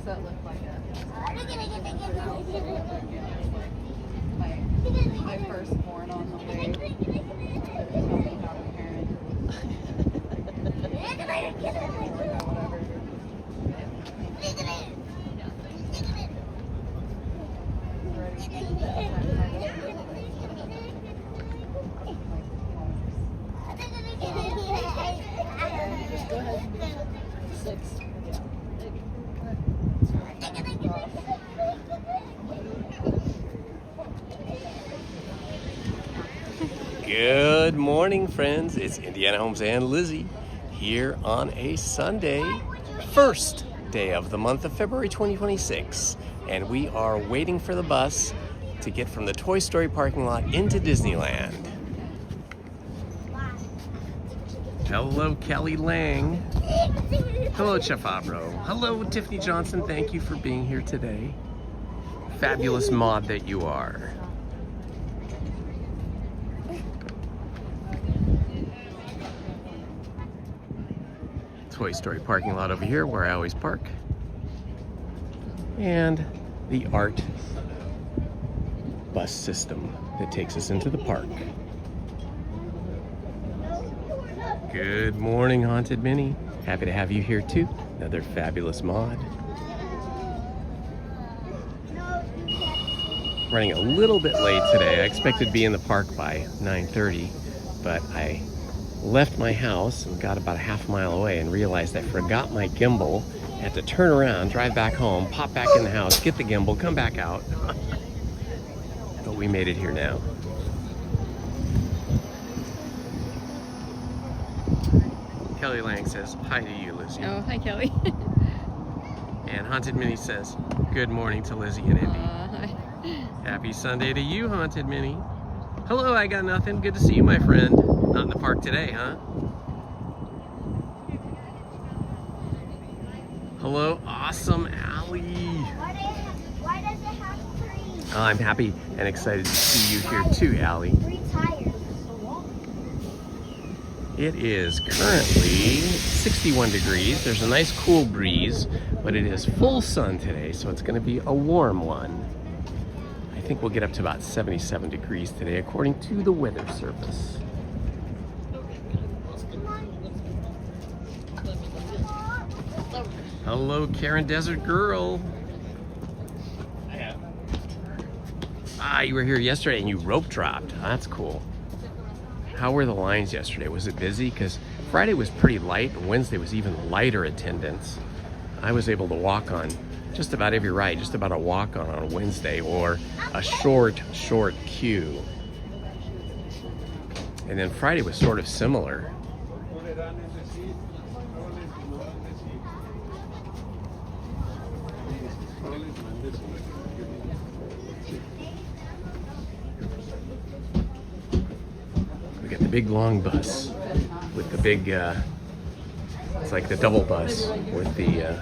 that look like my firstborn on the way. Tell me how to parent. Whatever. Just go ahead. 6. Good morning, friends. It's Indiana Holmes and Lizzzy here on a Sunday, first day of the month of February 2026. And we are waiting for the bus to get from the Toy Story parking lot into Disneyland. Hello, Kelly Lang. Hello, Chef Abro. Hello, Tiffany Johnson. Thank you for being here today. Fabulous mod that you are. Toy Story parking lot over here where I always park. And the art bus system that takes us into the park. Good morning, Haunted Minnie. Happy to have you here too. Another fabulous mod. Running a little bit late today. I expected to be in the park by 9:30, but I left my house and got about a half mile away and realized I forgot my gimbal. I had to turn around, drive back home, pop back in the house, get the gimbal, come back out. But we made it here now. Kelly Lang says hi to you, Lizzie. Oh, hi, Kelly. And Haunted Minnie says good morning to Lizzie and Indy. Hi. Happy Sunday to you, Haunted Minnie. Hello, I got nothing. Good to see you, my friend. Not in the park today, huh? Hello, awesome Allie. Why does it have 3? I'm happy and excited to see you here too, Allie. 3 tires. It is currently 61 degrees. There's a nice cool breeze, but it is full sun today, so it's going to be a warm one. I think we'll get up to about 77 degrees today, according to the Weather Service. Hello, Karen Desert Girl. Ah, you were here yesterday and you rope dropped. That's cool. How were the lines yesterday? Was it busy? Because Friday was pretty light and Wednesday was even lighter attendance. I was able to walk on just about every ride, just about a walk on a Wednesday, or a short queue. And then Friday was sort of similar. We got the big long bus with the big, it's like the double bus with the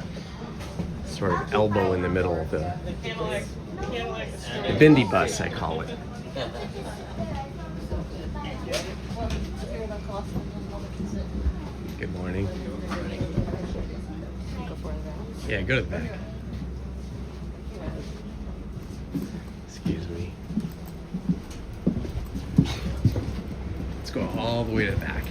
sort of elbow in the middle of the bendy bus, I call it. Good morning. Yeah, go to the back. Excuse me. Let's go all the way to the back.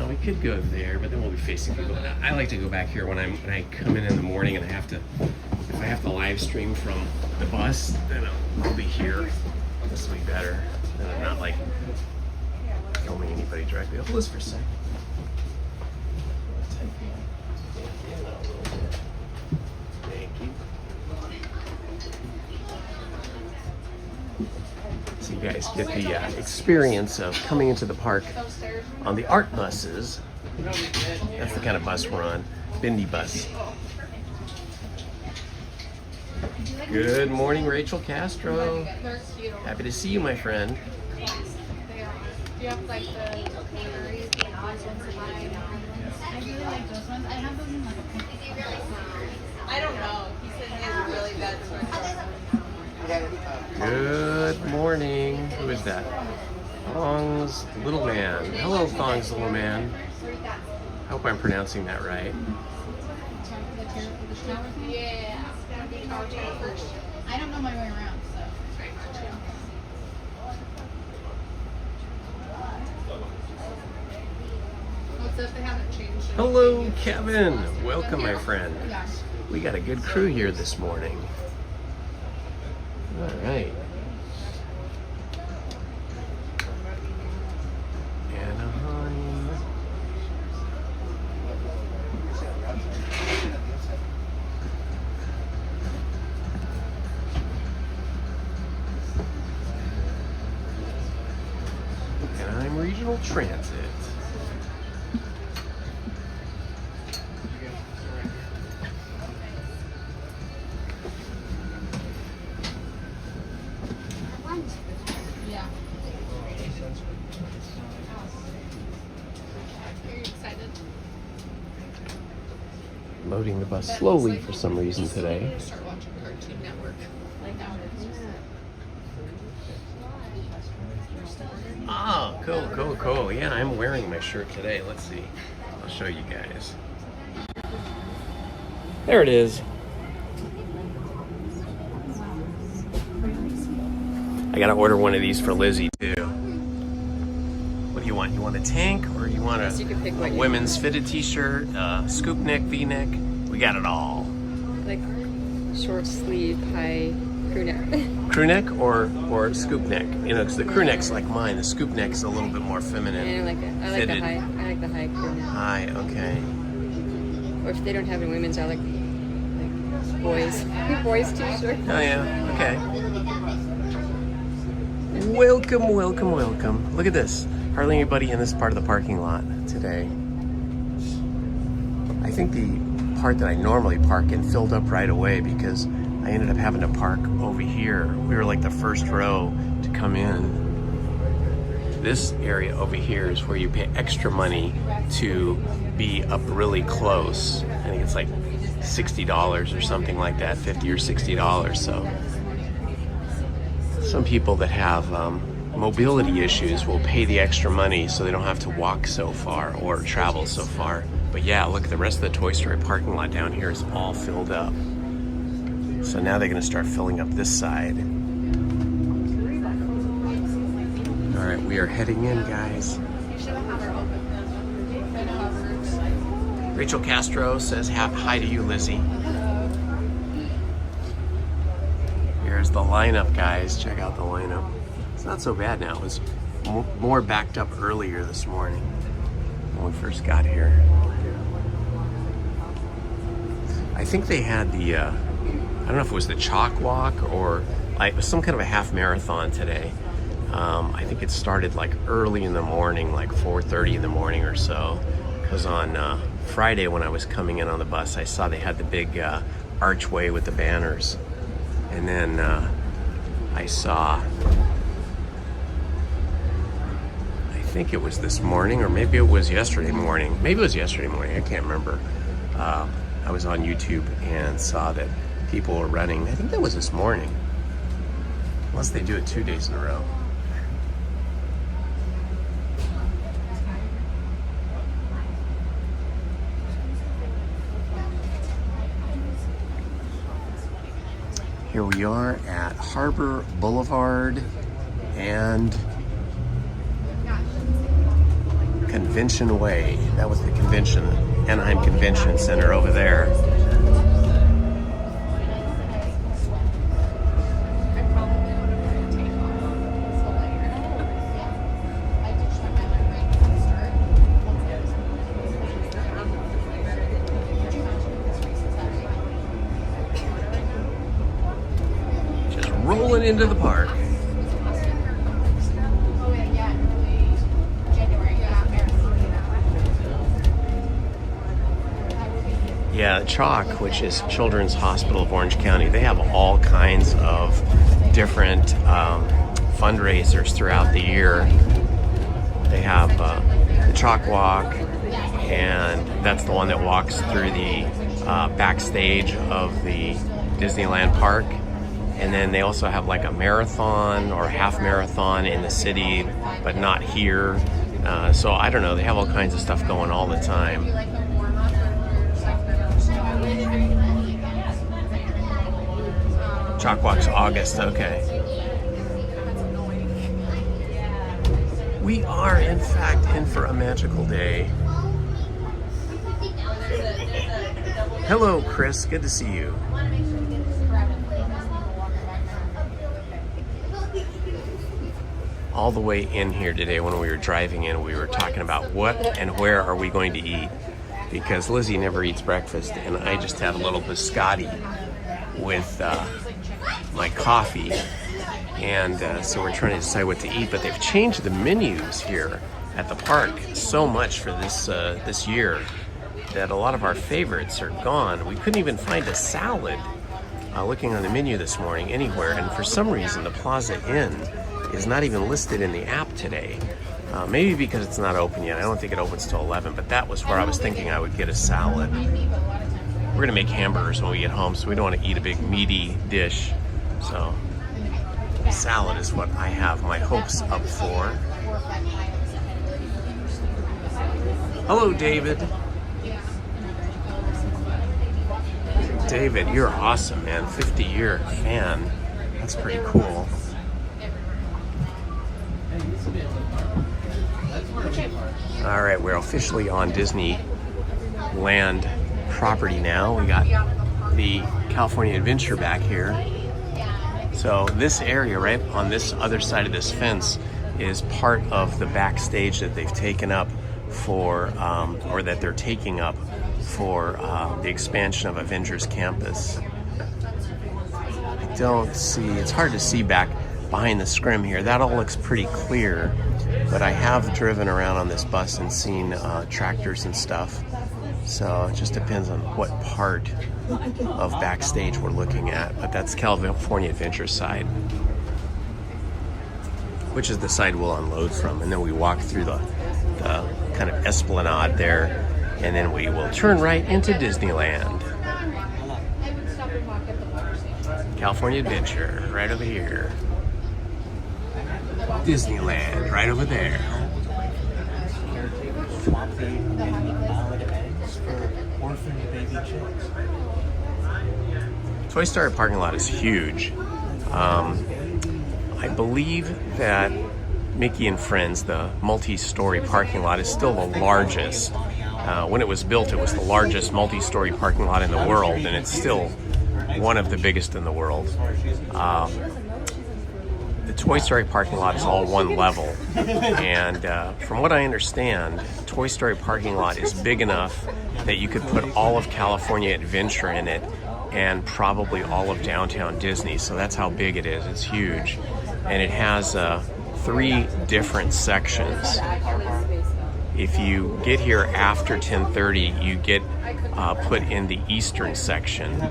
We could go there, but then we'll be facing people. I like to go back here when I come in the morning and if I have to live stream from the bus, then I'll be here. This will be better. Then I'm not like filming anybody directly. Hold this for a second. Thank you. So you guys get the experience of coming into the park on the art buses. That's the kind of bus we're on, bendy bus. Good morning, Rachel Castro. Happy to see you, my friend. Do you have like the berries and ones I really like those ones. I have those in like a I don't know. He said he has a really bad choice. Good morning. Who is that? Thong's Little Man. Hello, Thong's Little Man. I hope I'm pronouncing that right. Yeah. I don't know my way around, so. What's up? They haven't changed it. Hello, Kevin. Welcome, my friend. Yeah. We got a good crew here this morning. All right. Anaheim. Anaheim Regional Transit. Yeah. Are you excited? Loading the bus slowly for some reason today. Start watching Cartoon Network. Like that. Oh, cool. Yeah, I'm wearing my shirt today. Let's see. I'll show you guys. There it is. I gotta order one of these for Lizzie too. What do you want? You want a tank or you want You can pick a what you women's fitted t-shirt, scoop neck, V-neck? We got it all. like short sleeve, high crew neck. Crew neck or scoop neck? You know, because the crew neck's like mine. The scoop neck's a little bit more feminine. And I like it. I like Fitted. the high. I like the high crew neck. Hi, okay. Or if they don't have any women's, I like boys. Boys t-shirt. Oh yeah, okay. Welcome. Look at this. Hardly anybody in this part of the parking lot today. I think the part that I normally park in filled up right away because I ended up having to park over here. We were like the first row to come in. This area over here is where you pay extra money to be up really close. I think it's like $60 or something like that, $50 or $60. So some people that have mobility issues will pay the extra money so they don't have to walk so far or travel so far. But yeah, look, the rest of the Toy Story parking lot down here is all filled up. So now they're going to start filling up this side. All right, we are heading in, guys. Rachel Castro says hi to you, Lizzie. Here's the lineup, guys. Check out the lineup. It's not so bad now. It was more backed up earlier this morning when we first got here. I think they had the, I don't know if it was the chalk walk or it was some kind of a half marathon today. I think it started like early in the morning, like 4:30 in the morning or so. Because on Friday when I was coming in on the bus, I saw they had the big archway with the banners. And then I saw, I think it was this morning, or maybe it was yesterday morning. Maybe it was yesterday morning, I can't remember. I was on YouTube and saw that people were running. I think that was this morning. Unless they do it 2 days in a row. Here we are at Harbor Boulevard and Convention Way. That was the convention, Anaheim Convention Center over there. Just rolling into the park. Yeah, CHOC, which is Children's Hospital of Orange County, they have all kinds of different fundraisers throughout the year. They have the CHOC Walk, and that's the one that walks through the backstage of the Disneyland park. And then they also have like a marathon or half marathon in the city, but not here. So I don't know, they have all kinds of stuff going all the time. Chalk Walk's August, okay. We are, in fact, in for a magical day. Hello, Chris. Good to see you. All the way in here today when we were driving in, we were talking about what and where are we going to eat, because Lizzie never eats breakfast, and I just had a little biscotti with my coffee, and so we're trying to decide what to eat. But they've changed the menus here at the park so much for this year that a lot of our favorites are gone. We couldn't even find a salad looking on the menu this morning anywhere, and for some reason the Plaza Inn is not even listed in the app today. Maybe because it's not open yet. I don't think it opens till 11, but that was where I was thinking I would get a salad. We're gonna make hamburgers when we get home, so we don't want to eat a big meaty dish. So salad is what I have my hopes up for. Hello, David. David, you're awesome, man. 50-year fan. That's pretty cool. All right, we're officially on Disneyland property now. We got the California Adventure back here. So this area right on this other side of this fence is part of the backstage that they've taken up for, or that they're taking up for the expansion of Avengers Campus. I don't see, it's hard to see back behind the scrim here. That all looks pretty clear, but I have driven around on this bus and seen tractors and stuff. So it just depends on what part of backstage we're looking at. But that's California Adventure side, which is the side we'll unload from. And then we walk through the kind of esplanade there, and then we will turn right into Disneyland. California Adventure, right over here. Disneyland, right over there. Toy Story parking lot is huge. I believe that Mickey and Friends, the multi-story parking lot, is still the largest. When it was built, it was the largest multi-story parking lot in the world, and it's still one of the biggest in the world. The Toy Story parking lot is all one level, and from what I understand, Toy Story parking lot is big enough that you could put all of California Adventure in it and probably all of downtown Disney. So that's how big it is. It's huge, and it has 3 different sections. If you get here after 10:30, you get put in the eastern section,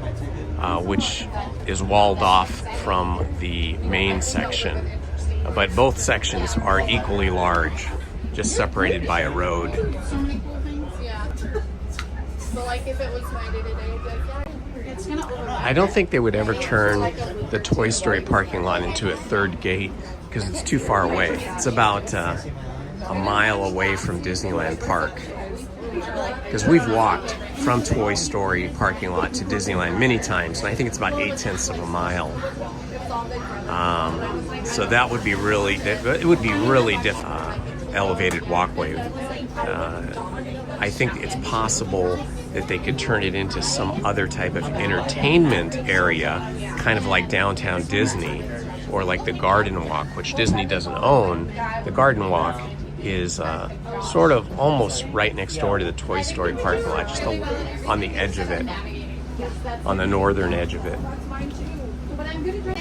which is walled off from the main section. But both sections are equally large, just separated by a road. So many cool things, yeah. So like if it was my day-to-day, it'd be like, yeah, it's gonna overlap. I don't think they would ever turn the Toy Story parking lot into a third gate because it's too far away. It's about a mile away from Disneyland Park. Because we've walked from Toy Story parking lot to Disneyland many times, and I think it's about 8/10 of a mile. So that would be really, it would be really elevated walkway. I think it's possible that they could turn it into some other type of entertainment area, kind of like downtown Disney, or like the Garden Walk, which Disney doesn't own. The Garden Walk is sort of almost right next door to the Toy Story parking lot, just on the edge of it, on the northern edge of it.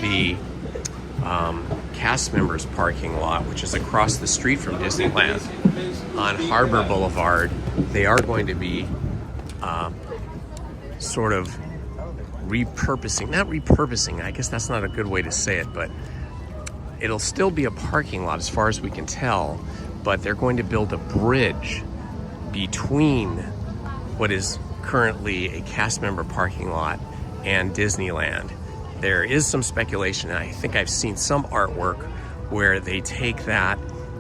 The cast members parking lot, which is across the street from Disneyland on Harbor Boulevard, they are going to be sort of repurposing, I guess that's not a good way to say it, but it'll still be a parking lot as far as we can tell, but they're going to build a bridge between what is currently a cast member parking lot and Disneyland. There is some speculation, and I think I've seen some artwork where they take that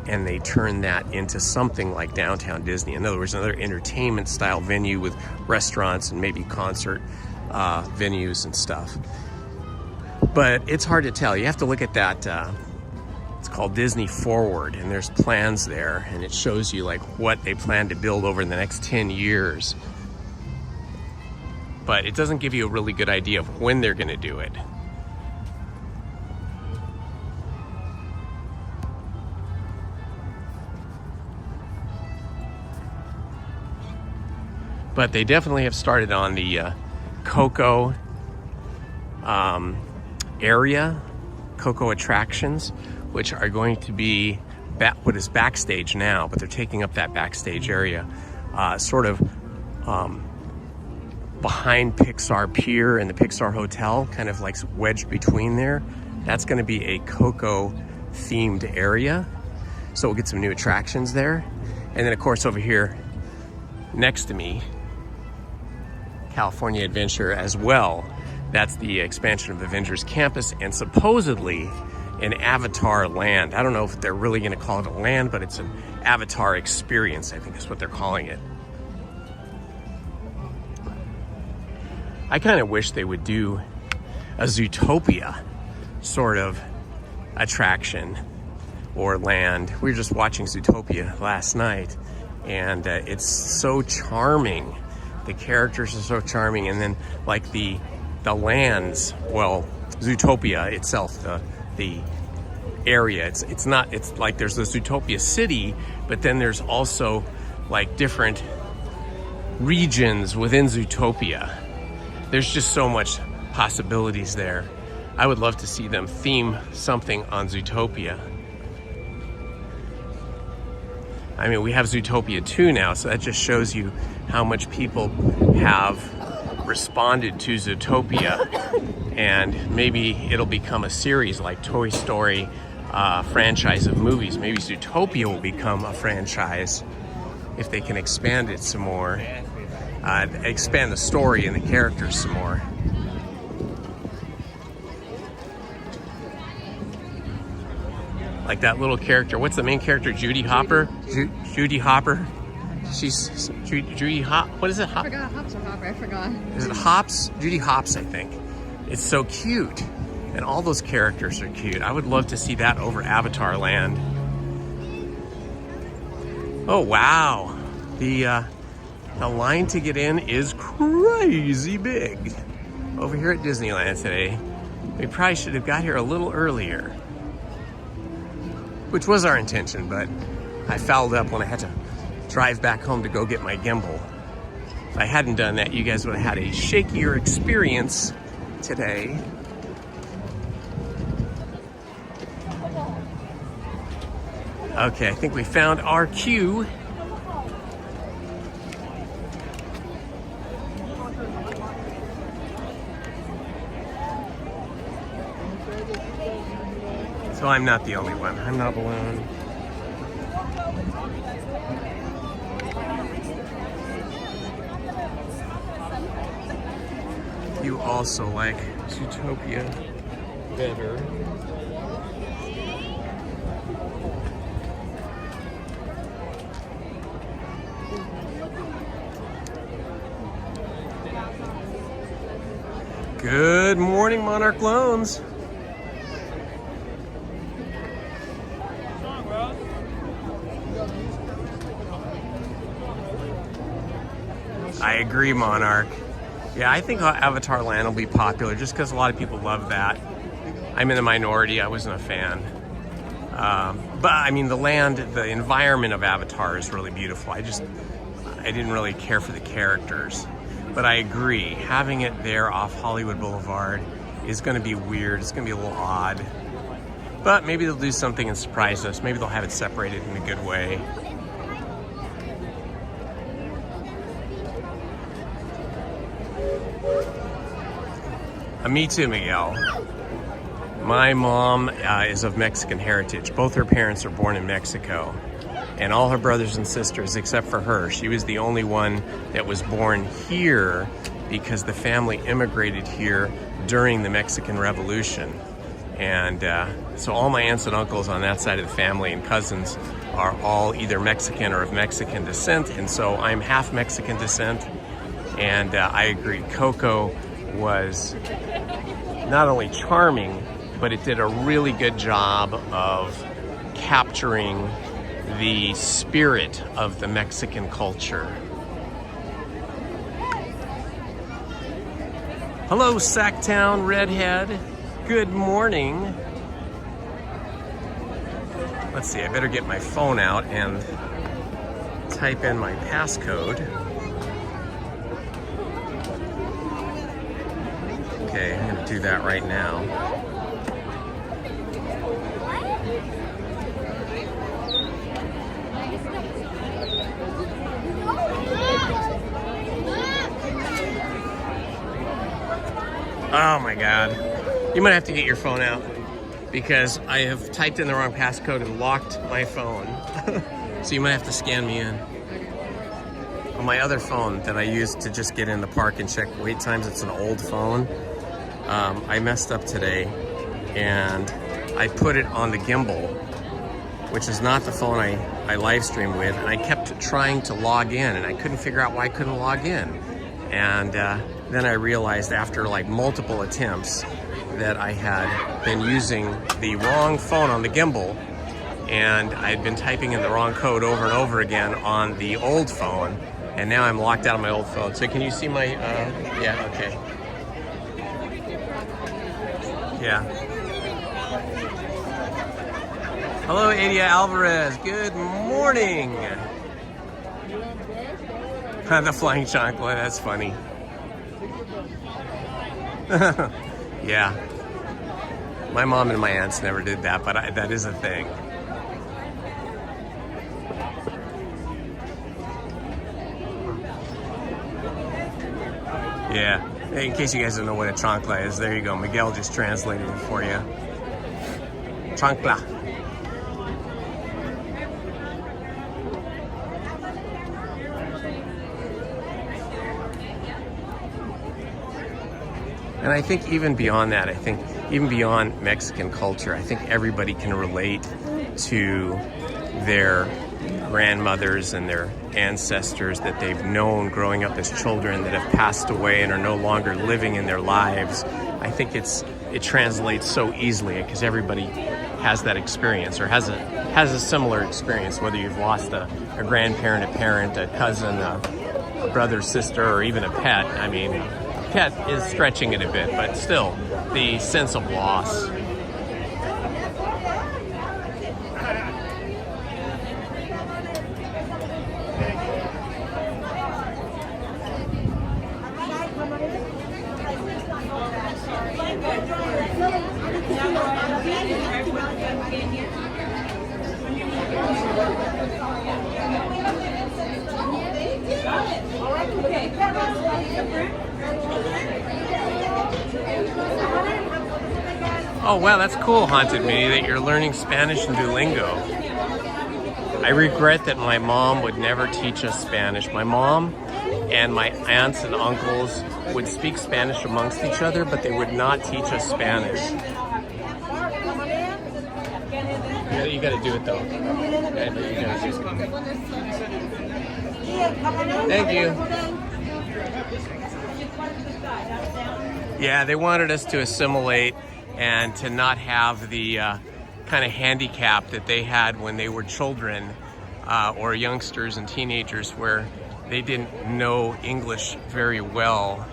and they turn that into something like Downtown Disney. In other words, another entertainment style venue with restaurants and maybe concert venues and stuff. But it's hard to tell. You have to look at that. It's called Disney Forward, and there's plans there, and it shows you like what they plan to build over the next 10 years. But it doesn't give you a really good idea of when they're going to do it. But they definitely have started on the Coco area, Coco attractions, which are going to be what is backstage now, but they're taking up that backstage area, sort of behind Pixar Pier and the Pixar Hotel, kind of like wedged between there. That's going to be a Coco themed area, so we'll get some new attractions there. And then of course over here next to me, California Adventure as well. That's the expansion of Avengers Campus and supposedly an Avatar land. I don't know if they're really going to call it a land, but it's an Avatar experience, I think is what they're calling it. I kind of wish they would do a Zootopia sort of attraction or land. We were just watching Zootopia last night, and it's so charming. The characters are so charming, and then like the lands, well, Zootopia itself, the area, it's like there's the Zootopia city, but then there's also like different regions within Zootopia. There's just so much possibilities there. I would love to see them theme something on Zootopia. I mean, we have Zootopia 2 now, so that just shows you how much people have responded to Zootopia, and maybe it'll become a series like Toy Story franchise of movies. Maybe Zootopia will become a franchise if they can expand it some more, expand the story and the characters some more. Like that little character, what's the main character? Judy Hopper? Judy Hopper? She's Judy Hop. What is it? I forgot. Hops or Hopper? I forgot. Is it Hops? Judy Hops, I think. It's so cute, and all those characters are cute. I would love to see that over Avatar Land. Oh wow, the line to get in is crazy big over here at Disneyland today. We probably should have got here a little earlier, which was our intention, but I fouled up when I had to drive back home to go get my gimbal. If I hadn't done that, you guys would have had a shakier experience today. Okay, I think we found our queue. So I'm not the only one. I'm not alone. You also like Zootopia better. Good morning, Monarch Loans. I agree, Monarch. Yeah, I think Avatar Land will be popular just because a lot of people love that. I'm in the minority. I wasn't a fan. But I mean, the land, the environment of Avatar is really beautiful. I didn't really care for the characters. But I agree, having it there off Hollywood Boulevard is going to be weird. It's going to be a little odd. But maybe they'll do something and surprise us. Maybe they'll have it separated in a good way. Me too, Miguel. My mom is of Mexican heritage. Both her parents are born in Mexico. And all her brothers and sisters, except for her, she was the only one that was born here because the family immigrated here during the Mexican Revolution. And so all my aunts and uncles on that side of the family and cousins are all either Mexican or of Mexican descent. And so I'm half Mexican descent. And I agree, Coco was not only charming, but it did a really good job of capturing the spirit of the Mexican culture. Hello, Sacktown Redhead. Good morning. Let's see, I better get my phone out and type in my passcode. Okay, I'm gonna do that right now. Oh my God. You might have to get your phone out because I have typed in the wrong passcode and locked my phone. So you might have to scan me in. On my other phone that I use to just get in the park and check wait times, it's an old phone. I messed up today and I put it on the gimbal, which is not the phone I live stream with, and I kept trying to log in and I couldn't figure out why I couldn't log in. And then I realized after like multiple attempts that I had been using the wrong phone on the gimbal, and I'd been typing in the wrong code over and over again on the old phone, and now I'm locked out of my old phone. So can you see my, yeah, okay. Yeah. Hello, Adia Alvarez. Good morning. The flying chocolate, that's funny. Yeah. My mom and my aunts never did that, but that is a thing. Yeah. In case you guys don't know what a chancla is, there you go. Miguel just translated it for you. Chancla. And I think even beyond that, even beyond Mexican culture, I think everybody can relate to their grandmothers and their ancestors that they've known growing up as children that have passed away and are no longer living in their lives. I think it translates so easily because everybody has that experience or has a similar experience, whether you've lost a grandparent, a parent, a cousin, a brother, sister, or even a pet. I mean, pet is stretching it a bit, but still, the sense of loss. Oh wow, that's cool, Haunted Me, that you're learning Spanish in Duolingo. I regret that my mom would never teach us Spanish. My mom and my aunts and uncles would speak Spanish amongst each other, but they would not teach us Spanish. You gotta do it though. Thank you. Yeah, they wanted us to assimilate and to not have the kind of handicap that they had when they were children or youngsters and teenagers, where they didn't know English very well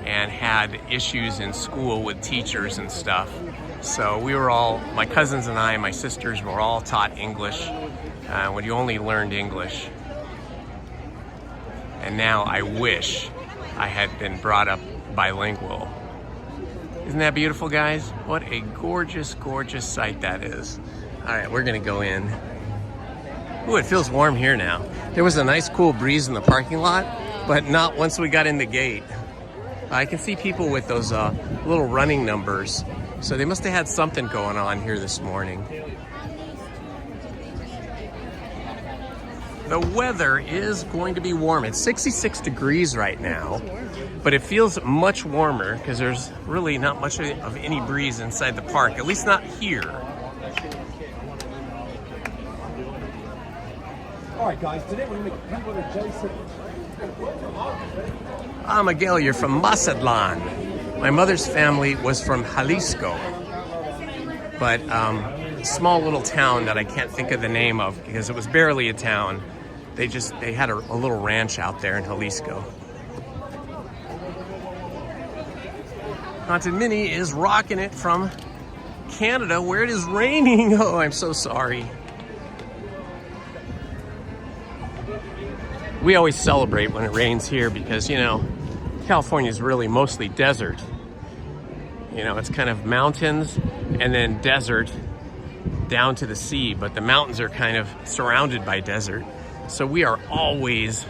and had issues in school with teachers and stuff. So we were all, my cousins and I and my sisters were all taught English when you only learned English. And now I wish I had been brought up bilingual. Isn't that beautiful, guys? What a gorgeous, gorgeous sight that is. All right, we're gonna go in. Ooh, it feels warm here now. There was a nice cool breeze in the parking lot, but not once we got in the gate. I can see people with those little running numbers. So they must have had something going on here this morning. The weather is going to be warm. It's 66 degrees right now, but it feels much warmer because there's really not much of any breeze inside the park, at least not here. All right, guys, today we're going to come with Jason. Miguel, you're from Mazatlan. My mother's family was from Jalisco, but small little town that I can't think of the name of because it was barely a town. They had a little ranch out there in Jalisco. Haunted Minnie is rocking it from Canada where it is raining. Oh, I'm so sorry. We always celebrate when it rains here because, you know, California is really mostly desert. You know, it's kind of mountains and then desert down to the sea, but the mountains are kind of surrounded by desert. So we are always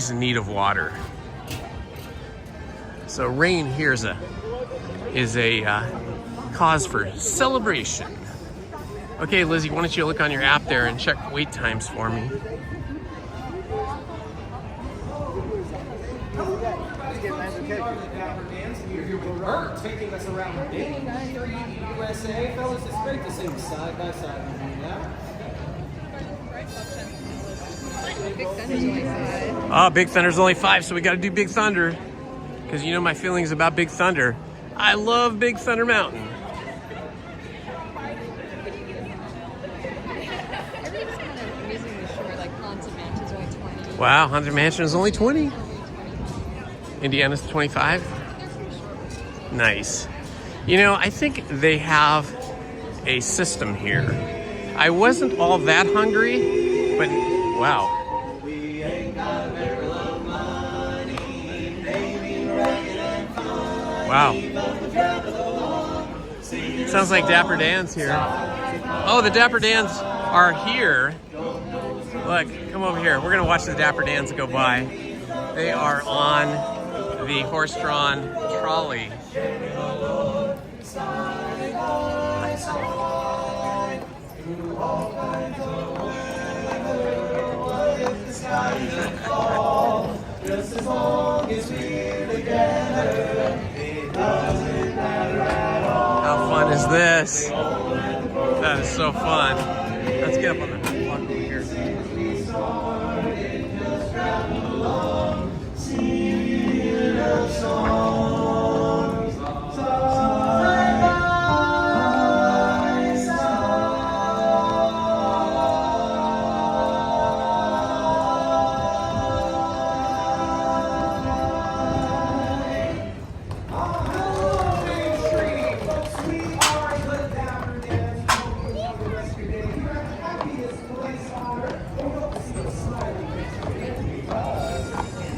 in need of water. So rain here is a cause for celebration. Okay, Lizzie, why don't you look on your app there and check wait times for me? Taking us around USA, fellas, it's great to see them side by side. Big Thunder's only 5. Oh, Big Thunder's only 5, so we got to do Big Thunder. Because you know my feelings about Big Thunder. I love Big Thunder Mountain. Everyone's kind of amusing the shore, like Haunted Mansion's only 20. Wow, Haunted Mansion is only 20. Indiana's 25. Nice. You know, I think they have a system here. I wasn't all that hungry, but wow. Wow. Sounds like Dapper Dan's here. Oh, the Dapper Dans are here. Look, come over here. We're going to watch the Dapper Dans go by. They are on the horse-drawn trolley. How fun is this? That is so fun. Let's get up on the walk over here.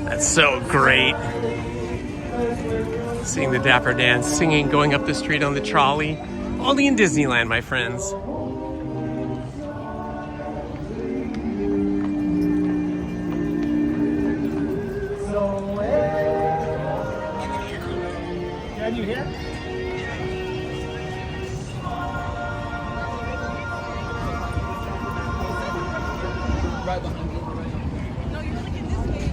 That's so great. Seeing the Dapper Dans singing, going up the street on the trolley. Only in Disneyland, my friends. Can you hear? Right behind you. No, you're looking this way.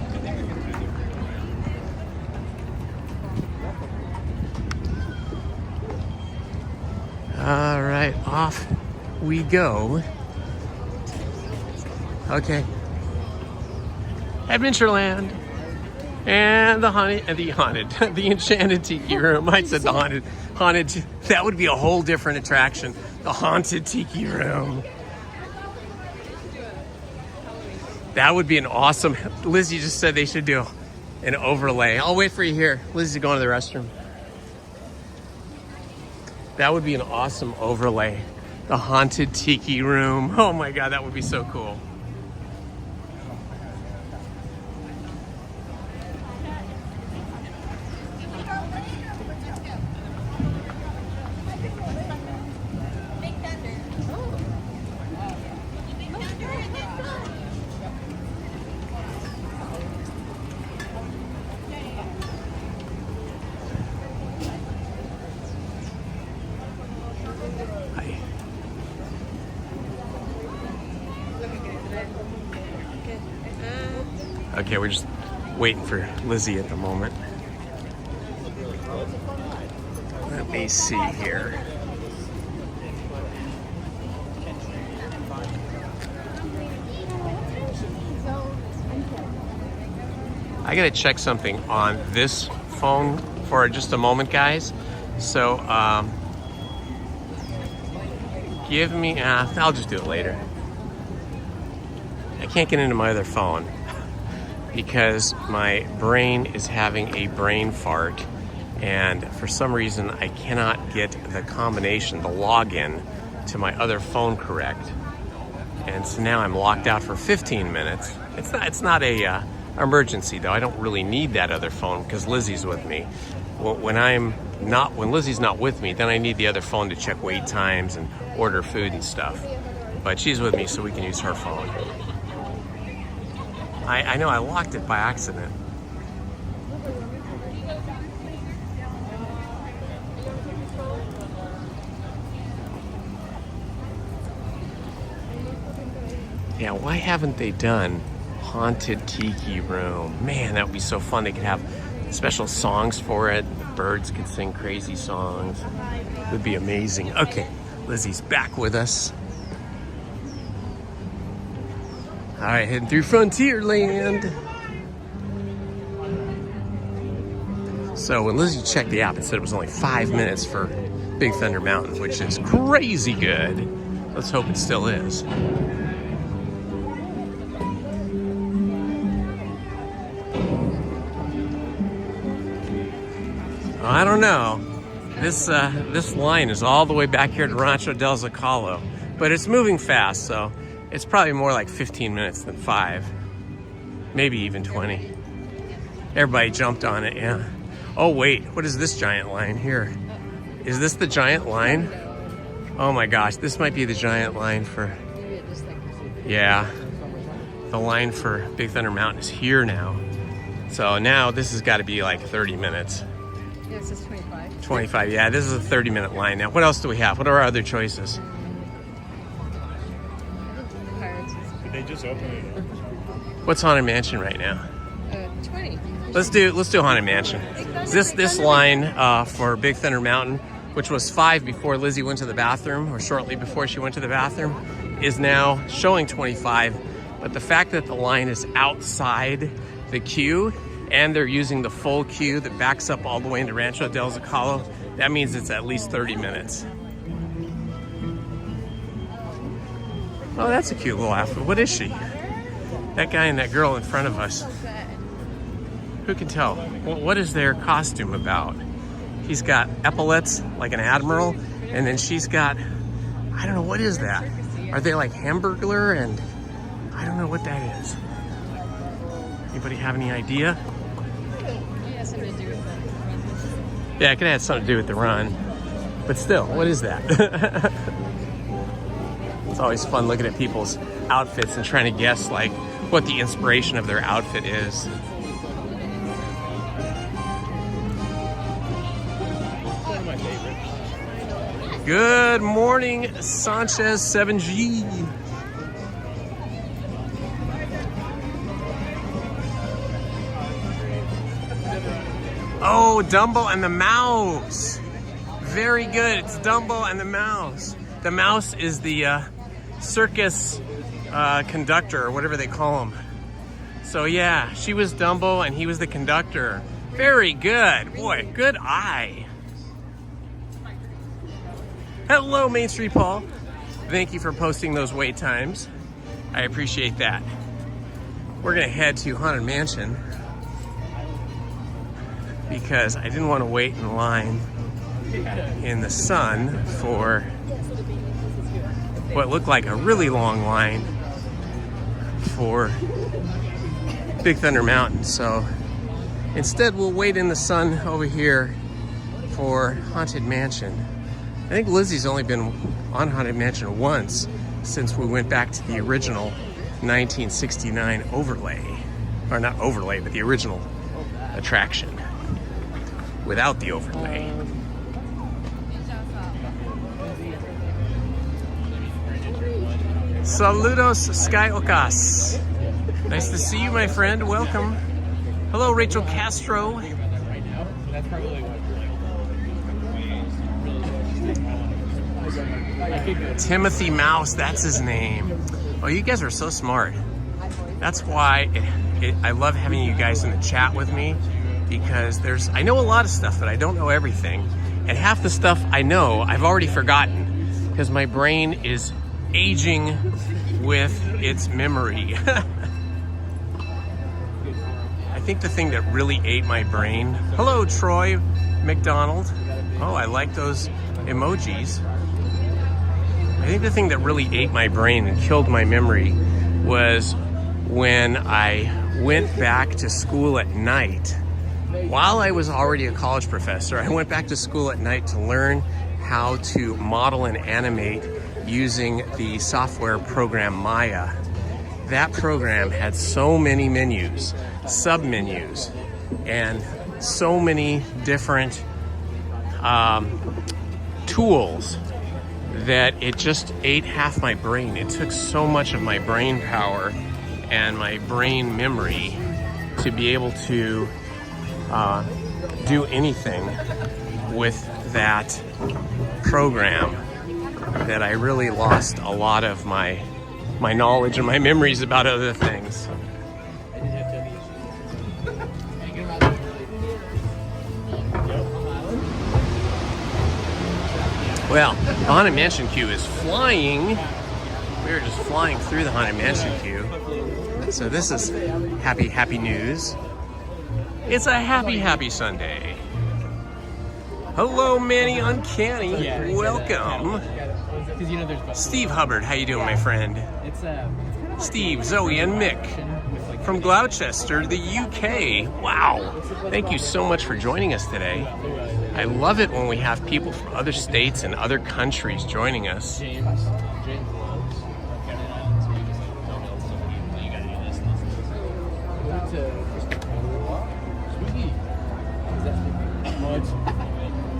All right, off we go. Okay. Adventureland. And the Enchanted Tiki Room. I said the haunted, that would be a whole different attraction. The Haunted Tiki Room. That would be an awesome, Lizzie just said they should do an overlay. I'll wait for you here. Lizzie's going to the restroom. That would be an awesome overlay. The Haunted Tiki Room. Oh my God, that would be so cool. Okay, we're just waiting for Lizzie at the moment. Let me see here. I gotta check something on this phone for just a moment, guys. So, give me, I'll just do it later. I can't get into my other phone because my brain is having a brain fart, and for some reason I cannot get the combination, the login to my other phone correct. And so now I'm locked out for 15 minutes. It's not a emergency though. I don't really need that other phone because Lizzie's with me. When Lizzie's not with me, then I need the other phone to check wait times and order food and stuff. But she's with me, so we can use her phone. I know I locked it by accident. Yeah, why haven't they done Haunted Tiki Room? Man, that would be so fun. They could have special songs for it. The birds could sing crazy songs. It would be amazing. Okay, Lizzie's back with us. All right, heading through Frontierland. So when Lizzie checked the app, it said it was only 5 minutes for Big Thunder Mountain, which is crazy good. Let's hope it still is. I don't know. This line is all the way back here to Rancho del Zocalo, but it's moving fast, so it's probably more like 15 minutes than 5, maybe even 20. Everybody jumped on it, yeah. Oh wait, what is this giant line here? Is this the giant line? Oh my gosh, this might be the giant line for, yeah. The line for Big Thunder Mountain is here now. So now this has got to be like 30 minutes. Yeah, it says 25. 25, yeah, this is a 30-minute line now. What else do we have? What are our other choices? Pirates. Did they just open it up? What's Haunted Mansion right now? 20. Let's do Haunted Mansion. This line for Big Thunder Mountain, which was 5 before Lizzie went to the bathroom, or shortly before she went to the bathroom, is now showing 25. But the fact that the line is outside the queue, and they're using the full queue that backs up all the way into Rancho del Zocalo, that means it's at least 30 minutes. Oh, that's a cute little outfit. What is she? That guy and that girl in front of us. Who can tell? What is their costume about? He's got epaulets like an admiral, and then she's got, I don't know, what is that? Are they like Hamburglar? And I don't know what that is. Anybody have any idea? It has something to do with the run. Yeah, it could have something to do with the run. But still, what is that? It's always fun looking at people's outfits and trying to guess like what the inspiration of their outfit is. One of my favorites. Good morning, Sanchez 7G. Oh, Dumbo and the Mouse. Very good. It's Dumbo and the Mouse. The mouse is the circus conductor, or whatever they call him. So yeah, she was Dumbo and he was the conductor. Very good. Boy, good eye. Hello, Main Street Paul. Thank you for posting those wait times. I appreciate that. We're gonna head to Haunted Mansion because I didn't want to wait in line in the sun for what looked like a really long line for Big Thunder Mountain. So instead we'll wait in the sun over here for Haunted Mansion. I think Lizzie's only been on Haunted Mansion once since we went back to the original 1969 overlay. Or not overlay, but the original attraction without the overlay. Saludos, Sky Ocas. Nice to see you, my friend. Welcome. Hello, Rachel Castro. Timothy Mouse, that's his name. Oh, you guys are so smart. That's why I love having you guys in the chat with me, because I know a lot of stuff, but I don't know everything. And half the stuff I know, I've already forgotten, because my brain is aging with its memory. I think the thing that really ate my brain... Hello, Troy McDonald. Oh, I like those emojis. I think the thing that really ate my brain and killed my memory was when I went back to school at night. While I was already a college professor, I went back to school at night to learn how to model and animate using the software program Maya. That program had so many menus, sub-menus, and so many different tools that it just ate half my brain. It took so much of my brain power and my brain memory to be able to do anything with that program that I really lost a lot of my knowledge and my memories about other things. Well, the Haunted Mansion queue is flying. We're just flying through the Haunted Mansion queue. So this is happy news. It's a happy Sunday. Hello, Manny Uncanny. Welcome. Steve Hubbard, how you doing, my friend? Steve, Zoe, and Mick from Gloucester, the UK. Wow. Thank you so much for joining us today. I love it when we have people from other states and other countries joining us.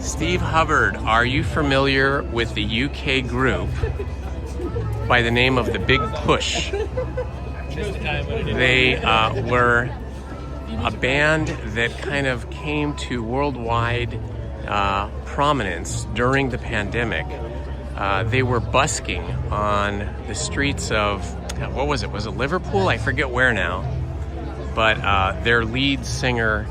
Steve Hubbard, are you familiar with the UK group by the name of the Big Push? They were a band that kind of came to worldwide prominence during the pandemic. They were busking on the streets of, what was it? Was it Liverpool? I forget where now. But their lead singer,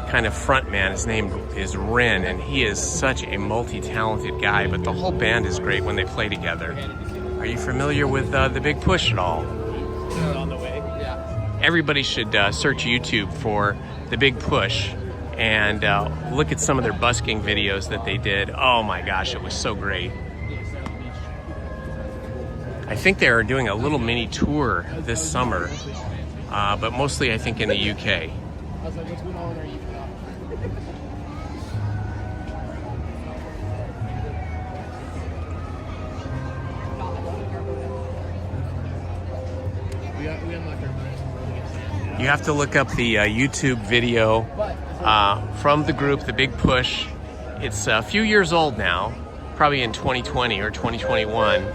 kind of frontman, his name is Ren, and he is such a multi-talented guy, but the whole band is great when they play together. Are you familiar with the Big Push at all? On the way. Yeah. Everybody should search YouTube for the Big Push and look at some of their busking videos that they did. Oh my gosh, it was so great. I think they are doing a little mini tour this summer, but mostly I think in the UK. I was like, what's going on? Are you You have to look up the YouTube video from the group, The Big Push. It's a few years old now, probably in 2020 or 2021.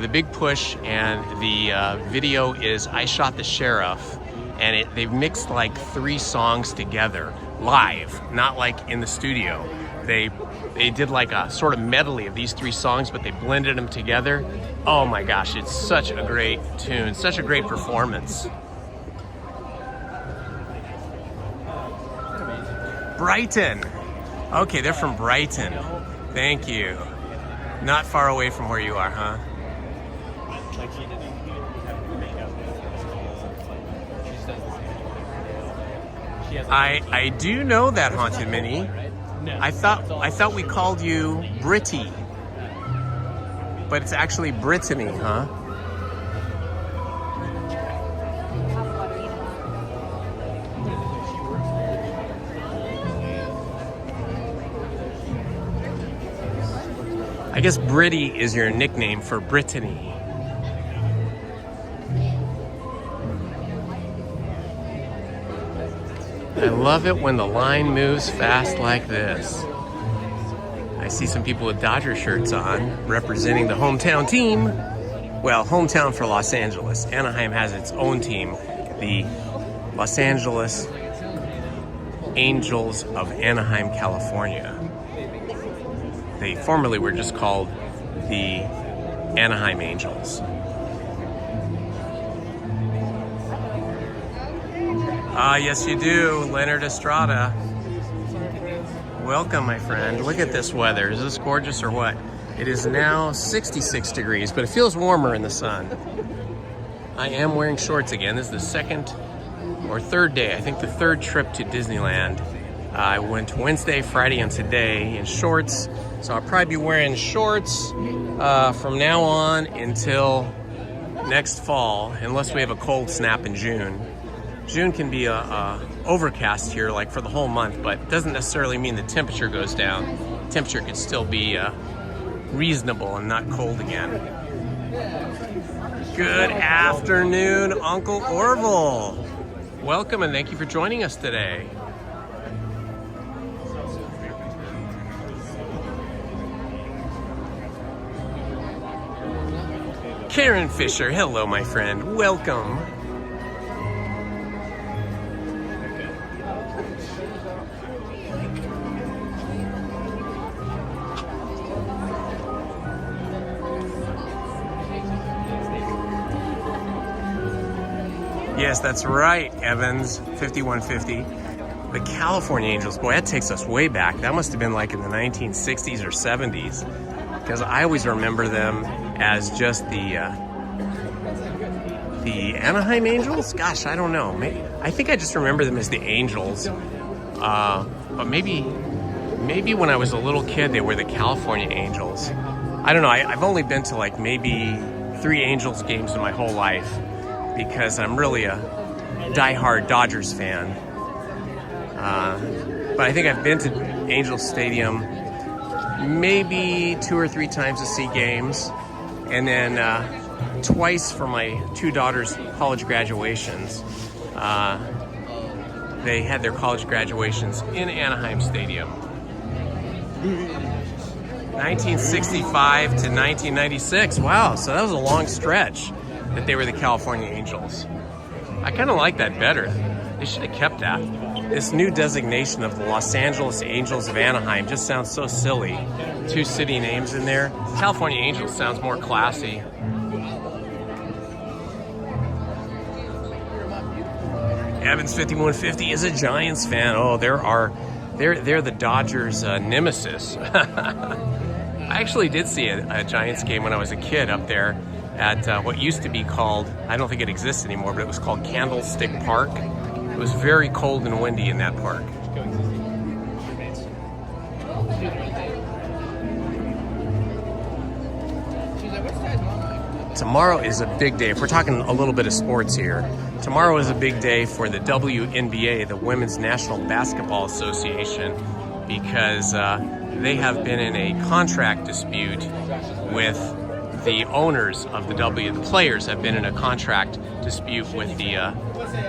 The Big Push, and the video is I Shot the Sheriff, and they've mixed like 3 songs together live, not like in the studio. They did like a sort of medley of these 3 songs, but they blended them together. Oh my gosh, it's such a great tune, such a great performance. Brighton. Okay, they're from Brighton. Thank you. Not far away from where you are, huh? I do know that, Haunted Minnie. I thought we called you Britty, but it's actually Brittany, huh? I guess Britty is your nickname for Brittany. I love it when the line moves fast like this. I see some people with Dodger shirts on, representing the hometown team. Well, hometown for Los Angeles. Anaheim has its own team. the Los Angeles Angels of Anaheim, California. They formerly were just called the Anaheim Angels. Ah, yes you do, Leonard Estrada. Welcome, my friend. Look at this weather. Is this gorgeous or what? It is now 66 degrees, but it feels warmer in the sun. I am wearing shorts again. This is the second or third day, I think the third trip to Disneyland. I went Wednesday, Friday, and today in shorts. So I'll probably be wearing shorts from now on until next fall, unless we have a cold snap in June. June can be overcast here, like for the whole month, but it doesn't necessarily mean the temperature goes down. The temperature could still be reasonable and not cold again. Good afternoon, Uncle Orville. Welcome and thank you for joining us today. Karen Fisher, hello, my friend. Welcome. Yes, that's right, Evans, 5150. The California Angels, boy, that takes us way back. That must have been like in the 1960s or 70s, because I always remember them as just the Anaheim Angels. Gosh, I don't know. I think I just remember them as the Angels. But maybe when I was a little kid, they were the California Angels. I don't know. I've only been to like maybe 3 Angels games in my whole life, because I'm really a diehard Dodgers fan. But I think I've been to Angels Stadium maybe 2 or 3 times to see games, and then twice for my 2 daughters' college graduations. They had their college graduations in Anaheim Stadium. 1965 to 1996. Wow, so that was a long stretch that they were the California Angels. I kind of like that better. They should have kept that. This new designation of the Los Angeles Angels of Anaheim just sounds so silly. 2 city names in there. California Angels sounds more classy. Evans 5150 is a Giants fan. Oh, they're the Dodgers' nemesis. I actually did see a Giants game when I was a kid up there at what used to be called, I don't think it exists anymore, but it was called Candlestick Park. It was very cold and windy in that park. Tomorrow is a big day. If we're talking a little bit of sports here, tomorrow is a big day for the WNBA, the Women's National Basketball Association, because they have been in a contract dispute with the owners of the the players have been in a contract dispute with the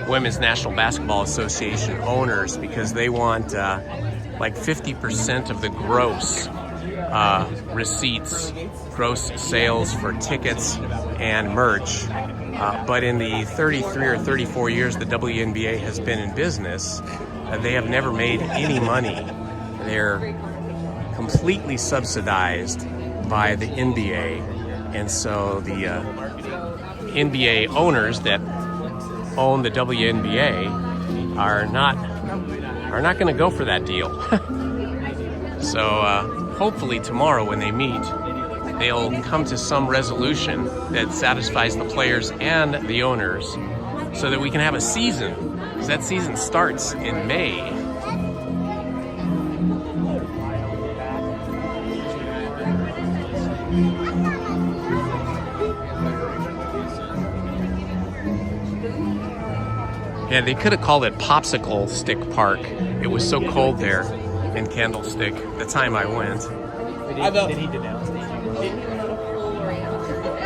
Women's National Basketball Association owners, because they want like 50% of the gross receipts, gross sales for tickets and merch. But in the 33 or 34 years the WNBA has been in business, they have never made any money. They're completely subsidized by the NBA. And so the NBA owners that own the WNBA are not going to go for that deal. So hopefully tomorrow when they meet, they'll come to some resolution that satisfies the players and the owners, so that we can have a season, because that season starts in May. Yeah, they could have called it Popsicle Stick Park. It was so cold there in Candlestick the time I went. Did he denounce it?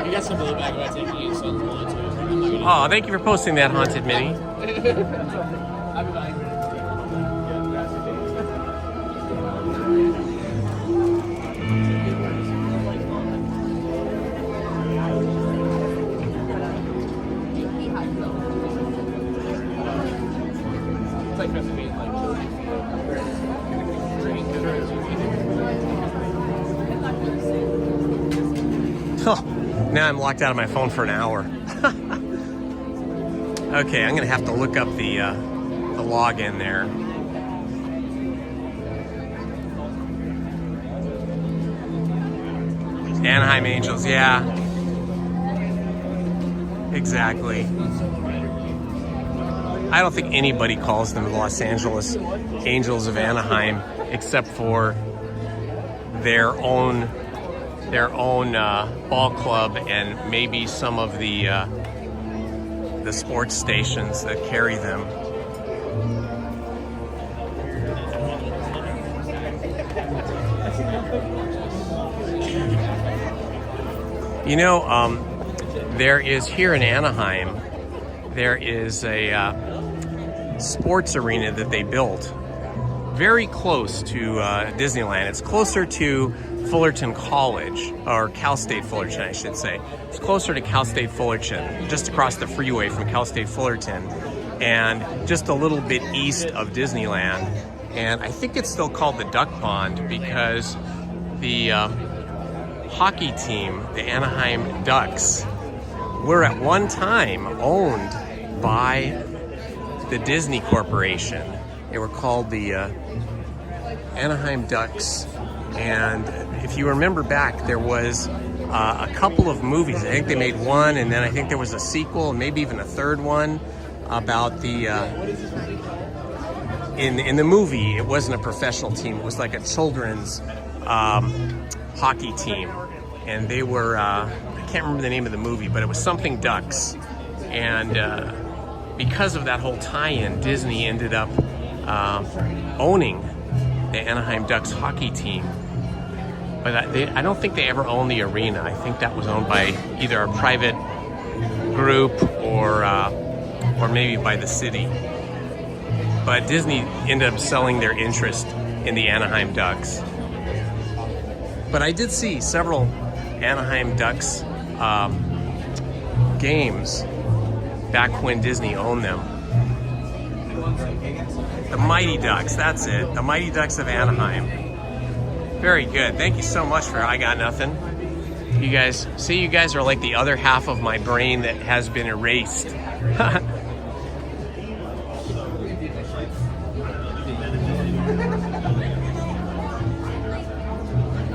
You got some blowback about taking it, so I'm going to. Oh, thank you for posting that, Haunted Minnie. I'll be buying. like trying to be like Oh, now I'm locked out of my phone for an hour. Okay, I'm gonna have to look up the login there. Anaheim Angels, yeah. Exactly. I don't think anybody calls them the Los Angeles Angels of Anaheim except for their own ball club and maybe some of the sports stations that carry them. You know, there is here in Anaheim, there is a sports arena that they built very close to Disneyland. It's closer to Fullerton College, or Cal State Fullerton, I should say. It's closer to Cal State Fullerton, just across the freeway from Cal State Fullerton, and just a little bit east of Disneyland. And I think it's still called the Duck Pond because the hockey team, the Anaheim Ducks, were at one time owned by the Disney Corporation. They were called the Anaheim Ducks. And if you remember back, there was a couple of movies. I think they made one, and then I think there was a sequel, and maybe even a third one about the. In the movie, it wasn't a professional team. It was like a children's hockey team, and they were. I can't remember the name of the movie, but it was something Ducks, and because of that whole tie-in, Disney ended up owning the Anaheim Ducks hockey team. But I don't think they ever owned the arena. I think that was owned by either a private group or maybe by the city. But Disney ended up selling their interest in the Anaheim Ducks. But I did see several Anaheim Ducks games back when Disney owned them. The Mighty Ducks, that's it. The Mighty Ducks of Anaheim. Very good. Thank you so much for I Got Nothing. You guys, see, you guys are like the other half of my brain that has been erased.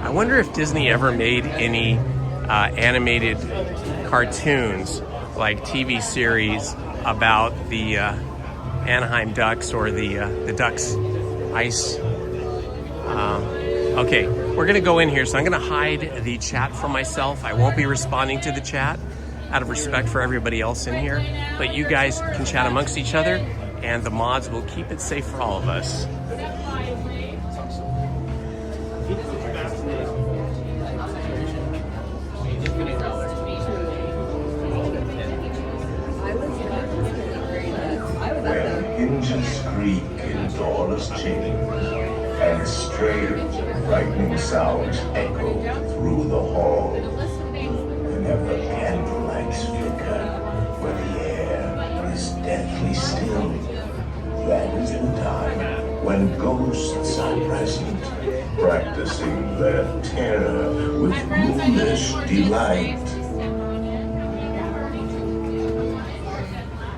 I wonder if Disney ever made any animated cartoons, like TV series, about the Anaheim Ducks or the Ducks ice. Okay, we're gonna go in here, so I'm gonna hide the chat from myself. I won't be responding to the chat out of respect for everybody else in here, but you guys can chat amongst each other, and the mods will keep it safe for all of us. When hinges creak in doorless chambers, and strange, frightening sounds echo through the hall, whenever candlelights flicker, where the air is deathly still, that is the time when ghosts are present, practicing their terror with ghoulish delight.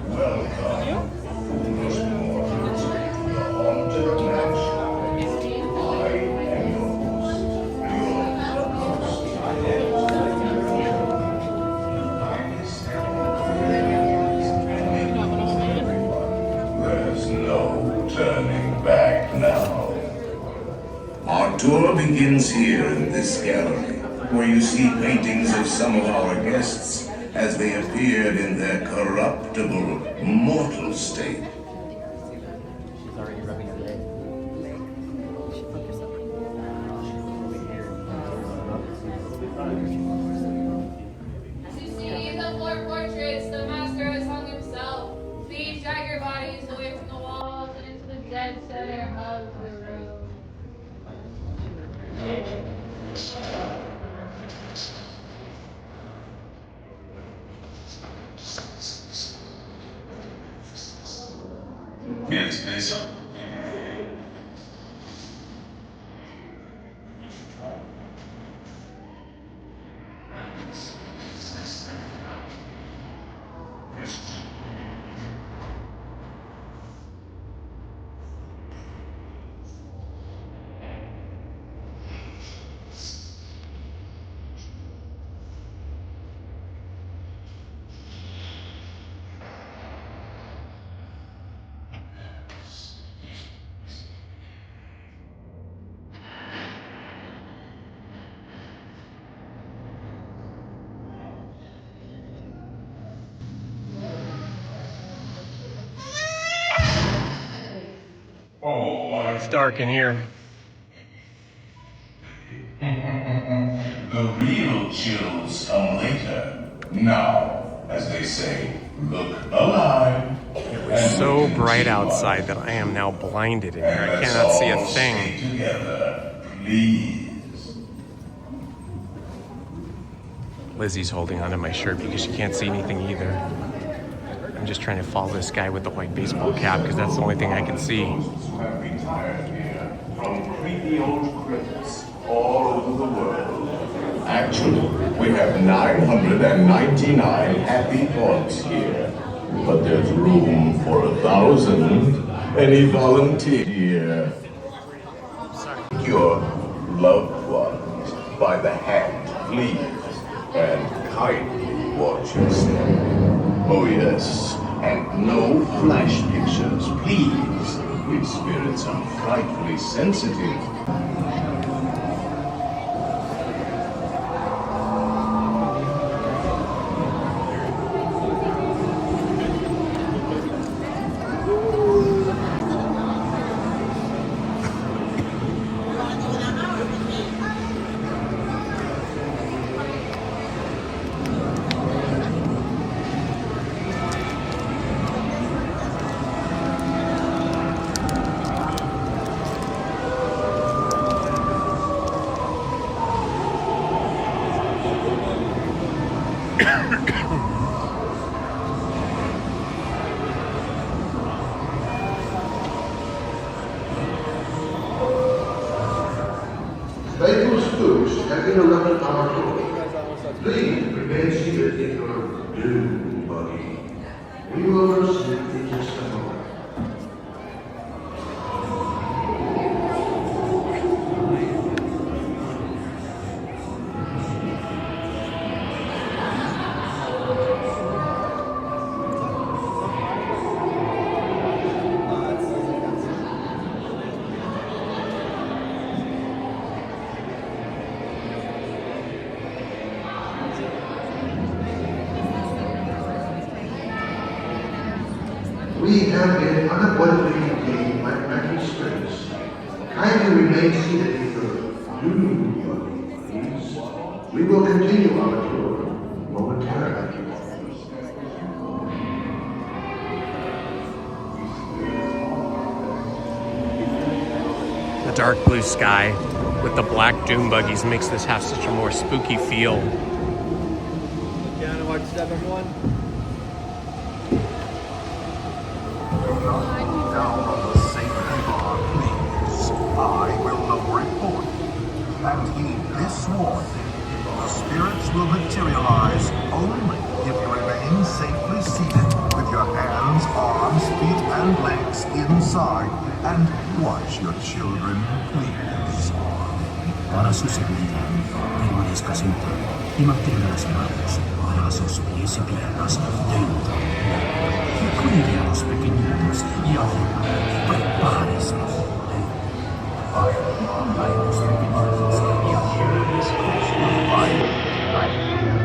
Welcome, foolish mortals, to the haunted mansion. I am your host, your ghost ahead. There's no turning back now. Our tour begins here in this gallery, where you see paintings of some of our guests as they appeared in their corruptible, mortal state. She's already rubbing her leg. As you see the floor portraits, the master has hung himself. Please drag your bodies away from the walls and into the dead center of the room. It's this. It's dark in here. The real chills come later. Now, as they say, look alive. It was so bright outside that I am now blinded in here. I cannot see a thing. Stay together, please. Lizzie's holding onto my shirt because she can't see anything either. I'm just trying to follow this guy with the white baseball cap because that's the only thing I can see. Have retired here from creepy old crypts all over the world. Actually, we have 999 happy thoughts here. But there's room for 1,000. Any volunteer? Your loved ones by the hand, please, and kindly watch your step. Oh yes, and no flash pictures, please. We spirits are frightfully sensitive. Faithful spooks have interrupted our tour. Please remain seated in your doom buggy. We will proceed in just a moment. We have been unavoidably detained by mental stress. Kindly remain seated in your doom buggy, please. We will continue our tour momentarily. The dark blue sky with the black doom buggies makes this have such a more spooky feel. Down and watch step everyone. Down on the safety bar, please. I will lower it for you. And heed this warning. The spirits will materialize only if you remain safely seated with your hands, arms, feet, and legs inside. And watch your children, please. Para su seguridad, permanezca sentado y mantenga las manos, brazos, pies y piernas dentro. Cuide a los pequeñitos y ahora prepárese. A los pequeñitos y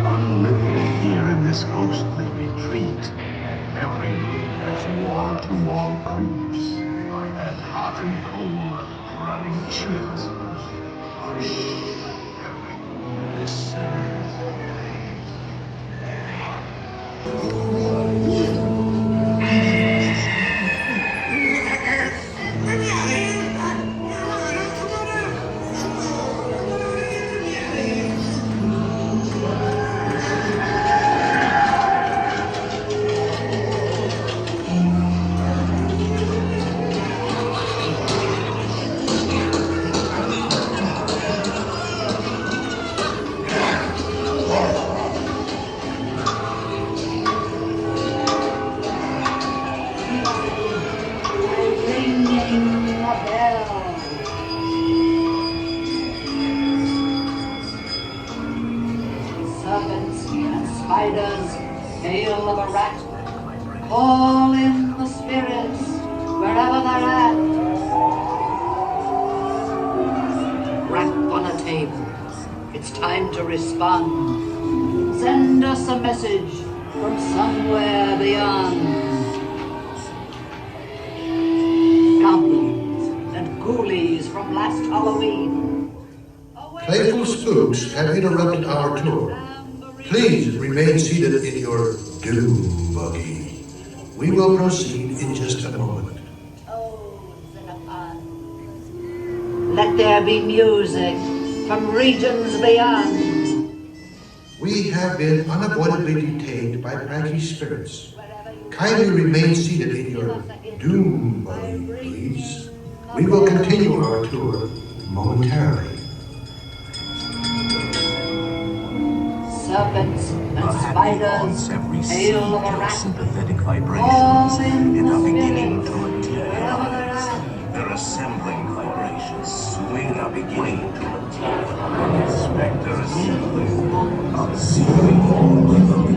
Unliving here in this ghostly retreat. Every room has wall-to-wall creeps and hot and cold running chills. Hush, everyone, listen. tail of a rat. Call in the spirits wherever they're at. Rap on a table. It's time to respond. Send us a message from somewhere beyond. Goblins and ghoulies from last Halloween. Playful spooks have interrupted our tour. Please remain seated in your doom buggy. We will proceed in just a moment. Let there be music from regions beyond. We have been unavoidably detained by pranky spirits. Kindly remain seated in your doom buggy, please. We will continue our tour momentarily. Serpents and spiders, tail of a rat. Sympathetic All vibrations in and are the beginning spirits to materialize. wherever they're at. Their assembling vibrations swing are beginning to materialize. Spectre assembling, observing all rhythm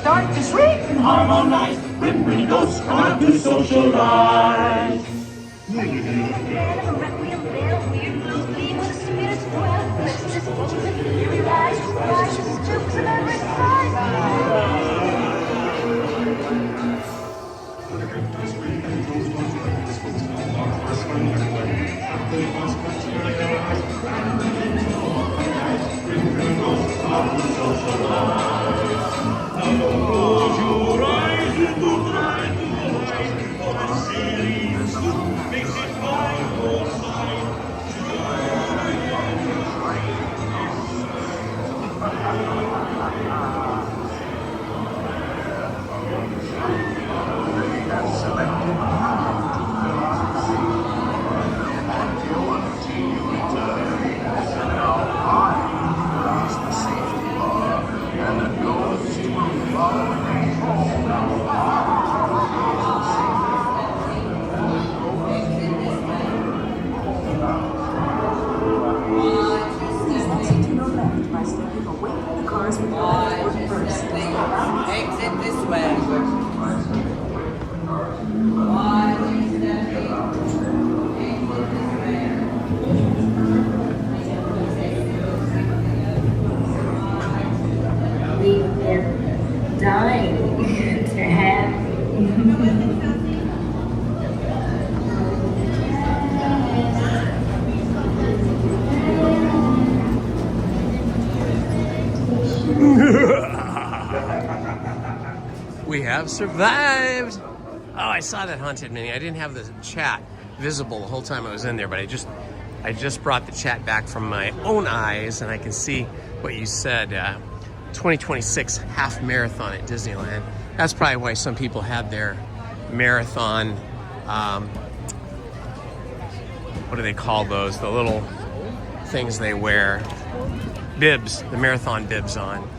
Start to shriek and harmonize when we ghosts come out to socialize. Makes it fine. have survived. Oh, I saw that haunted mini. I didn't have the chat visible the whole time I was in there, but I just brought the chat back from my own eyes, and I can see what you said. 2026 half marathon at Disneyland. That's probably why some people had their marathon, what do they call those? The little things they wear. Bibs, the marathon bibs on.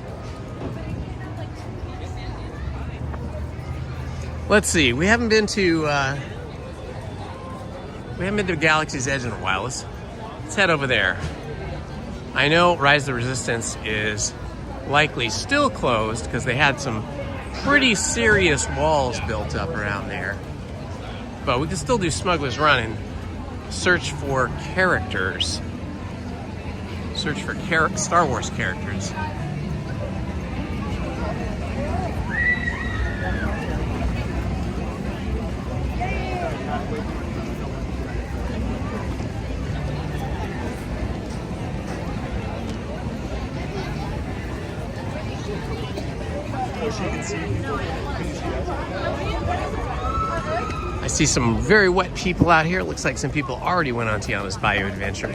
Let's see, we haven't been to Galaxy's Edge in a while. Let's head over there. I know Rise of the Resistance is likely still closed because they had some pretty serious walls built up around there. But we can still do Smuggler's Run and search for characters. Search for Star Wars characters. I see some very wet people out here. It looks like some people already went on Tiana's Bayou Adventure.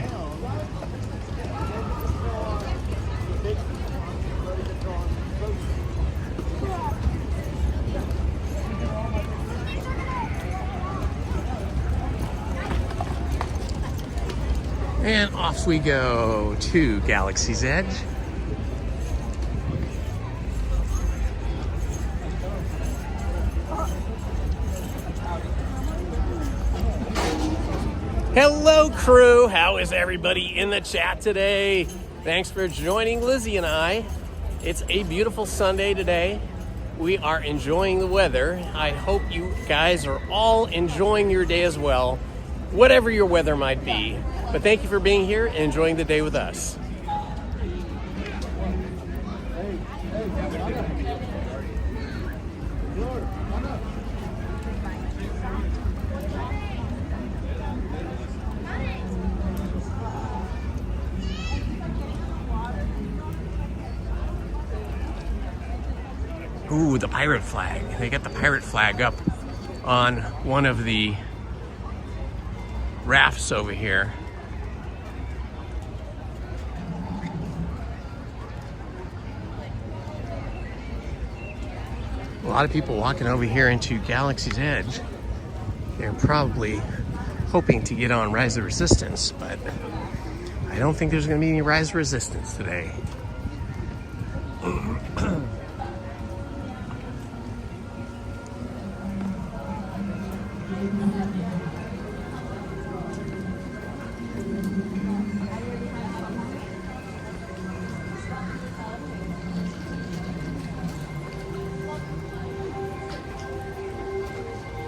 And off we go to Galaxy's Edge. Hello crew, how is everybody in the chat today? Thanks for joining Lizzie and I. It's a beautiful Sunday today. We are enjoying the weather. I hope you guys are all enjoying your day as well, whatever your weather might be. But thank you for being here and enjoying the day with us. Ooh, the pirate flag. They got the pirate flag up on one of the rafts over here. A lot of people walking over here into Galaxy's Edge. They're probably hoping to get on Rise of Resistance, but I don't think there's going to be any Rise of Resistance today.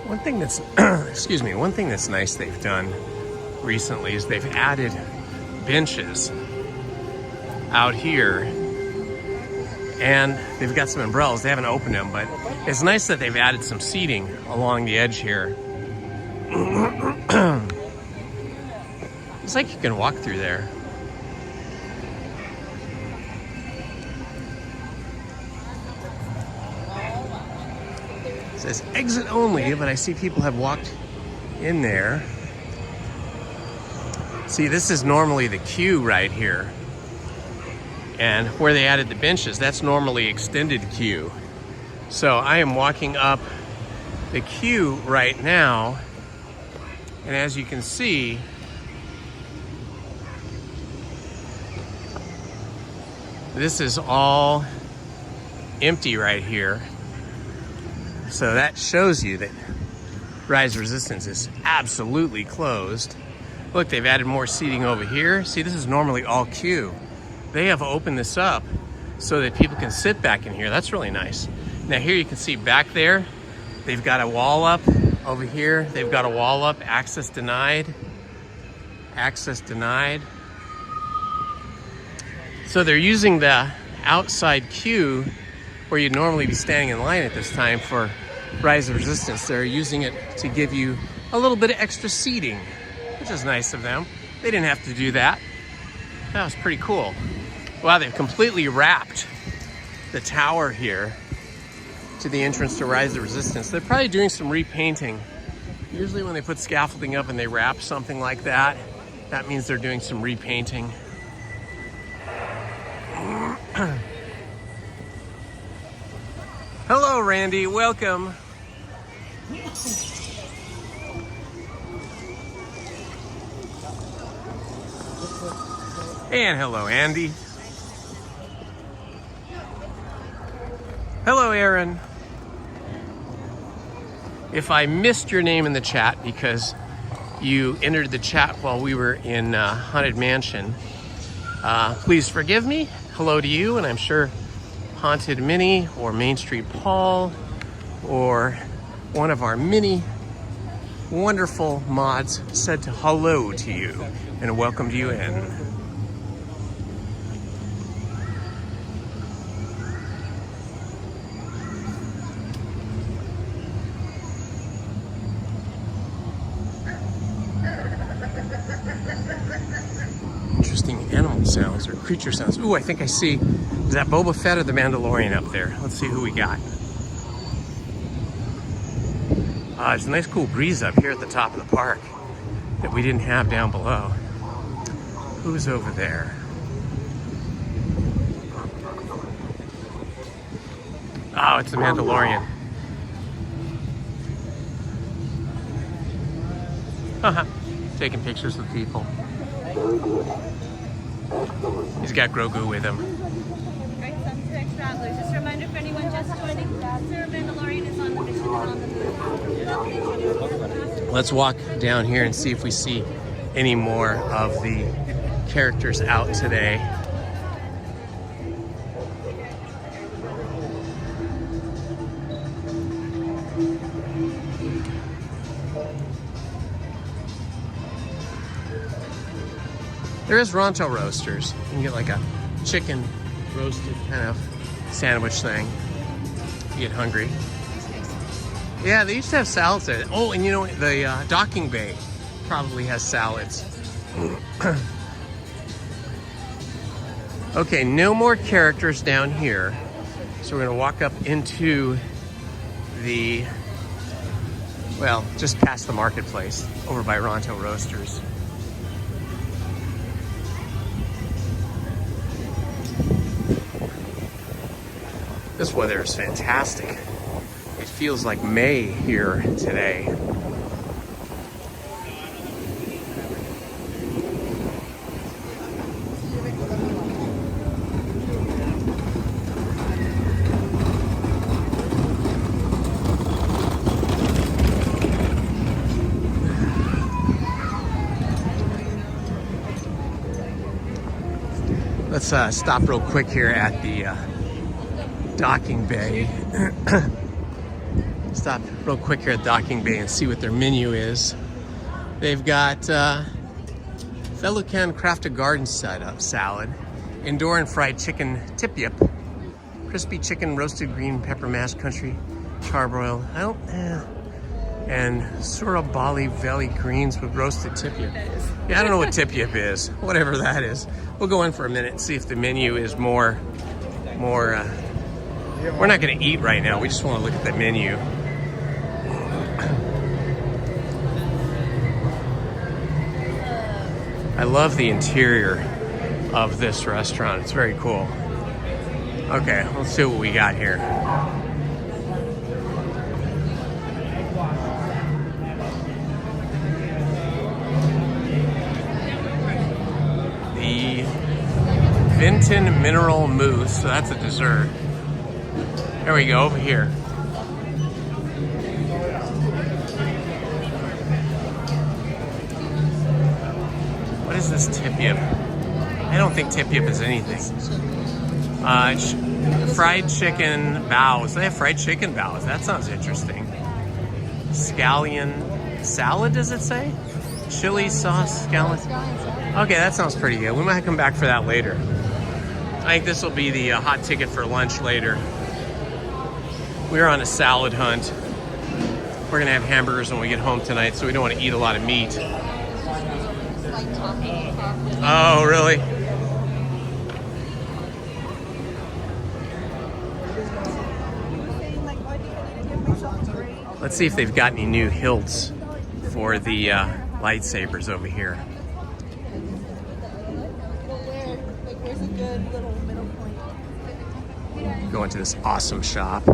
One thing that's, excuse me, one thing that's nice they've done recently is they've added benches out here, and they've got some umbrellas. They haven't opened them, but it's nice that they've added some seating along the edge here. It's like you can walk through there. It says exit only, but I see people have walked in there. See, this is normally the queue right here. And where they added the benches, that's normally extended queue. So I am walking up the queue right now. And as you can see, this is all empty right here. So that shows you that Rise of Resistance is absolutely closed. Look, they've added more seating over here. See, this is normally all queue. They have opened this up so that people can sit back in here. That's really nice. Now here you can see back there, they've got a wall up. Over here, they've got a wall up, access denied. Access denied. So they're using the outside queue where you'd normally be standing in line at this time for Rise of Resistance. They're using it to give you a little bit of extra seating, which is nice of them. They didn't have to do that. That was pretty cool. Wow, they've completely wrapped the tower here to the entrance to Rise of the Resistance. They're probably doing some repainting. Usually when they put scaffolding up and they wrap something like that, that means they're doing some repainting. Hello, Randy. Welcome. And hello, Andy. Hello, Aaron. If I missed your name in the chat because you entered the chat while we were in Haunted Mansion, please forgive me. Hello to you, and I'm sure Haunted Minnie or Main Street Paul or one of our many wonderful mods said hello to you and welcomed you in. Interesting animal sounds or creature sounds. Ooh, I think I see, is that Boba Fett or the Mandalorian up there? Let's see who we got. There's a nice cool breeze up here at the top of the park that we didn't have down below. Who's over there? Oh, it's the Mandalorian. Haha, taking pictures with people. He's got Grogu with him. Great sunset travelers. Just a reminder for anyone just joining, Sir Mandalorian is on the mission and on the move. Let's walk down here and see if we see any more of the characters out today. There is Ronto Roasters. You can get like a chicken roasted kind of sandwich thing if you get hungry. Yeah, they used to have salads there. Oh, and you know, the docking bay probably has salads. Okay, no more characters down here. So we're gonna walk up into the, well, just past the marketplace over by Ronto Roasters. This weather is fantastic. It feels like May here today. Let's stop real quick here at the docking bay. Stop real quick here at docking bay and see what their menu is. They've got Felucan crafted garden salad, indoor and fried chicken tip-yip, crispy chicken roasted green pepper mashed country charbroiled, and surabali valley greens with roasted tip-yip. Yeah, I don't know what tip-yip is. Whatever that is. We'll go in for a minute and see if the menu is more. We're not going to eat right now. We just want to look at the menu. I love the interior of this restaurant. It's very cool. Okay, let's see what we got here. The Vinton Mineral Mousse. So that's a dessert. There we go, over here. What is this tip-yip? I don't think tip-yip is anything. Fried chicken bows. They have fried chicken bows. That sounds interesting. Scallion salad, does it say? Chili sauce scallion. Okay, that sounds pretty good. We might come back for that later. I think this will be the hot ticket for lunch later. We're on a salad hunt. We're gonna have hamburgers when we get home tonight, so we don't want to eat a lot of meat. Oh, really? Let's see if they've got any new hilts for the lightsabers over here. Where's a good little middle point? Go into this awesome shop.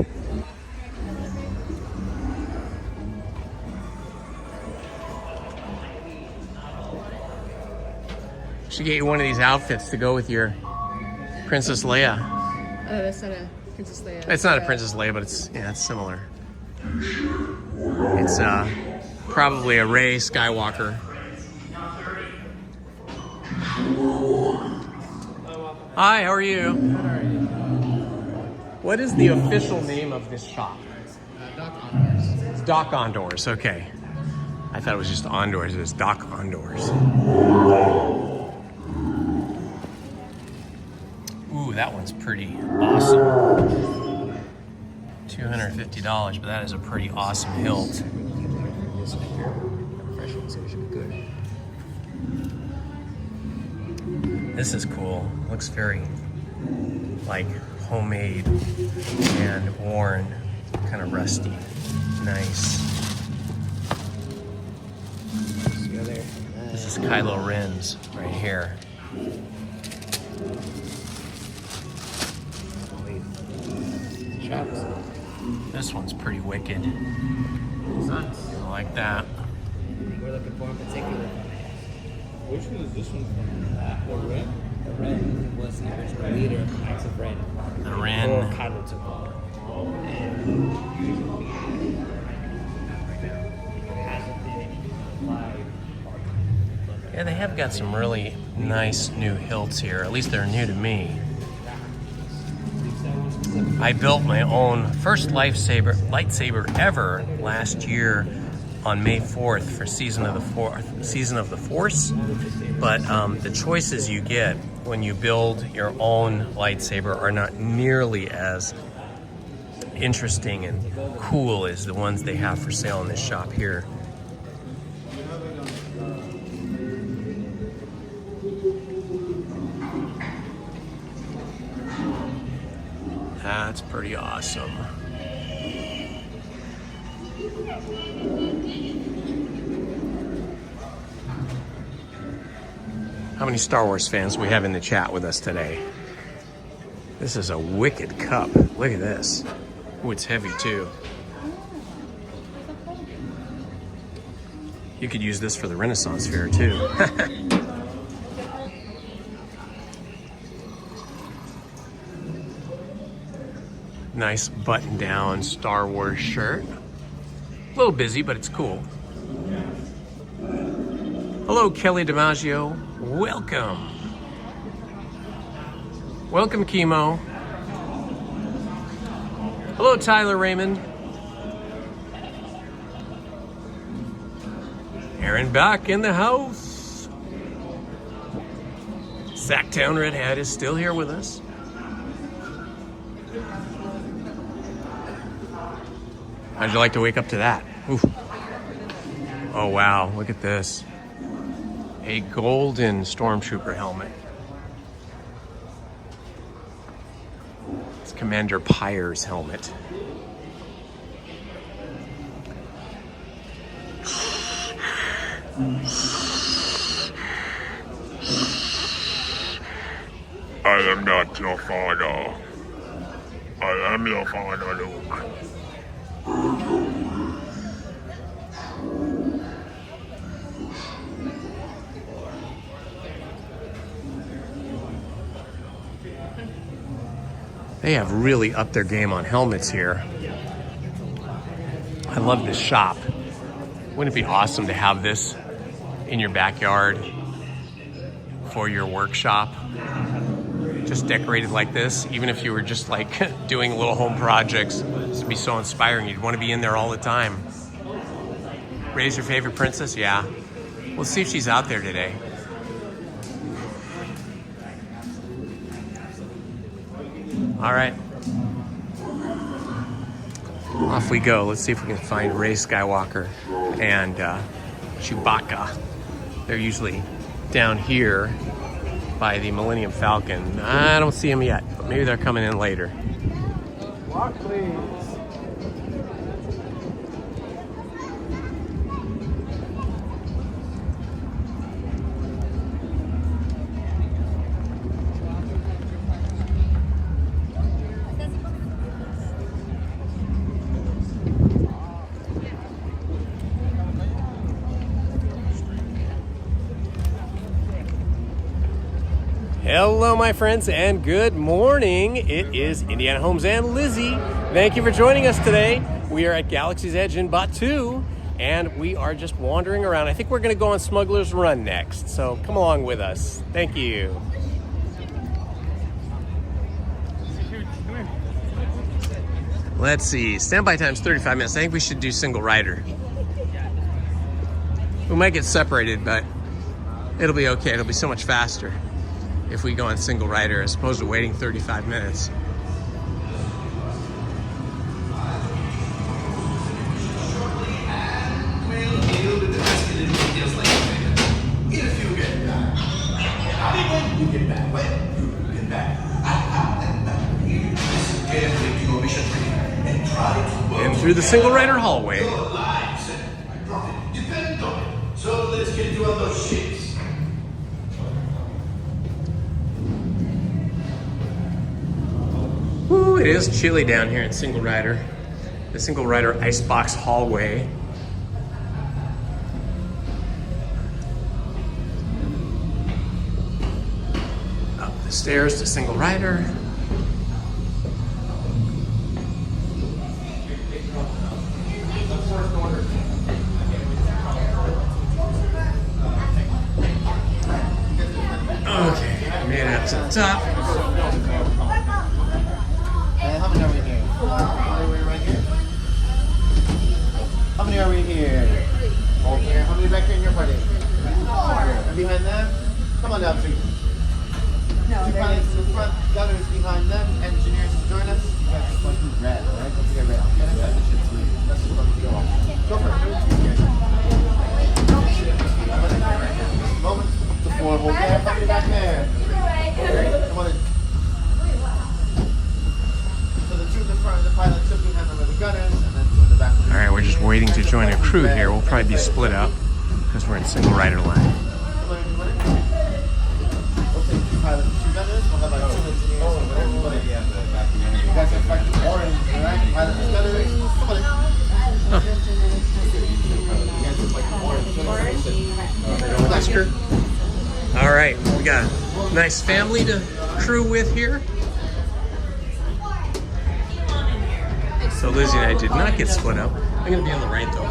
Should get you one of these outfits to go with your Princess Leia. Oh, that's not a Princess Leia. It's not a Princess Leia, but it's similar. It's probably a Rey Skywalker. Hi, how are you? What is the official name of this shop? Doc Ondors. It's Doc Ondors, okay. I thought it was just Ondors, it was Doc Ondors. Ooh, that one's pretty awesome. $250, but that is a pretty awesome hilt. This is cool. Looks very like homemade and worn, kind of rusty. Nice. This is Kylo Ren's right here. This one's pretty wicked. I like that. We're looking for in particular. Which one is this one from? The Ren? The Ren was the original leader of the Knights of Ren. The Ren. Before Kylo took over. Yeah, they have got some really nice new hilts here. At least they're new to me. I built my own first lightsaber ever last year on May 4th for Season of the Force. But the choices you get when you build your own lightsaber are not nearly as interesting and cool as the ones they have for sale in this shop here. That's pretty awesome. How many Star Wars fans we have in the chat with us today? This is a wicked cup. Look at this. Oh, it's heavy too. You could use this for the Renaissance Fair too. Nice button-down Star Wars shirt. A little busy, but it's cool. Hello, Kelly DiMaggio. Welcome. Welcome, Chemo. Hello, Tyler Raymond. Aaron back in the house. Sacktown Red Hat is still here with us. How'd you like to wake up to that? Oof. Oh, wow. Look at this. A golden Stormtrooper helmet. It's Commander Pyre's helmet. I am not your father. I am your father, Luke. They have really upped their game on helmets here. I love this shop. Wouldn't it be awesome to have this in your backyard for your workshop? Just decorated like this, even if you were just like doing little home projects. This would be so inspiring. You'd want to be in there all the time. Ray's your favorite princess? Yeah. We'll see if she's out there today. All right. Off we go. Let's see if we can find Rey Skywalker and Chewbacca. They're usually down here by the Millennium Falcon. I don't see them yet, but maybe they're coming in later. Walk, please. Hello, my friends, and good morning. It is Indiana Holmes and Lizzzy. Thank you for joining us today. We are at Galaxy's Edge in Batu, and we are just wandering around. I think we're going to go on Smuggler's Run next, so come along with us. Thank you. Let's see. Standby time's 35 minutes. I think we should do single rider. We might get separated, but it'll be okay. It'll be so much faster if we go on single rider as opposed to waiting 35 minutes. And through the single rider hallway. So let's get you on those ships. Ooh, it is chilly down here in single rider. The single rider icebox hallway. Up the stairs to single rider. Okay, made it up to the top. How many are we here? Are we right here? How many are we here? Okay. How many back here in your party? 4. And behind them? Come on down, 3. No, two pilots in front, gunners behind them, engineers to join us. You guys just want to do red, alright? Don't forget red. Okay, that's the ship 3. That's the one to go off. Go for it. Moment. The 4 hold there. How many back there? Okay, come on in. The pilot should be handled with the gunners, and then 2 in the back. All right, we're just waiting to join a crew here. We'll probably be split up because we're in single rider line. We'll take 2 pilots, 2 gunners. We'll have like 2 engineers. You guys are fighting orange, right? Pilots and gunners. Come on in. You guys are fighting orange. Nice crew. All right, we got a nice family to crew with here. So Lizzzy and I did not get split up. I'm gonna be on the right though.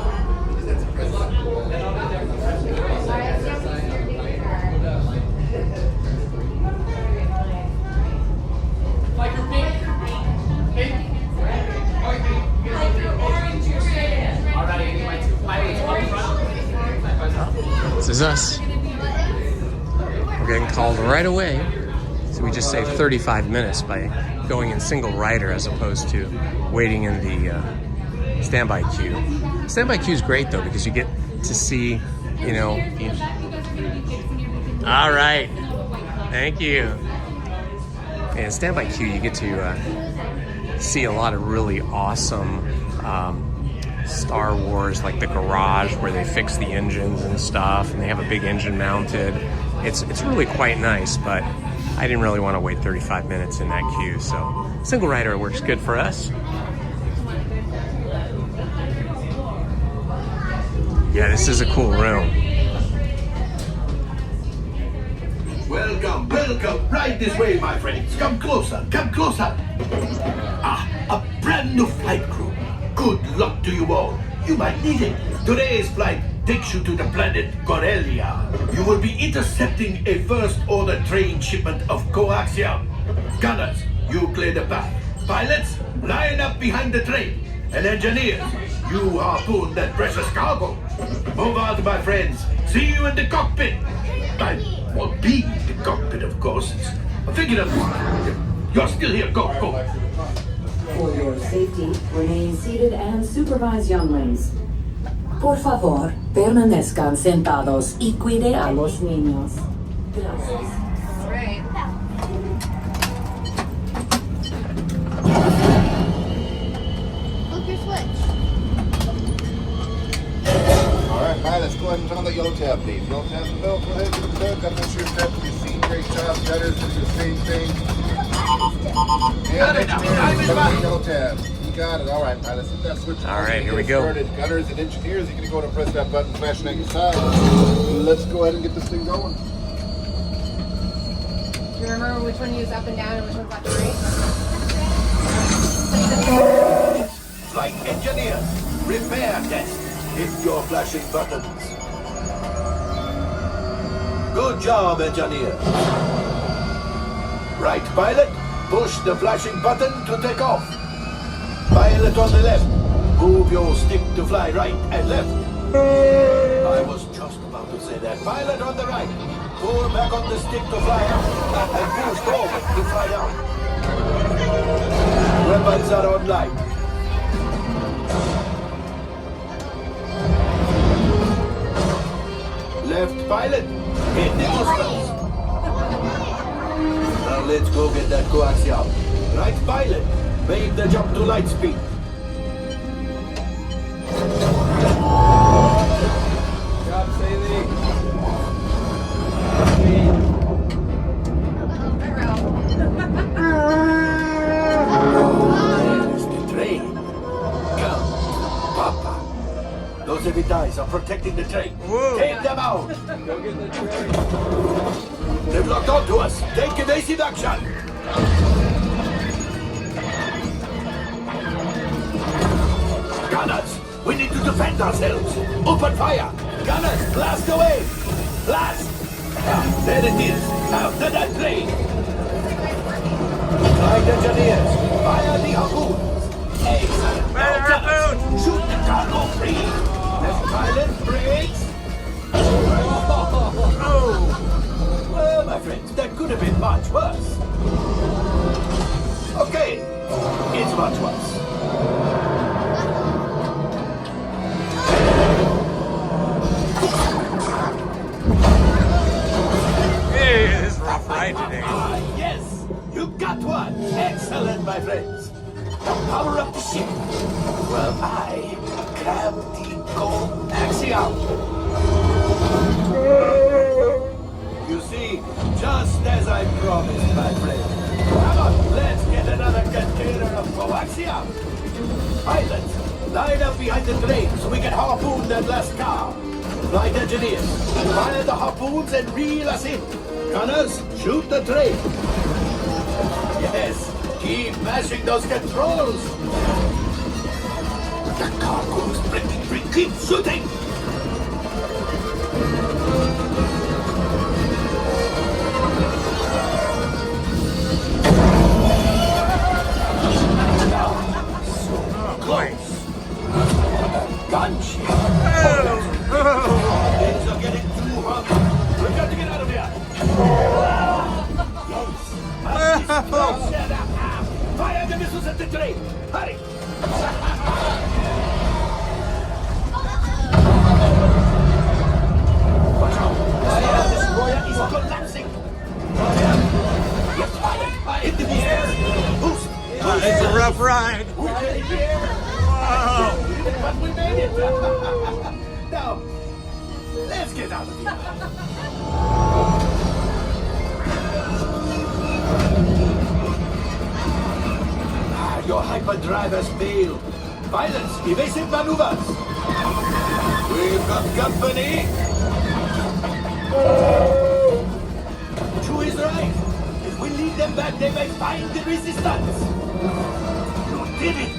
Like your pink. Alright, my 2 pilots front. This is us. We're getting called right away. So we just saved 35 minutes by going in single rider as opposed to waiting in the standby queue. Standby queue is great though because you get to see, you know. All right, thank you. And standby queue, you get to see a lot of really awesome Star Wars, like the garage where they fix the engines and stuff, and they have a big engine mounted. It's really quite nice, but I didn't really want to wait 35 minutes in that queue, so single rider works good for us. Yeah, this is a cool room. Welcome, welcome. Right this way, my friends. Come closer, come closer. Ah, a brand new flight crew. Good luck to you all. You might need it. Today's flight takes you to the planet Corellia. You will be intercepting a first-order train shipment of coaxium. Gunners, you clear the path. Pilots, line up behind the train. And engineers, you harpoon that precious cargo. Move out, my friends. See you in the cockpit. I won't be in the cockpit, of course. Figure it out. You're still here. Go, go. For your safety, remain seated and supervise younglings. Por favor, permanezcan sentados y cuide a los niños. Gracias. Right. Flip your switch. Alright, let's go ahead and turn on the yellow tab, please. Yellow tab, go ahead, get the bell, got to make sure it's up to be seen. Great job, gutters, do the same thing. Yeah, engineers, yellow tab. Got it. All right, let's hit that switch. All right, here we go. Started. Gunners and engineers, you're going to go and press that button, flashing at your side. Let's go ahead and get this thing going. you remember which one is up and down and which one's left and right? Flight engineers, repair test. Hit your flashing buttons. Good job, engineer. Right pilot, push the flashing button to take off. Pilot on the left, move your stick to fly right and left. I was just about to say that. Pilot on the right, pull back on the stick to fly out and push forward to fly down. Weapons are online. Left pilot, hit the boosters. Now let's go get that coaxial. Right pilot, make the jump to light speed. Job sailing. There's the train. Come, Papa. Those heavy ties are protecting the train. Take them out. Go get the train. They've locked onto us. Take evasive action. Gunners, we need to defend ourselves. Open fire. Gunners, blast away. Blast. Ah, there it is. After that train. Flight engineers, fire the harpoons. Excellent. Now, gunners, shoot the cargo free. Left pilot, brakes. Well, my friends, that could have been much worse. Okay, it's much worse. Hey, this is rough ride today. Yes, you got one. Excellent, my friends. Now power up the ship. Well, I grab the coaxial. You see, just as I promised, my friend. Come on, let's get another container of coaxial. Pilots, line up behind the train so we can harpoon that last car. Flight engineers, fire the harpoons and reel us in. Gunners, shoot the train. Yes, keep mashing those controls. The cargo's breaking free. Keep shooting. Close. Gunship. Things are getting too hot. We've got to get out of here. Yes. Fire the missiles at the train. Hurry. Watch out. Fire destroyer is collapsing. Yes, fire. Into the air. Boost. It's a rough ride. We're getting here. Wow. But we made it. Now, let's get out of here. Your hyperdrive has failed. Pilots, evasive maneuvers. We've got company. Chu is right. If we lead them back, they may find the resistance. You did it.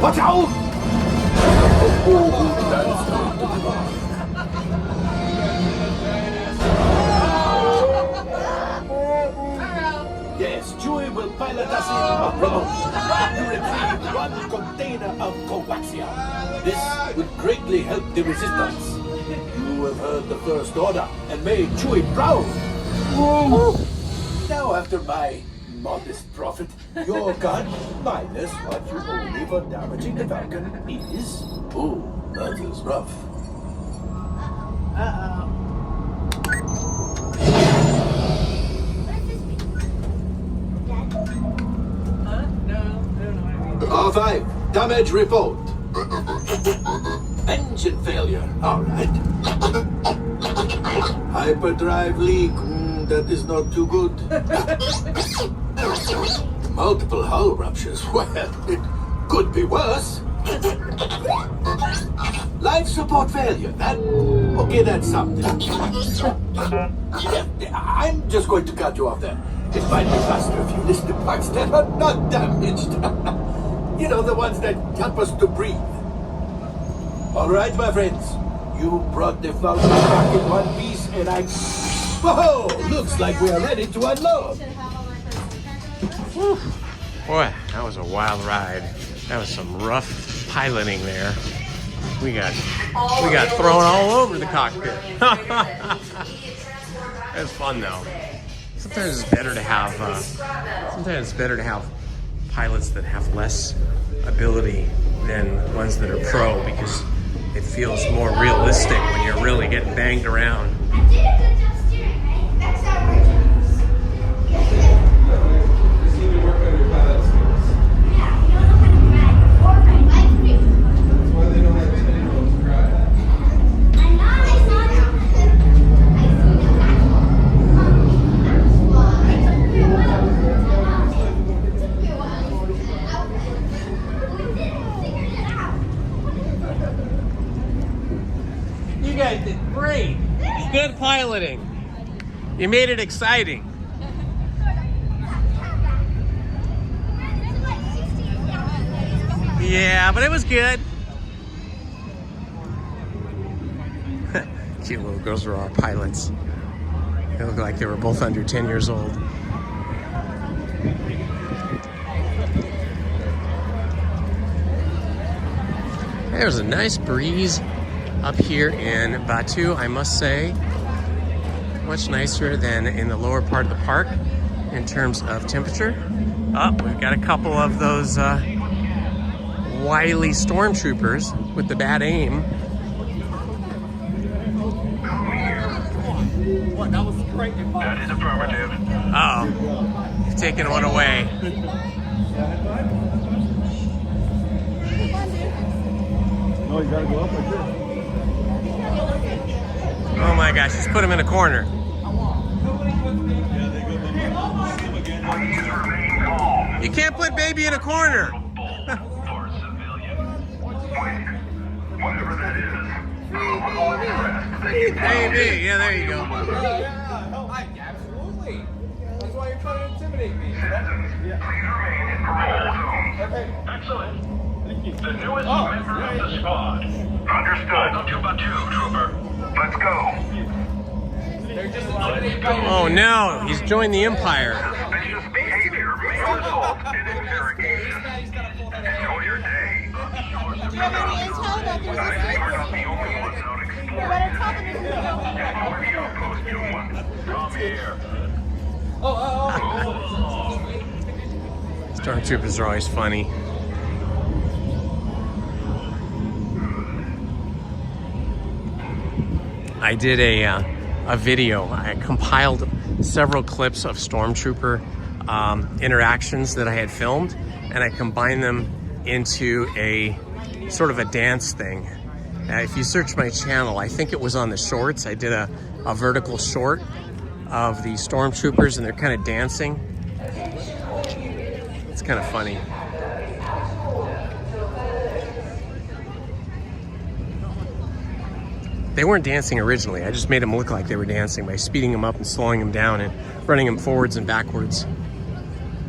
Watch out! That's Yes, Chewie will pilot us in approach. You retrieve one container of coaxial. This would greatly help the resistance. You have heard the First Order and made Chewie proud. Now, after my modest profit, your gun minus what you owe me for damaging the Falcon is... Oh, that is rough. R5, damage report. Engine failure, all right. Hyperdrive leak, that is not too good. Multiple hull ruptures, well, it could be worse. Life support failure. That's something. Yeah, I'm just going to cut you off there. It might be faster if you listen to parts that are not damaged. You know, the ones that help us to breathe. All right, my friends. You brought the flower back in one piece, and Whoa! Looks like we are ready to unload. Boy, that was a wild ride. That was some rough piloting there. We got thrown all over the cockpit. It was fun though. Sometimes it's better to have pilots that have less ability than ones that are pro, because it feels more realistic when you're really getting banged around. You guys did great. Good piloting. You made it exciting. Yeah, but it was good. Cute little girls were our pilots. They looked like they were both under 10 years old. There's a nice breeze up here in Batu, I must say. Much nicer than in the lower part of the park in terms of temperature. Oh, we've got a couple of those wily stormtroopers with the bad aim. What? That was great. That is affirmative. Uh-oh. You've taken one away. No, you gotta go up like this. Oh my gosh, just put him in a corner. You can't put baby in a corner. Baby, yeah, there you go. Absolutely. That's why you're trying to intimidate me. Excellent. The newest member of the squad. Understood. Welcome to Batu, Trooper. Let's go. Oh no, he's joined the Empire. Suspicious behavior may result in interrogation. Enjoy your day. Do you have any intel about the resistance? We're not the only ones out exploring. We're better talk than you Come here. Stormtroopers are always funny. I did a video. I compiled several clips of Stormtrooper interactions that I had filmed, and I combined them into a sort of a dance thing. If you search my channel, I think it was on the shorts. I did a vertical short of the Stormtroopers, and they're kind of dancing. It's kind of funny. They weren't dancing originally. I just made them look like they were dancing by speeding them up and slowing them down and running them forwards and backwards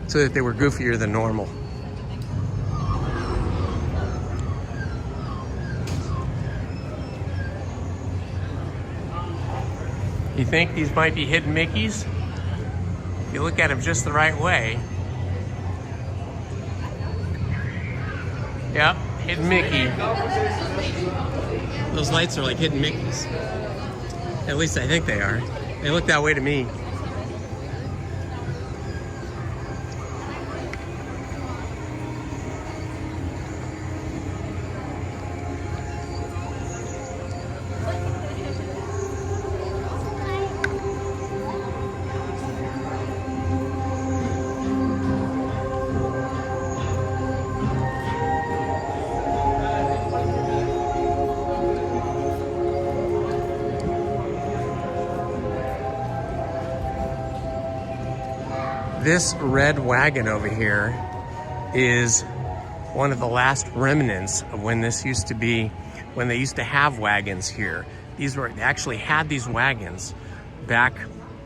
so that they were goofier than normal. You think these might be hidden Mickeys? If you look at them just the right way. Yep, hidden Mickey. Those lights are like hidden Mickeys. At least I think they are. They look that way to me. This red wagon over here is one of the last remnants of when this used to be when they used to have wagons here. They actually had these wagons back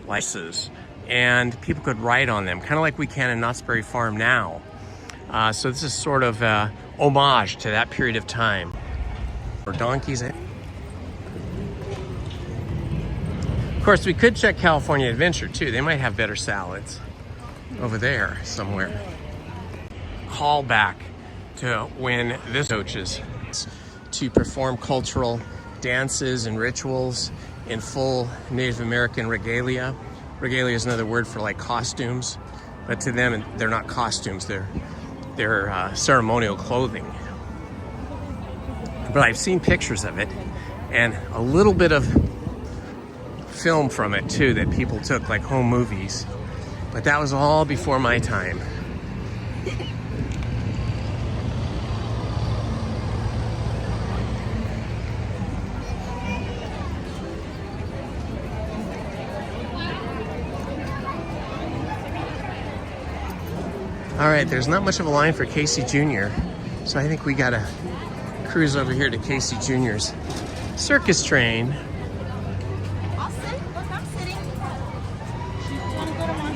places, and people could ride on them, kind of like we can in Knott's Berry Farm now. So this is sort of a homage to that period of time. Or donkeys. Of course, we could check California Adventure too. They might have better salads over there somewhere. Call back to when this coaches to perform cultural dances and rituals in full Native American regalia. Regalia is another word for like costumes, but to them they're not costumes, they're ceremonial clothing. But I've seen pictures of it and a little bit of film from it too that people took, like home movies, but that was all before my time. All right, there's not much of a line for Casey Jr., so I think we gotta cruise over here to Casey Jr.'s circus train. I'll sit. Look, I'm sitting. You want to go to one?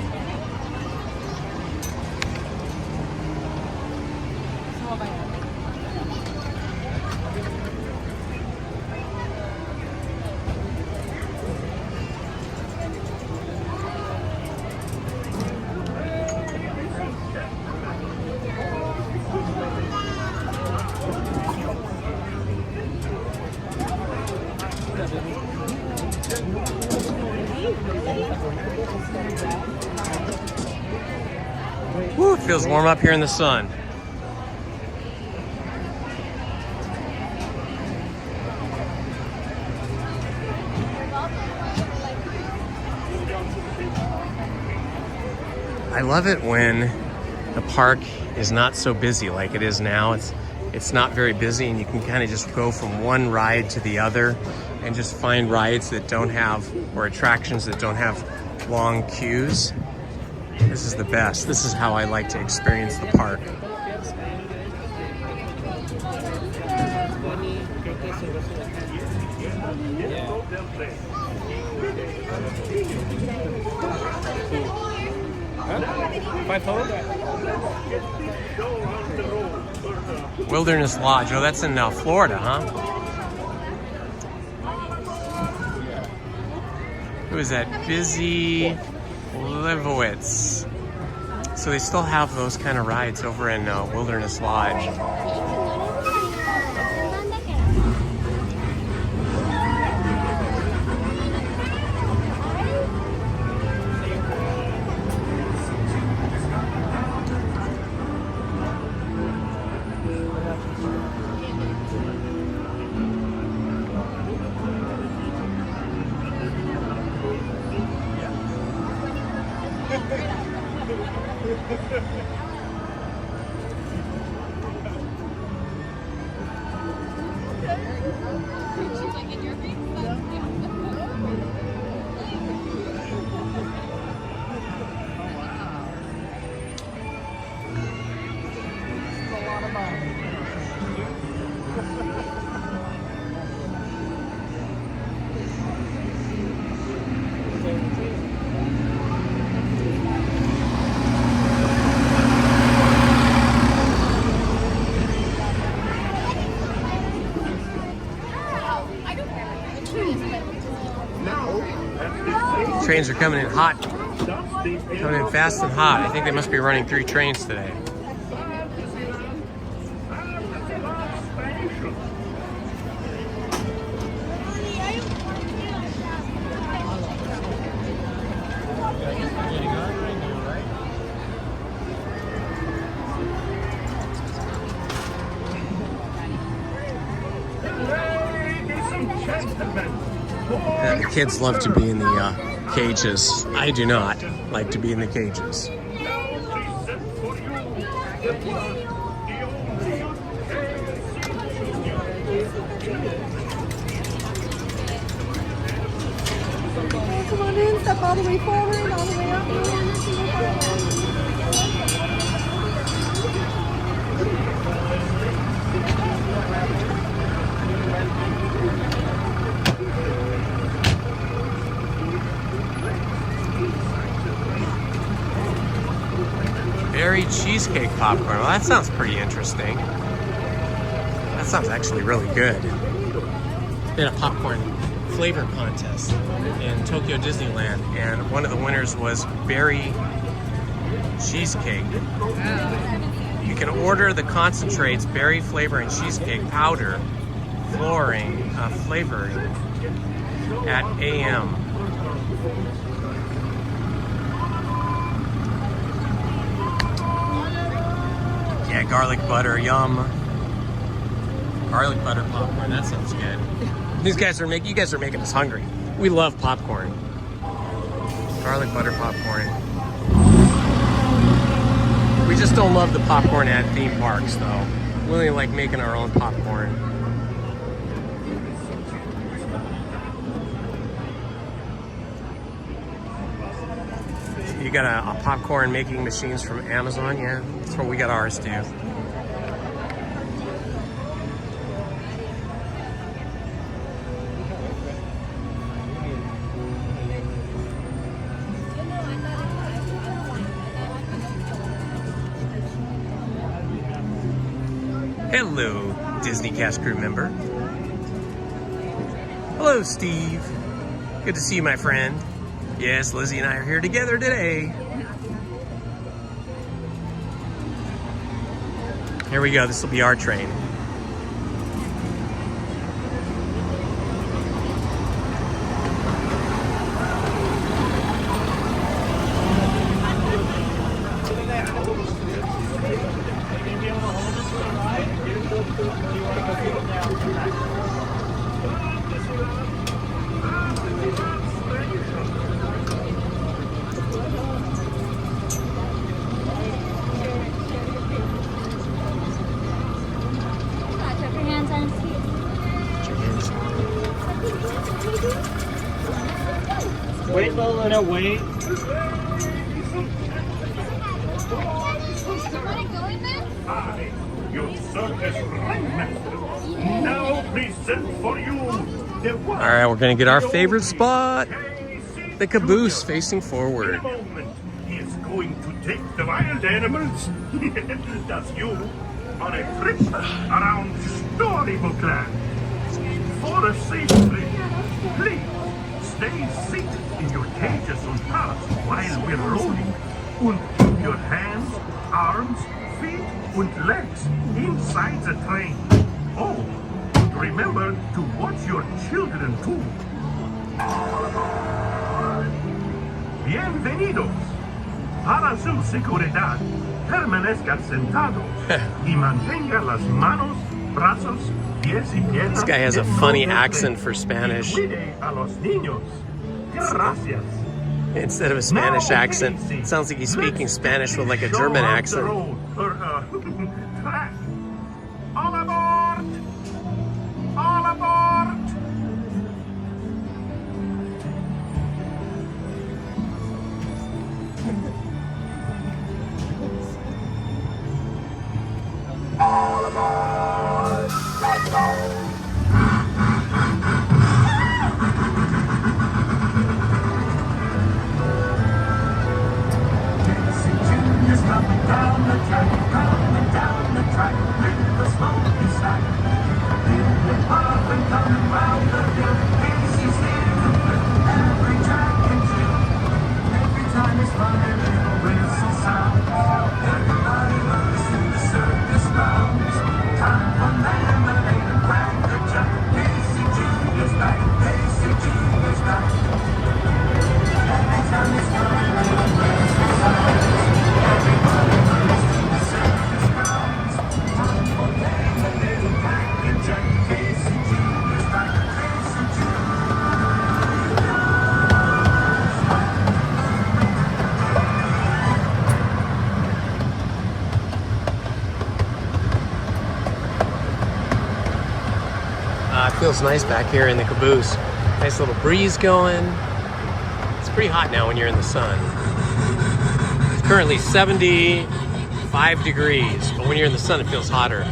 Woo, it feels warm up here in the sun. I love it when the park is not so busy like it is now. It's not very busy, and you can kind of just go from one ride to the other and just find rides that don't have, or attractions that don't have long queues. This is the best. This is how I like to experience the park. Wilderness Lodge. Oh, that's in Florida, huh? Who is that? Busy Livowitz. So they still have those kind of rides over in Wilderness Lodge. Trains are coming in hot, coming in fast and hot. I think they must be running 3 trains today. The kids love to be in the cages. I do not like to be in the cages. Come on in, step all the way forward, all the way up. berry cheesecake popcorn. Well, that sounds pretty interesting. That sounds actually really good. They had a popcorn flavor contest in Tokyo Disneyland, and one of the winners was berry cheesecake. You can order the concentrates, berry flavor, and cheesecake powder flavoring at AM. Yeah, garlic butter, yum. Garlic butter popcorn, that sounds good. You guys are making us hungry. We love popcorn. Garlic butter popcorn. We just don't love the popcorn at theme parks, though. We really like making our own popcorn. You got a popcorn making machines from Amazon? Yeah, that's what we got ours too. Hello, Disney Cast crew member. Hello, Steve. Good to see you, my friend. Yes, Lizzie and I are here together today. Here we go. This will be our train. Wait, Lola, wait. I, your circus ringmaster, now present for you the one. All right, we're gonna get our favorite spot, the caboose facing forward. In a moment, he is going to take the wild animals, that's you, on a trip around Storybook Land. For a safe trip, please stay seated in your cages on paths while we're rolling, and keep your hands, arms, feet, and legs inside the train. Oh, and remember to watch your children too. Bienvenidos. Para su seguridad, permanezcan sentados y mantenga las manos, brazos, pies y piernas. This guy has a funny accent for Spanish. Cuide a los niños. Gracias. Instead of a Spanish accent, it sounds like he's speaking Spanish with like a German accent. Track. All aboard! All aboard! All aboard! Let's go! Coming down the track, with the smoky stack. With puff and coming round the hill, Casey's here to thrill. Every track and chill, every time it's fun and little whistle sounds. Everybody runs to the circus grounds. Time for lemonade and cracker jack. Casey Jr.'s back, Casey Jr.'s back. Every time it's fun and little whistle sounds. Everybody runs to the circus grounds. Time for lemonade and cracker jack. Casey Jr.'s back, Casey Jr.'s back. It feels nice back here in the caboose. Nice little breeze going. It's pretty hot now when you're in the sun. It's currently 75 degrees, but when you're in the sun, it feels hotter.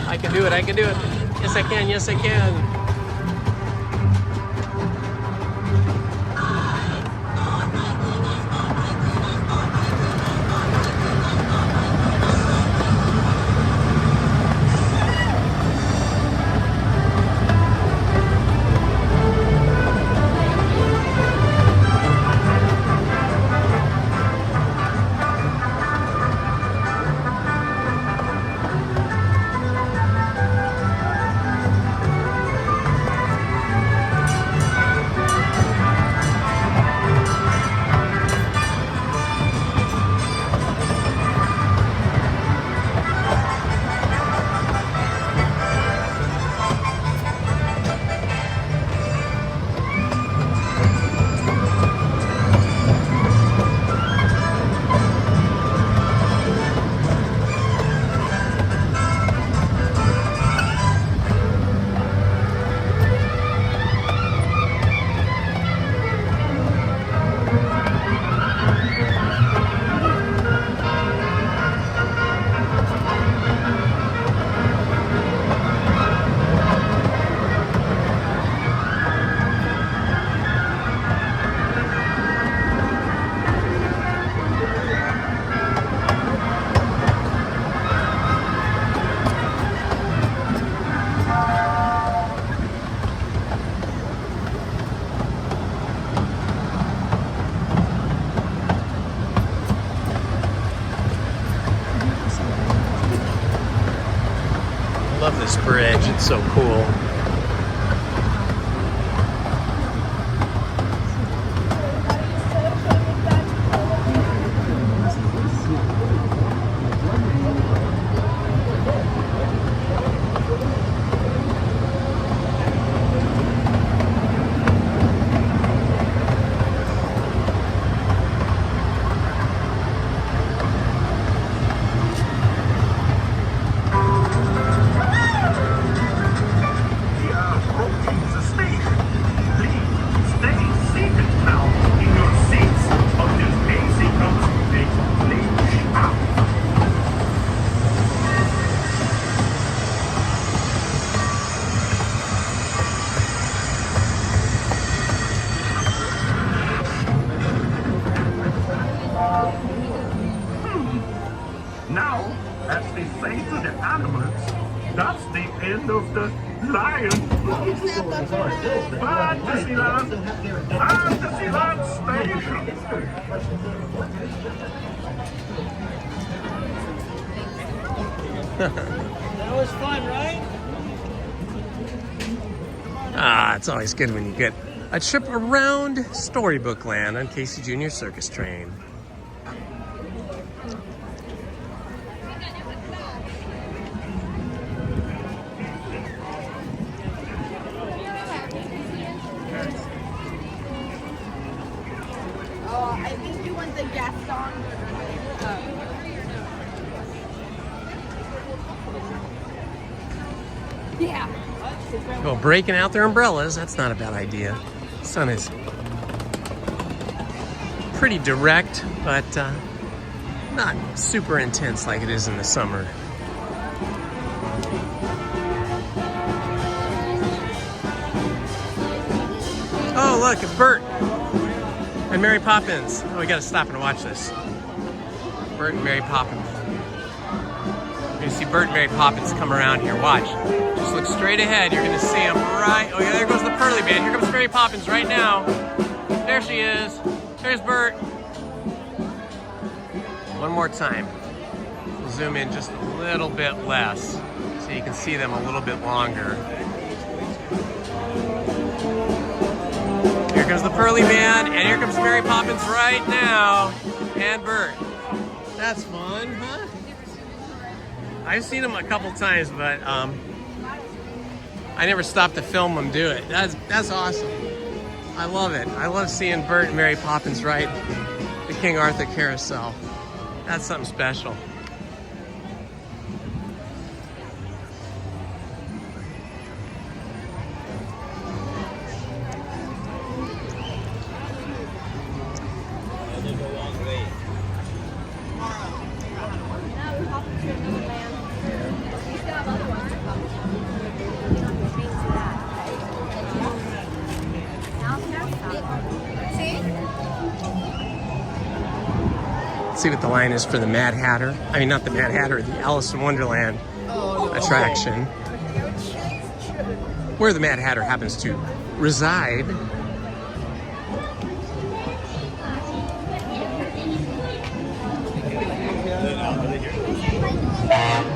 I can do it, I can do it. Yes, I can, yes, I can. this bridge. It's so cool. Now, as they say to the animals, that's the end of the lion. Fantasyland! Fantasyland Station! That was fun, right? Ah, it's always good when you get a trip around Storybook Land on Casey Jr. Circus Train. Oh, I think you want the Gaston. Yeah. Well, breaking out their umbrellas, that's not a bad idea. The sun is pretty direct, but not super intense like it is in the summer. Oh, look, it's Bert and Mary Poppins. Oh, we gotta stop and watch this. Bert and Mary Poppins. You're gonna see Bert and Mary Poppins come around here. Watch. Just look straight ahead. You're gonna see them right. Oh yeah, there goes the Pearly Band. Here comes Mary Poppins right now. There she is. There's Bert. One more time. We'll zoom in just a little bit less so you can see them a little bit longer. Here comes the Pearly Band, and here comes Mary Poppins right now. And Bert. That's fun, huh? I've seen them a couple times, but I never stopped to film them do it. That's awesome. I love it. I love seeing Bert and Mary Poppins ride the King Arthur Carousel. That's something special. See what the line is for the Mad Hatter. I mean, not the Mad Hatter, the Alice in Wonderland attraction. Where the Mad Hatter happens to reside.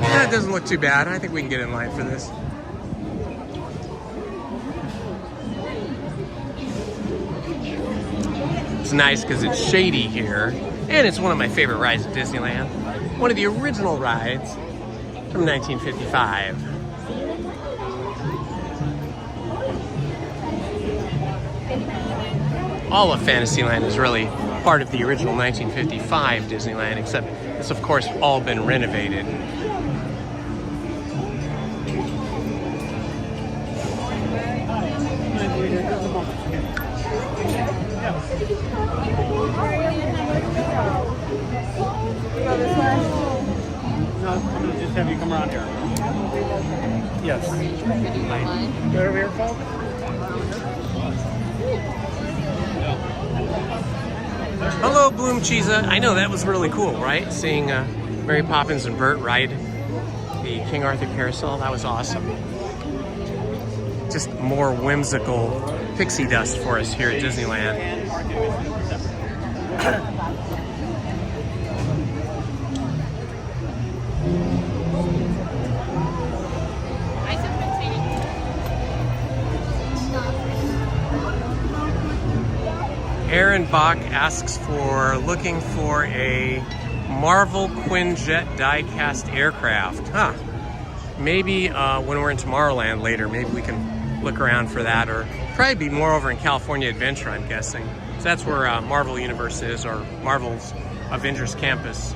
That doesn't look too bad. I think we can get in line for this. It's nice because it's shady here. And it's one of my favorite rides at Disneyland. One of the original rides from 1955. All of Fantasyland is really part of the original 1955 Disneyland, except it's of course all been renovated. No, I'm gonna just have you come around here. Yes. Go over here, folks. Hello, Bloom Cheesa. I know that was really cool, right? Seeing Mary Poppins and Bert ride the King Arthur Carousel. That was awesome. Just more whimsical pixie dust for us here at Disneyland. Aaron Bach asks for looking for a Marvel Quinjet die-cast aircraft. Huh. Maybe when we're in Tomorrowland later, maybe we can look around for that, or probably be more over in California Adventure, I'm guessing. So that's where Marvel Universe is, or Marvel's Avengers Campus.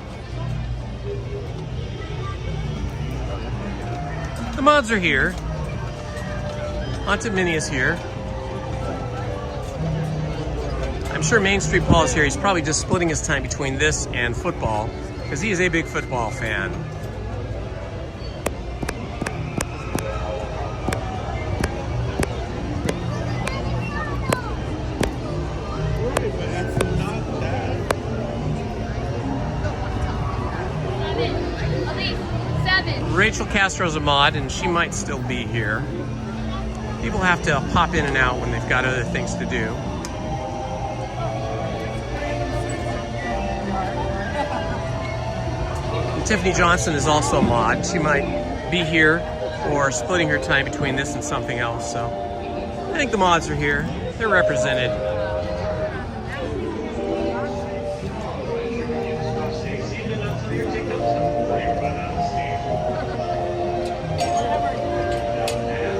The mods are here. Haunted Minnie is here. I'm sure Main Street Paul is here. He's probably just splitting his time between this and football, because he is a big football fan. Rachel Castro's a mod, and she might still be here. People have to pop in and out when they've got other things to do. And Tiffany Johnson is also a mod. She might be here or splitting her time between this and something else. So I think the mods are here. They're represented.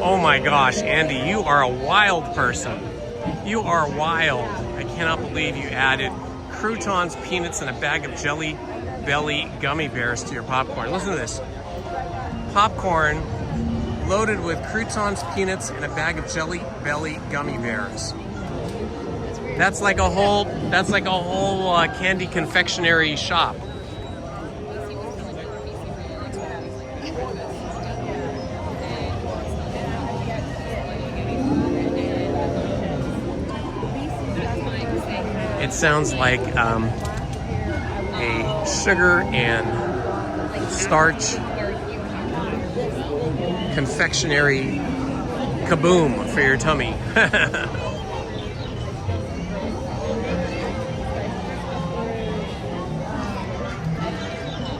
Oh my gosh, Andy, you are a wild person. You are wild. I cannot believe you added croutons, peanuts, and a bag of Jelly Belly gummy bears to your popcorn. Listen to this. Popcorn loaded with croutons, peanuts, and a bag of Jelly Belly gummy bears. That's like a whole candy confectionery shop. It sounds like a sugar and starch confectionery kaboom for your tummy.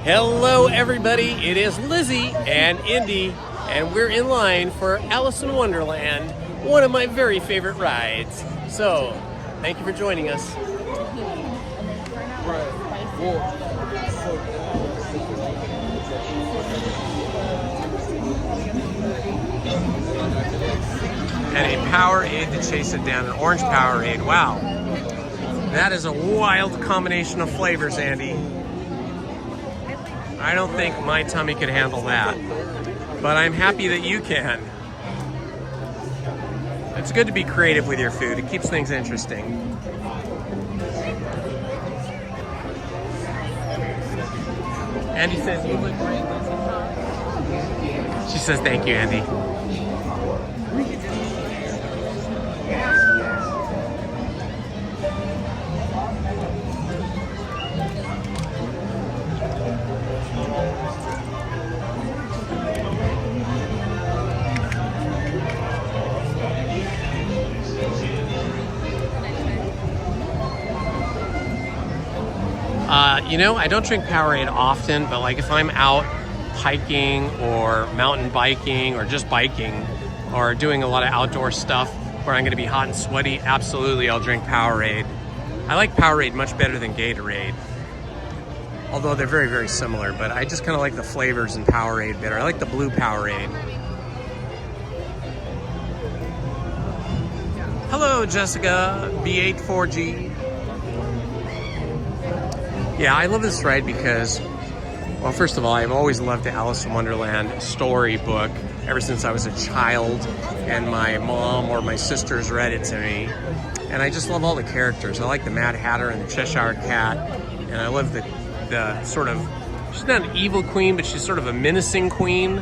Hello everybody, it is Lizzie and Indy, and we're in line for Alice in Wonderland, one of my very favorite rides. So, thank you for joining us. And a Powerade to chase it down, an orange Powerade. Wow, that is a wild combination of flavors, Andy. I don't think my tummy could handle that, but I'm happy that you can. It's good to be creative with your food. It keeps things interesting. Andy says you look great. She says thank you, Andy. You know, I don't drink Powerade often, but like if I'm out hiking or mountain biking or just biking or doing a lot of outdoor stuff where I'm going to be hot and sweaty, absolutely I'll drink Powerade. I like Powerade much better than Gatorade, although they're very, very similar, but I just kind of like the flavors in Powerade better. I like the blue Powerade. Hello, Jessica, B84G. Yeah, I love this ride because, well, first of all, I've always loved the Alice in Wonderland storybook ever since I was a child, and my mom or my sisters read it to me. And I just love all the characters. I like the Mad Hatter and the Cheshire Cat, and I love the sort of, she's not an evil queen, but she's sort of a menacing queen.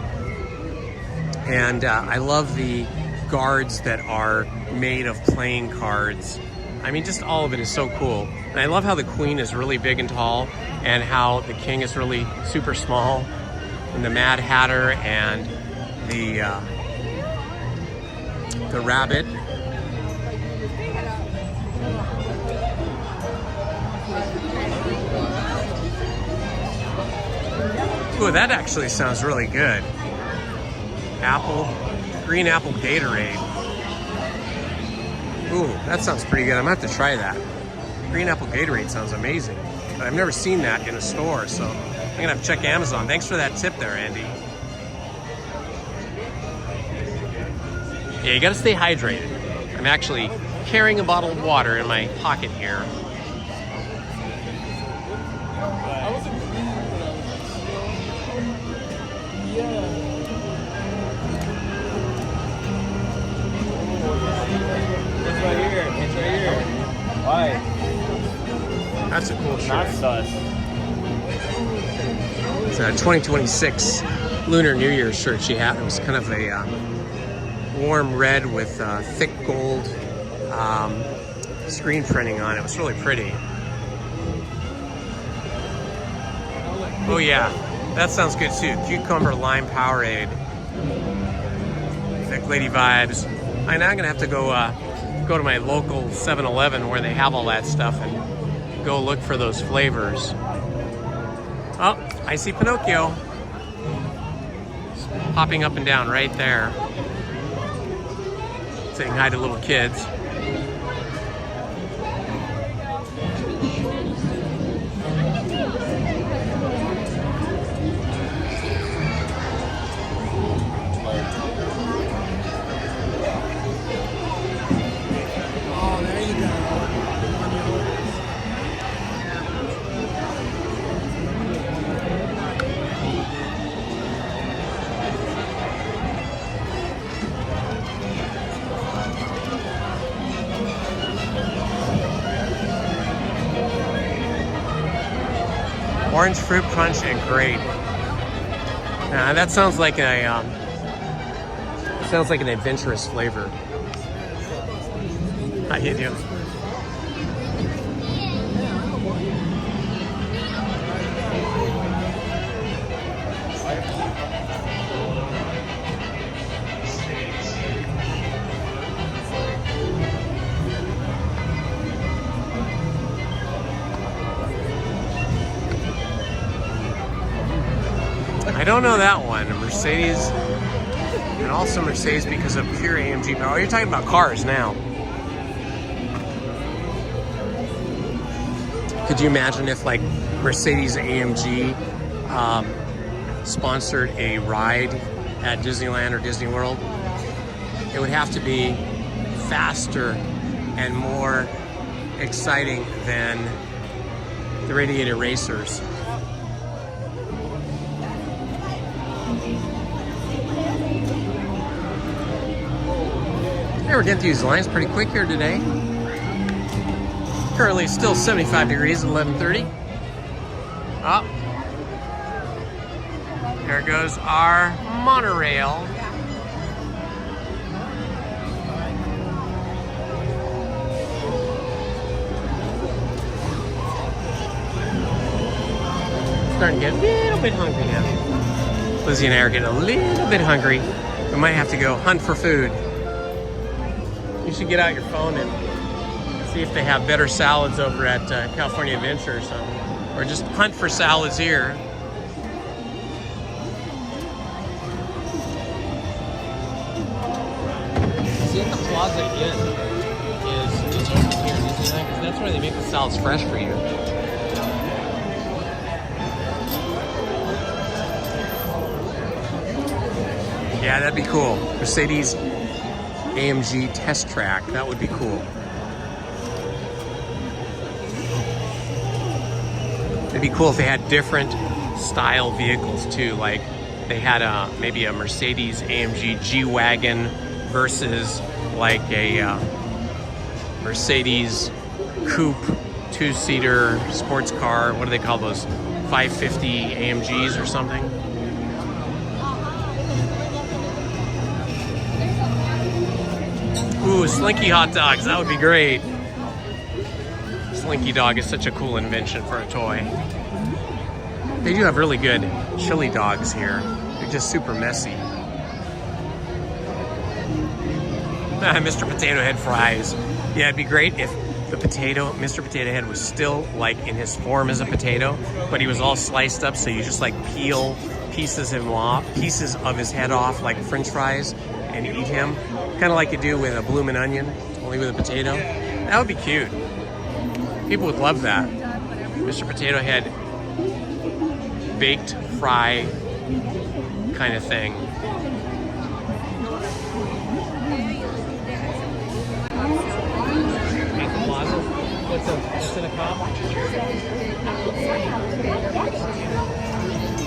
And I love the guards that are made of playing cards. I mean, just all of it is so cool. And I love how the queen is really big and tall, and how the king is really super small, and the Mad Hatter and the rabbit. Ooh, that actually sounds really good. Green apple Gatorade. Ooh, that sounds pretty good. I'm gonna have to try that. Green apple Gatorade sounds amazing. But I've never seen that in a store, so I'm gonna have to check Amazon. Thanks for that tip there, Andy. Yeah, you gotta stay hydrated. I'm actually carrying a bottle of water in my pocket here. It's right here. It's right here. Why? That's a cool shirt. Not sus. It's a 2026 Lunar New Year shirt she had. It was kind of a warm red with thick gold screen printing on it. It was really pretty. Oh yeah, that sounds good too. Cucumber Lime Powerade. Thick lady vibes. I'm now gonna have to go to my local 7-Eleven where they have all that stuff and go look for those flavors. Oh, I see Pinocchio hopping up and down right there, saying hi to little kids. Orange fruit punch and grape. Now that sounds like an adventurous flavor. How you doing? I don't know that one. Mercedes, and also Mercedes because of pure AMG power. Oh, you're talking about cars now. Could you imagine if like Mercedes AMG sponsored a ride at Disneyland or Disney World? It would have to be faster and more exciting than the Radiator Racers. Yeah, we're getting through these lines pretty quick here today. Currently still 75 degrees at 11:30. Oh. There goes our monorail. Starting to get a little bit hungry now. Lizzie and I are getting a little bit hungry. We might have to go hunt for food. You should get out your phone and see if they have better salads over at California Adventure or something. Or just hunt for salads here. See if the Plaza Inn is just over here in Disneyland, because that's where they make the salads fresh for you. Yeah, that'd be cool. Mercedes AMG test track. That would be cool. It'd be cool if they had different style vehicles too. Like they had maybe a Mercedes AMG G-Wagon versus like a Mercedes Coupe 2-seater sports car. What do they call those? 550 AMGs or something? Ooh, Slinky hot dogs, that would be great. Slinky dog is such a cool invention for a toy. They do have really good chili dogs here. They're just super messy. Mr. Potato Head fries. Yeah, it'd be great if the Mr. Potato Head was still like in his form as a potato, but he was all sliced up, so you just like peel pieces of his head off like French fries and eat him. Kind of like you do with a bloomin' onion, only with a potato. That would be cute. People would love that. Mr. Potato Head baked fry kind of thing. At the Plaza? What's in a cup?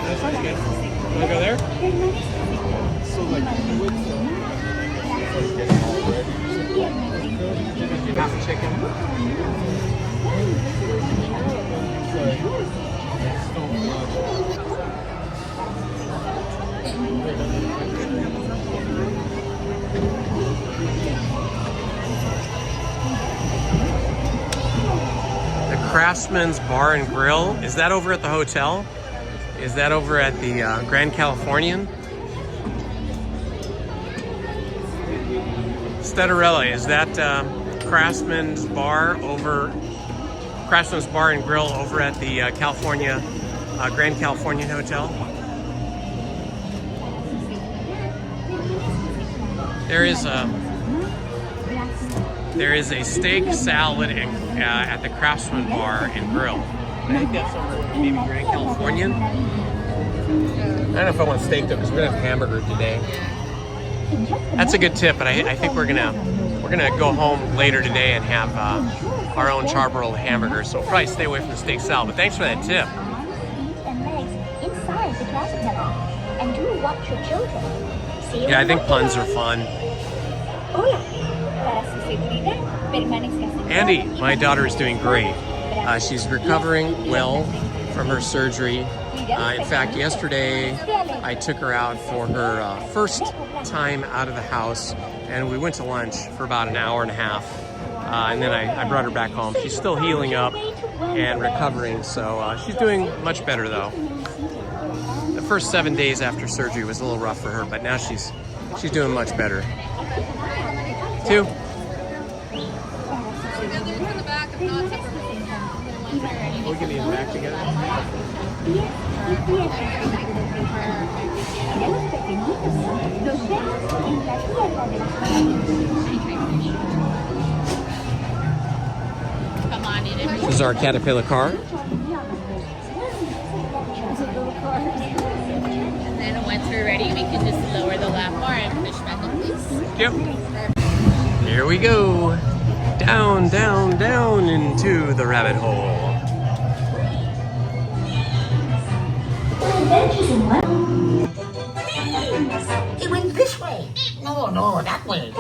That's pretty good. Wanna go there? So like half chicken. The Craftsman's Bar and Grill. Is that over at the hotel? Is that over at the Grand Californian? Stederella, is that Craftsman's Bar and Grill over at the Grand Californian Hotel? There is a steak salad at the Craftsman Bar and Grill. I think that's over at maybe Grand Californian. I don't know if I want steak though, because we're gonna have hamburger today. That's a good tip, but I think we're gonna go home later today and have our own charbroiled hamburger. So we'll probably stay away from the steak salad. But thanks for that tip. Yeah, I think puns are fun. Andy, my daughter is doing great. She's recovering well from her surgery. In fact, yesterday I took her out for her first time out of the house, and we went to lunch for about an hour and a half. And then I brought her back home. She's still healing up and recovering, so she's doing much better though. The first 7 days after surgery was a little rough for her, but now she's doing much better. 2. We'll give you a back together. This is our Caterpillar car. And then once we're ready, we can just lower the lap bar and push back up, please. Yep. Here we go. Down, down, down into the rabbit hole. It went this way. No, that way.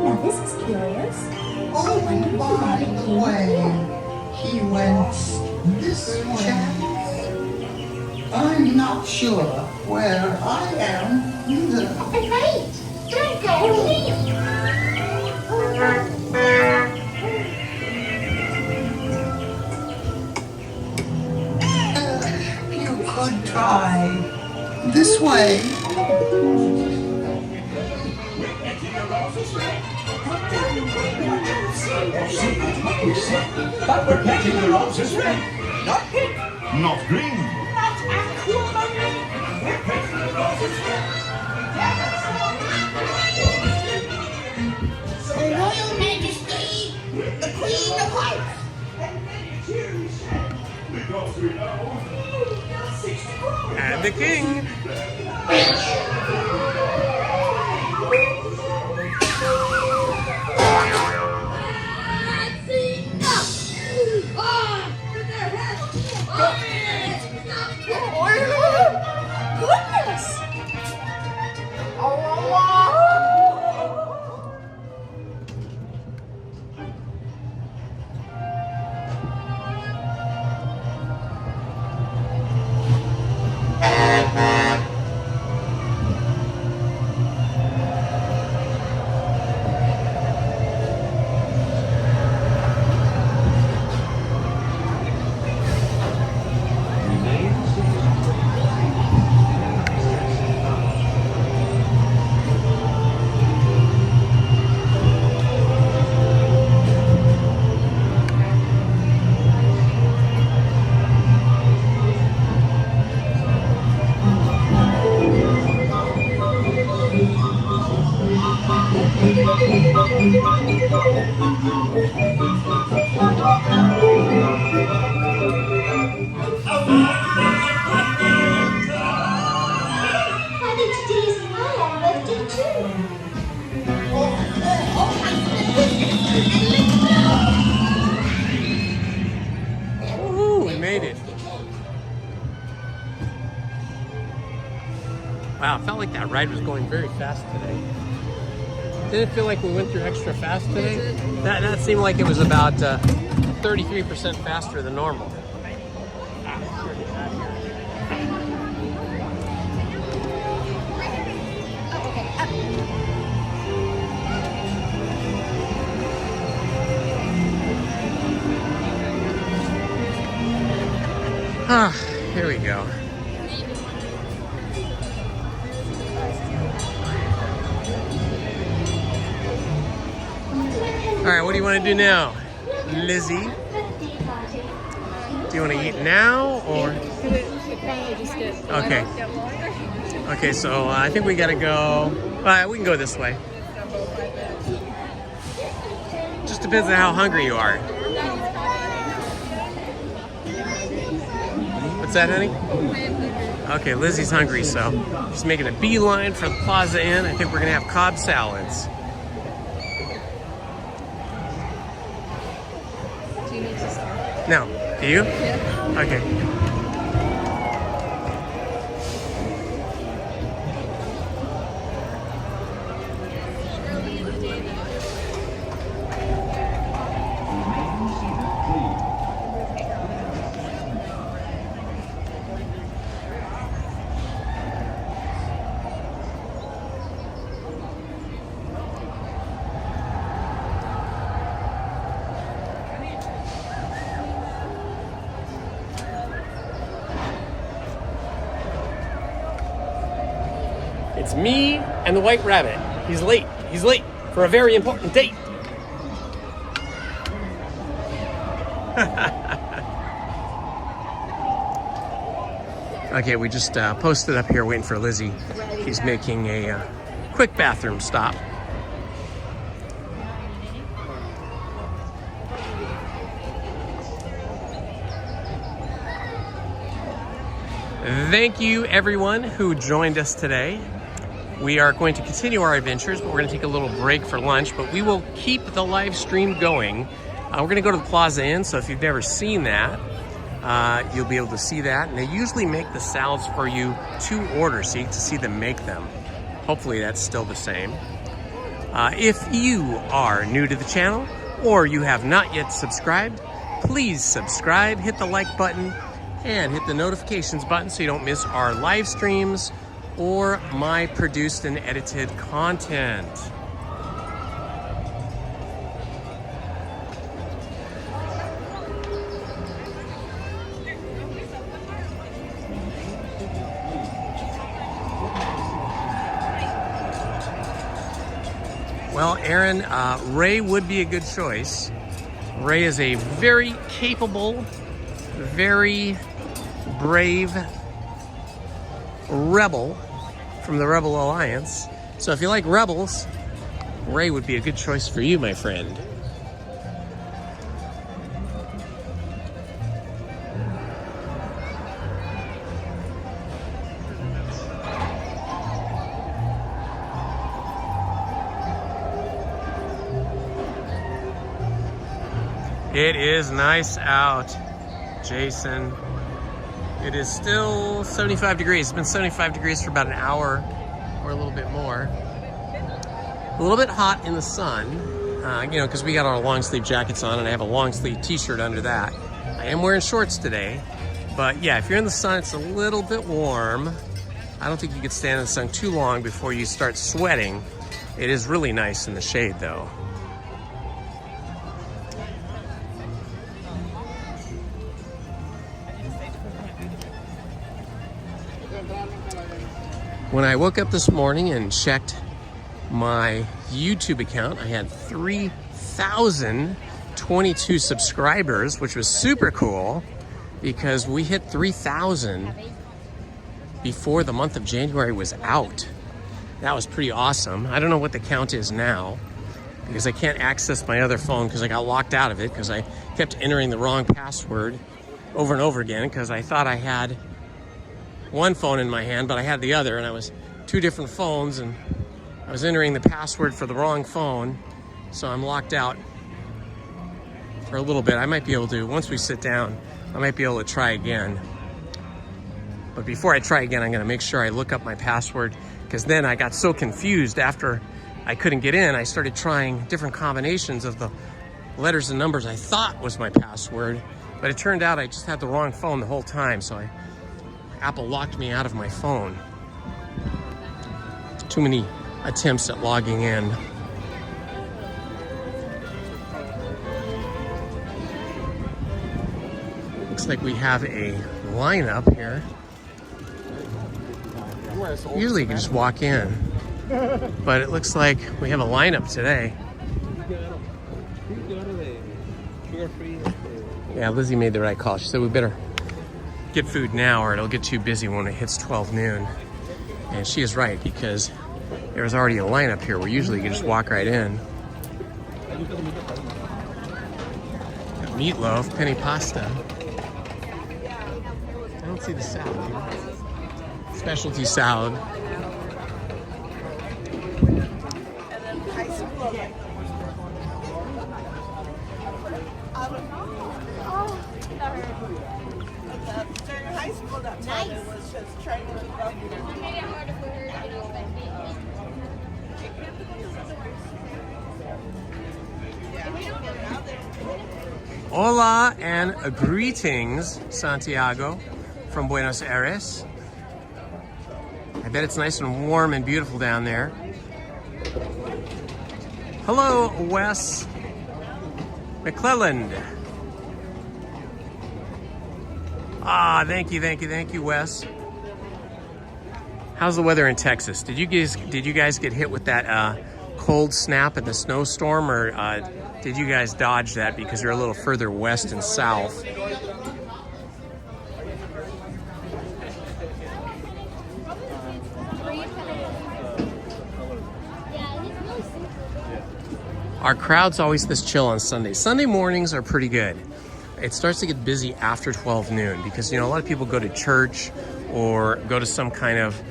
Now this is curious. Oh, by the way, he went this way. I'm not sure where I am either. Wait, don't go here. You could try this way. But we're getting the roses red, not pink, not green, not aquamarine. We're getting the roses red. Her Royal Majesty, the Queen of Hearts. And the king. Goodness! Honey, today is my birthday too. Woohoo, we made it. Wow, it felt like that ride was going very fast today. Didn't it feel like we went through extra fast today? That seemed like it was about 33% faster than normal. Ah, here we go. All right, what do you want to do now, Lizzie? Do you want to eat now or? Okay. Okay, so I think we gotta go. We can go this way. Just depends on how hungry you are. What's that, honey? Okay, Lizzie's hungry, so she's making a beeline for the Plaza Inn. I think we're gonna have Cobb salads. Do you need to start? No. Do you? Yeah. Okay. It's me and the White Rabbit. He's late. He's late for a very important date. Okay, we just posted up here waiting for Lizzie. She's making a quick bathroom stop. Thank you everyone who joined us today. We are going to continue our adventures, but we're going to take a little break for lunch, but we will keep the live stream going. We're going to go to the Plaza Inn, so if you've never seen that, you'll be able to see that. And they usually make the salads for you to order, so you get to see them make them. Hopefully that's still the same. If you are new to the channel, or you have not yet subscribed, please subscribe, hit the like button, and hit the notifications button so you don't miss our live streams or my produced and edited content. Well, Aaron, Ray would be a good choice. Ray is a very capable, very brave rebel from the Rebel Alliance. So if you like rebels, Ray would be a good choice for you, my friend. It is nice out, Jason. It is still 75 degrees. It's been 75 degrees for about an hour or a little bit more. A little bit hot in the sun, you know, because we got our long sleeve jackets on and I have a long sleeve t-shirt under that. I am wearing shorts today, but yeah, if you're in the sun, it's a little bit warm. I don't think you could stand in the sun too long before you start sweating. It is really nice in the shade though. When I woke up this morning and checked my YouTube account, I had 3,022 subscribers, which was super cool because we hit 3,000 before the month of January was out. That was pretty awesome. I don't know what the count is now, because I can't access my other phone because I got locked out of it because I kept entering the wrong password over and over again because I thought I had one phone in my hand, but I had the other, and I was two different phones, and I was entering the password for the wrong phone, so I'm locked out for a little bit. I might be able to, once we sit down, I might be able to try again. But before I try again, I'm gonna make sure I look up my password, because then I got so confused after I couldn't get in. I started trying different combinations of the letters and numbers I thought was my password, but it turned out I just had the wrong phone the whole time, so Apple locked me out of my phone. Too many attempts at logging in. Looks like we have a lineup here. Usually you can just walk in, but it looks like we have a lineup today. Yeah, Lizzie made the right call. She said we better get food now or it'll get too busy when it hits 12 noon. And she is right, because there was already a lineup here where usually you can just walk right in. Got meatloaf, penny pasta. I don't see the salad here. Specialty salad. Hola and greetings, Santiago from Buenos Aires. I bet it's nice and warm and beautiful down there. Hello, Wes McClelland. Ah, thank you, Wes. How's the weather in Texas? Did you guys get hit with that cold snap and the snowstorm, or did you guys dodge that because you're a little further west and south? Our crowd's always this chill on Sundays. Sunday mornings are pretty good. It starts to get busy after 12 noon because, you know, a lot of people go to church or go to some kind of,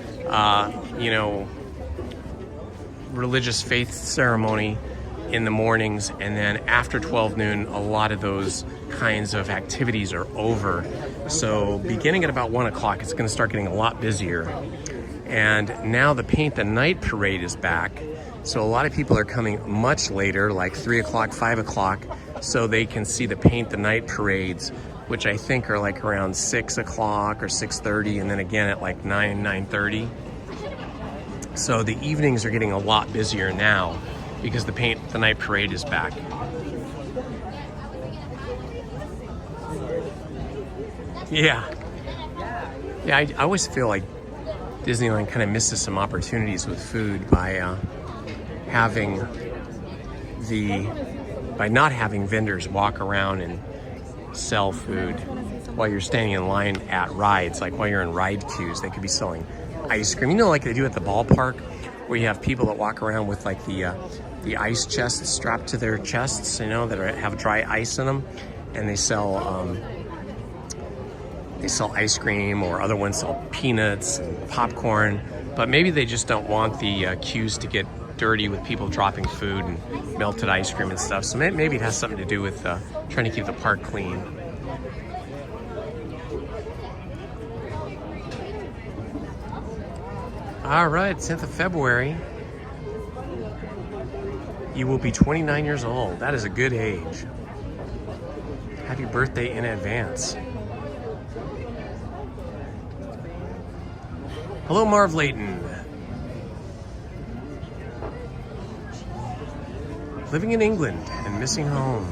religious faith ceremony in the mornings, and then after 12 noon, a lot of those kinds of activities are over. So beginning at about 1 o'clock, it's gonna start getting a lot busier. And now the Paint the Night parade is back. So a lot of people are coming much later, like 3 o'clock, 5 o'clock, so they can see the Paint the Night parades, which I think are like around 6 o'clock or 6:30, and then again at like 9:30. So the evenings are getting a lot busier now because the Paint the Night parade is back. Yeah, I always feel like Disneyland kind of misses some opportunities with food by not having vendors walk around and sell food while you're standing in line at rides. Like while you're in ride queues, they could be selling ice cream. You know, like they do at the ballpark, where you have people that walk around with like the ice chests strapped to their chests, you know, that have dry ice in them, and they sell ice cream, or other ones sell peanuts and popcorn. But maybe they just don't want the queues to get dirty with people dropping food and melted ice cream and stuff. So maybe it has something to do with trying to keep the park clean. All right, 10th of February. You will be 29 years old. That is a good age. Happy birthday in advance. Hello, Marv Layton. Living in England and missing home.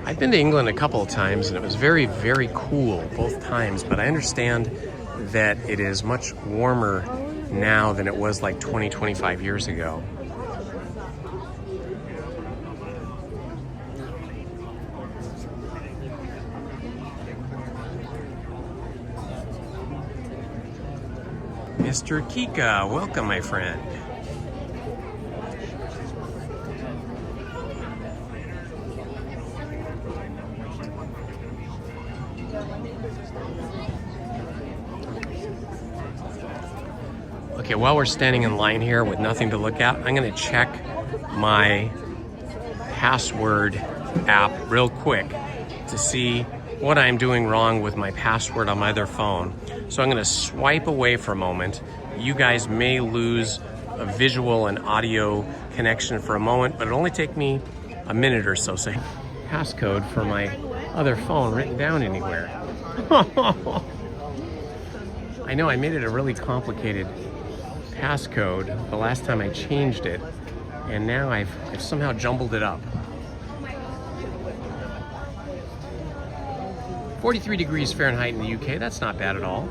I've been to England a couple of times and it was very, very cool both times, but I understand that it is much warmer now than it was like 20, 25 years ago. Mr. Kika, welcome, my friend. Okay, while we're standing in line here with nothing to look at, I'm gonna check my password app real quick to see what I'm doing wrong with my password on my other phone. So I'm gonna swipe away for a moment. You guys may lose a visual and audio connection for a moment, but it'll only take me a minute or so. So passcode for my other phone written down anywhere. I know I made it a really complicated passcode the last time I changed it, and now I've somehow jumbled it up. 43 degrees Fahrenheit in the UK, that's not bad at all.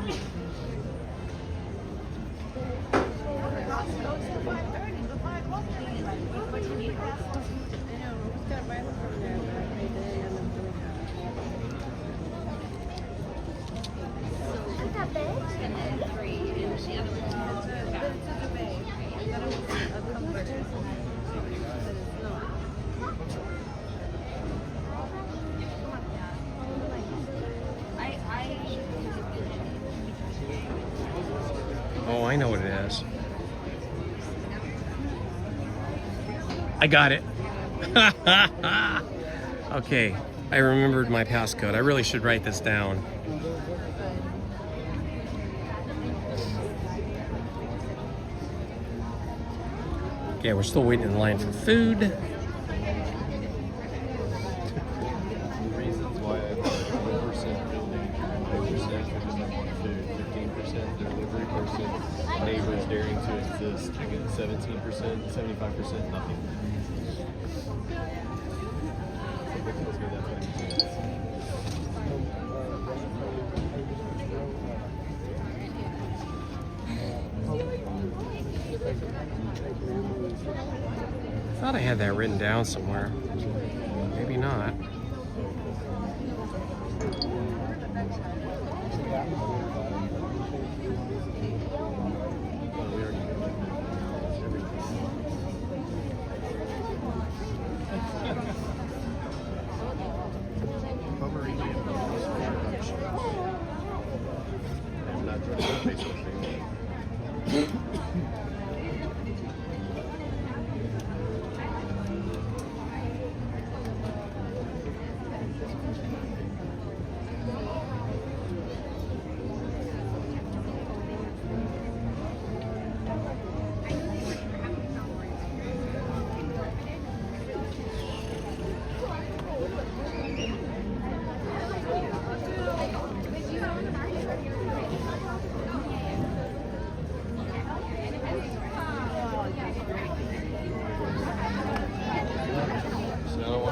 Oh, I know what it is. I got it. Okay, I remembered my passcode. I really should write this down. Okay, we're still waiting in line for food. Reasons why I put 1% building, 5% because I want food, 15% delivery person, neighbors daring to exist. I get 17%, 75% nothing. That tells me that's what I thought I had that written down somewhere. Maybe not.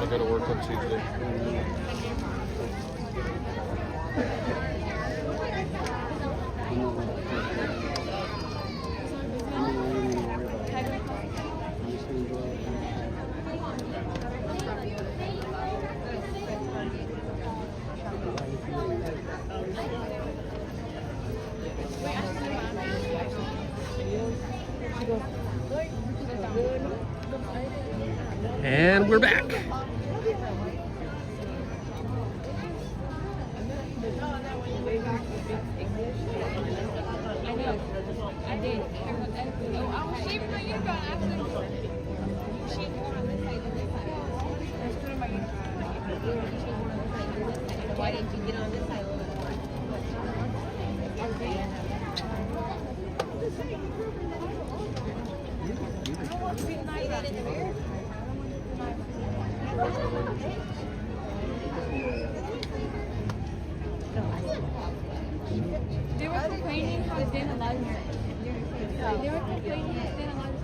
go to work on Tuesday. And we're back. Why didn't you get on this side a little bit more? They were complaining how it didn't allow you. They were complaining how it didn't allow you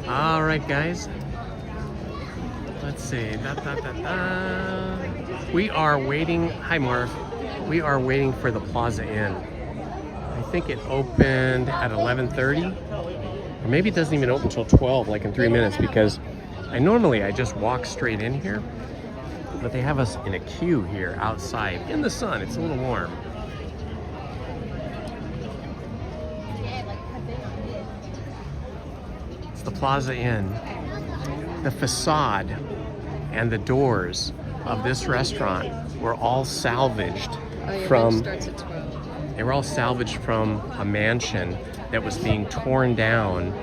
All right, guys. Let's see. We are waiting. Hi, Marv. We are waiting for the Plaza Inn. I think it opened at 11:30, or maybe it doesn't even open until 12, like in 3 minutes, because Normally I just walk straight in here, but they have us in a queue here outside in the sun. It's a little warm. It's the Plaza Inn. The facade and the doors of this restaurant were all salvaged from. Starts at 12. They were all salvaged from a mansion that was being torn down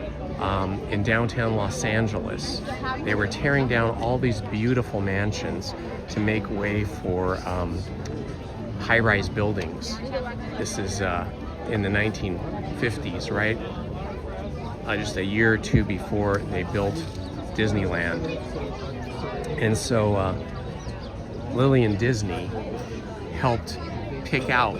in downtown Los Angeles. They were tearing down all these beautiful mansions to make way for high-rise buildings. This is in the 1950s, right? Just a year or two before they built Disneyland. And so Lillian Disney helped pick out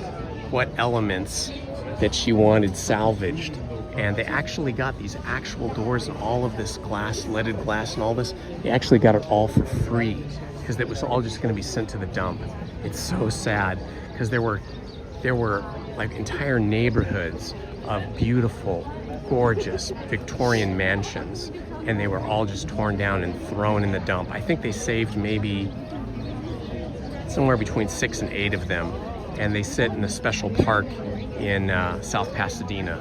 what elements that she wanted salvaged. And they actually got these actual doors and all of this glass, leaded glass and all this. They actually got it all for free because it was all just going to be sent to the dump. It's so sad because there were like entire neighborhoods of beautiful, gorgeous Victorian mansions, and they were all just torn down and thrown in the dump. I think they saved maybe somewhere between 6 and 8 of them, and they sit in a special park in South Pasadena.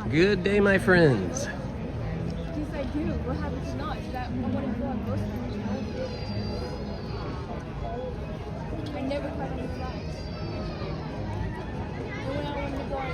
Good day, my friends. Yes, I do. What happens not? That I want to go on both sides. I never caught any flies. And when I wanted to go on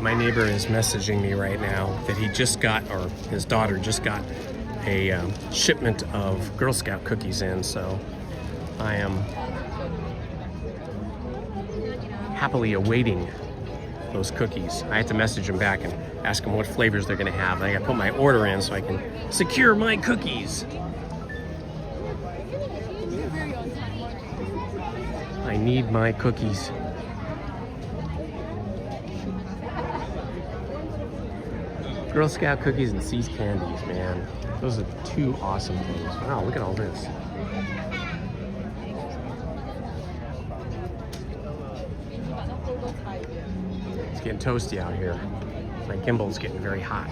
My neighbor is messaging me right now that he just got, or his daughter just got a shipment of Girl Scout cookies in, so I am happily awaiting those cookies. I had to message him back and ask him what flavors they're gonna have. I gotta put my order in so I can secure my cookies. I need my cookies. Girl Scout cookies and See's candies, man. Those are 2 awesome things. Wow, look at all this. It's getting toasty out here. My gimbal's getting very hot.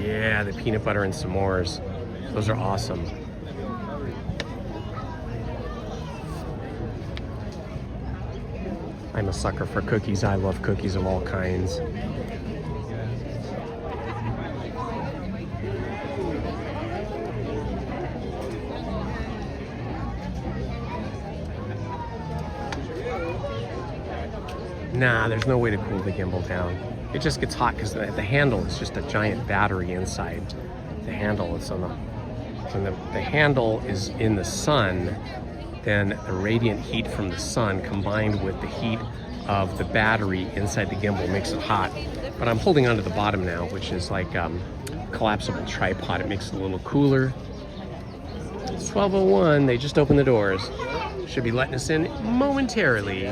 Yeah, the peanut butter and s'mores. Those are awesome. I'm a sucker for cookies. I love cookies of all kinds. Nah, there's no way to cool the gimbal down. It just gets hot because the handle is just a giant battery inside. The handle is on the handle is in the sun. Then the radiant heat from the sun combined with the heat of the battery inside the gimbal makes it hot. But I'm holding onto the bottom now, which is like collapsible tripod. It makes it a little cooler. It's 12:01. They just opened the doors. Should be letting us in momentarily.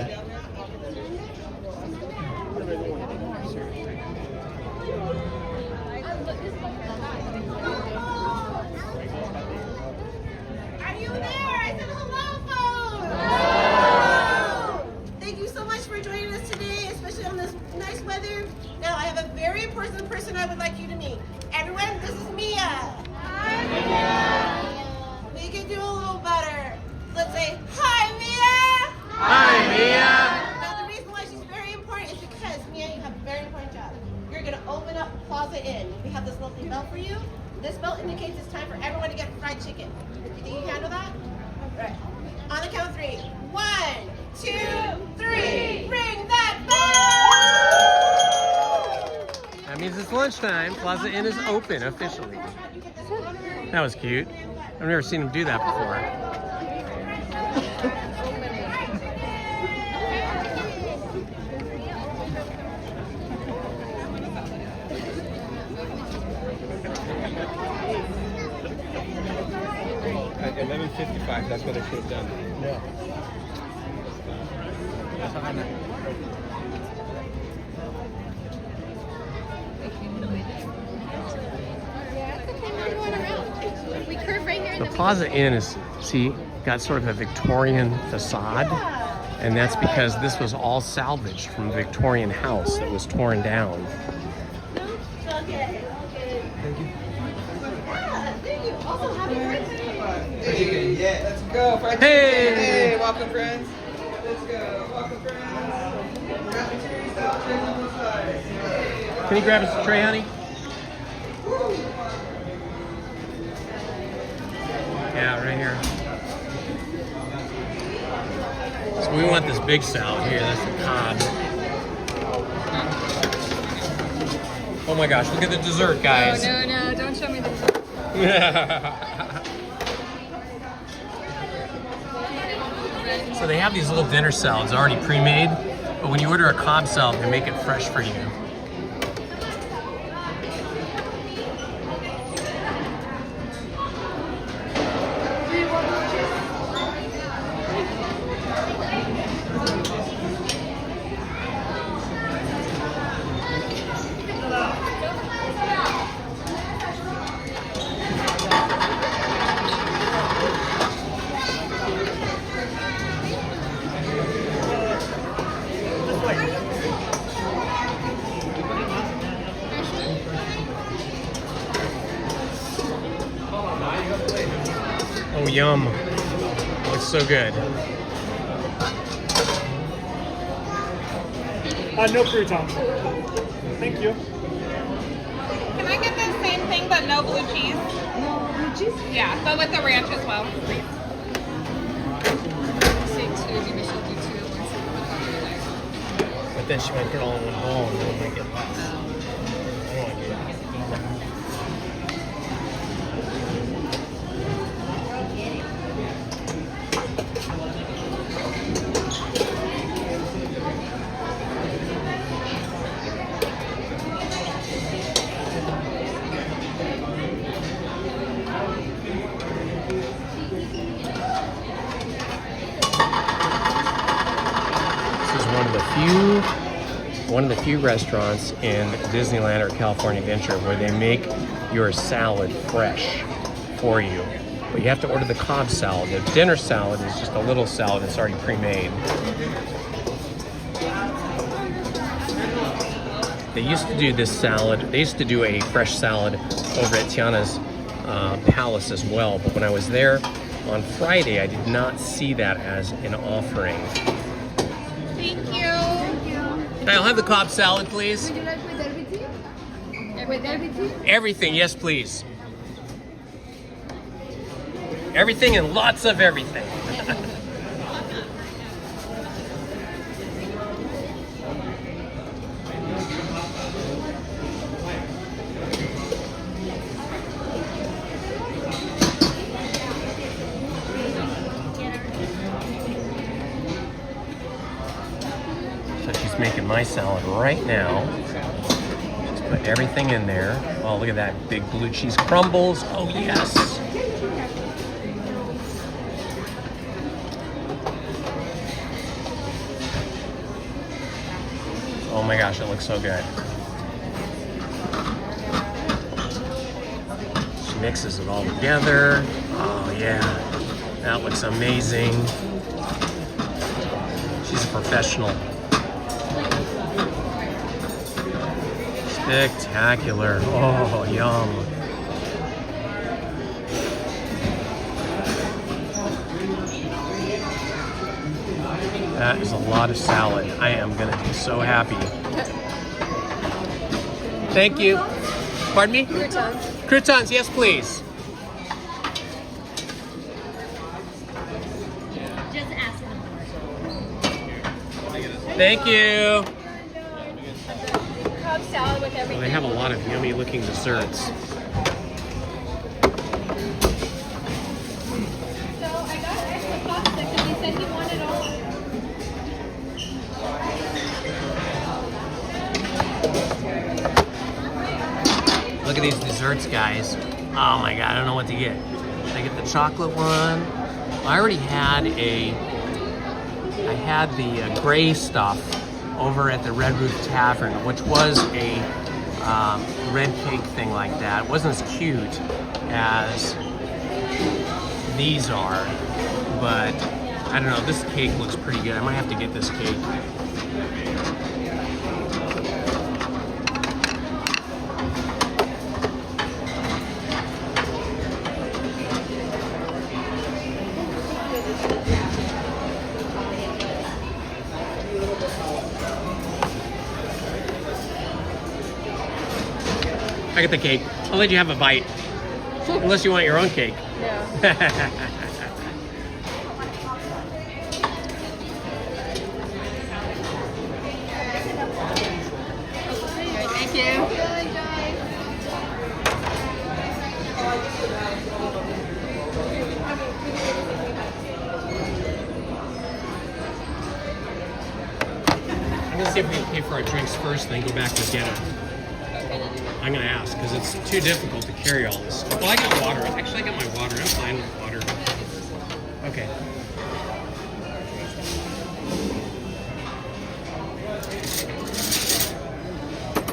Plaza Inn. We have this lovely bell for you. This bell indicates it's time for everyone to get fried chicken. You think you can handle that? Right. On the count of 3. 1, 2, 3, ring that bell! That means it's lunchtime. Plaza Inn is open officially. That was cute. I've never seen him do that before. At 11:55, that's what I should have done. Yeah. We curve right here. The Plaza Inn is, see, got sort of a Victorian facade, and that's because this was all salvaged from a Victorian house that was torn down. Okay. Thank you. Thank you. Also, happy birthday. Yeah, let's go. Friday. Hey! Hey, welcome, friends. Let's go. Welcome, friends. Can you grab us a tray, honey? Yeah, right here. So we want this big salad here. That's the Cobb. Oh my gosh, look at the dessert, guys. Oh, no, don't show me the So they have these little dinner salads already pre-made, but when you order a Cobb salad, they make it fresh for you. Oh, yum. Looks so good. No croutons. Thank you. Can I get the same thing but no blue cheese? No blue cheese? Yeah, but with the ranch as well, please. Say two, maybe she'll do two at once. But then she might put it all in one bowl and then it might get less. I don't want to do that. One of the few restaurants in Disneyland or California Adventure where they make your salad fresh for you. But you have to order the Cobb salad. The dinner salad is just a little salad that's already pre-made. They used to do this salad. They used to do a fresh salad over at Tiana's Palace as well. But when I was there on Friday, I did not see that as an offering. Thank you. I'll have the Cobb salad, please. Would you like with everything? With everything? Everything, yes, please. Everything and lots of everything. Making my salad right now. Just put everything in there. Oh, look at that big blue cheese crumbles. Oh, yes. Oh my gosh, it looks so good. She mixes it all together. Oh, yeah. That looks amazing. She's a professional. Spectacular. Oh, yum. That is a lot of salad. I am going to be so happy. Thank you. Pardon me? Croutons. Croutons, yes, please. Just ask them. Thank you. Cobb salad with everything. Well, they have a lot of yummy looking desserts. So I got extra pasta because he said he wanted all. Look at these desserts, guys. Oh my god, I don't know what to get. Should I get the chocolate one? Well, I already had I had the gray stuff over at the Red Roof Tavern, which was a red cake thing like that. It wasn't as cute as these are, but I don't know, this cake looks pretty good. I might have to get this cake. I get the cake. I'll let you have a bite. Unless you want your own cake. Yeah. Thank you. I'm gonna see if we can pay for our drinks first, then go back and get them. I'm gonna ask, because it's too difficult to carry all this stuff. Well, I got water. Actually, I got my water. I'm fine with water. Okay.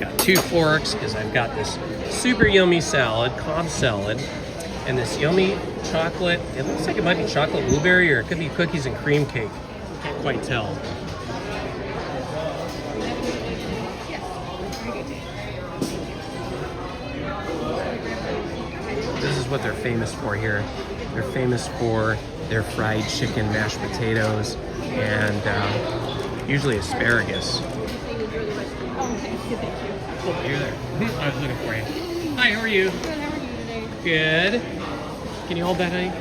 Got 2 forks, because I've got this super yummy salad, Cobb salad, and this yummy chocolate. It looks like it might be chocolate blueberry, or it could be cookies and cream cake. Can't quite tell. This is what they're famous for here. They're famous for their fried chicken, mashed potatoes, and usually asparagus. Oh, thank you. Oh, you're there. I was looking for you. Hi, how are you? Good, how are you today? Good. Can you hold that, honey?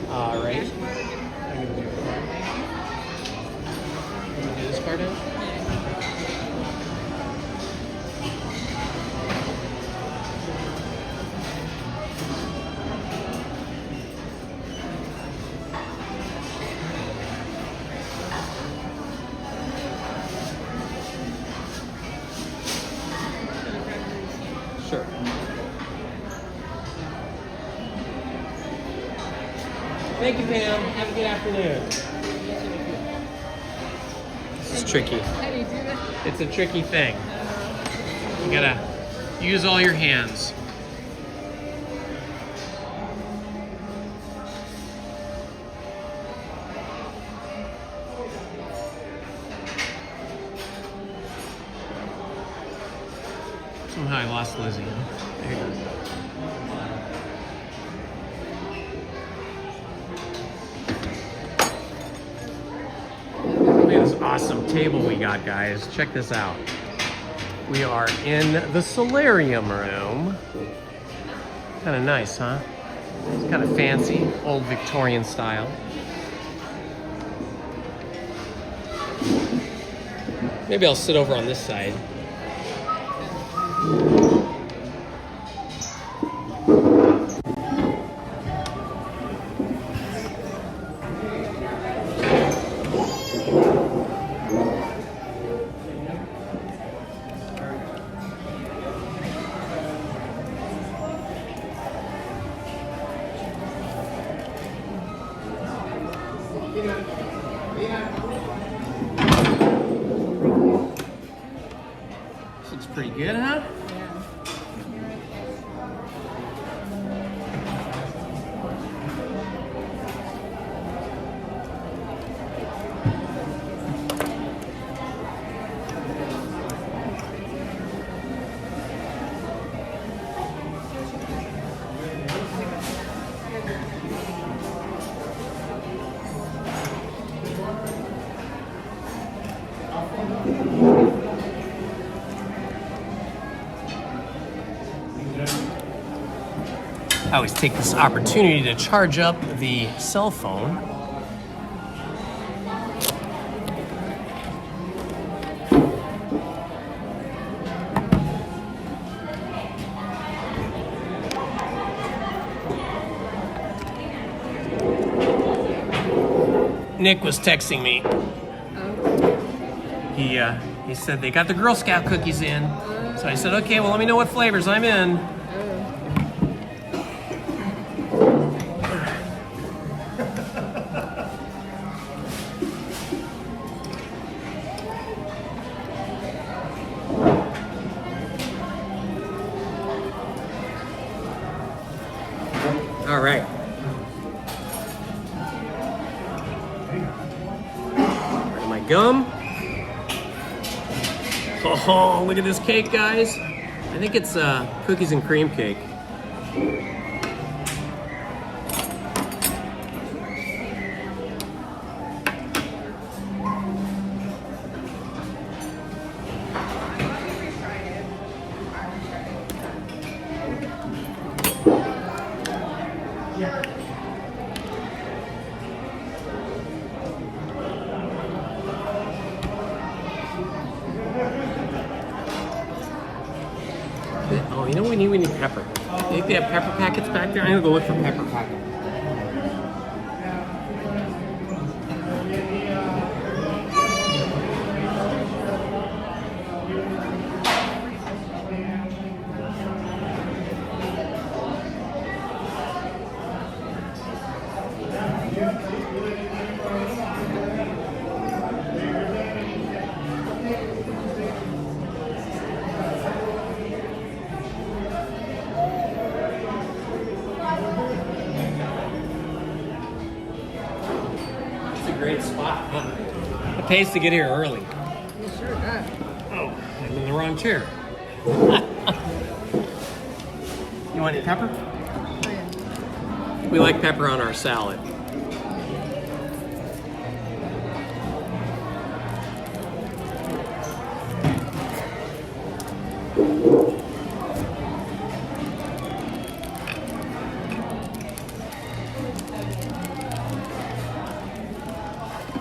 All right. I'm gonna do it. You want to do this part now? Sure. Thank you, Pam. Have a good afternoon. This is tricky. How do you do it? It's a tricky thing. You gotta use all your hands. Somehow I lost Lizzie. There you go. Look at this awesome table we got, guys. Check this out. We are in the solarium room. Kind of nice, huh? It's kind of fancy, old Victorian style. Maybe I'll sit over on this side. This looks pretty good, huh? I always take this opportunity to charge up the cell phone. Nick was texting me. He said they got the Girl Scout cookies in. So I said, okay, well, let me know what flavors I'm in. All right. Where's my gum? Oh, look at this cake, guys. I think it's cookies and cream cake. Oh, you know what we need? We need pepper. You think they have pepper packets back there? I'm gonna go look for pepper packets. Great spot, huh? It pays to get here early. You sure does. Oh, I'm in the wrong chair. You want any pepper? Oh, yeah. We like pepper on our salad.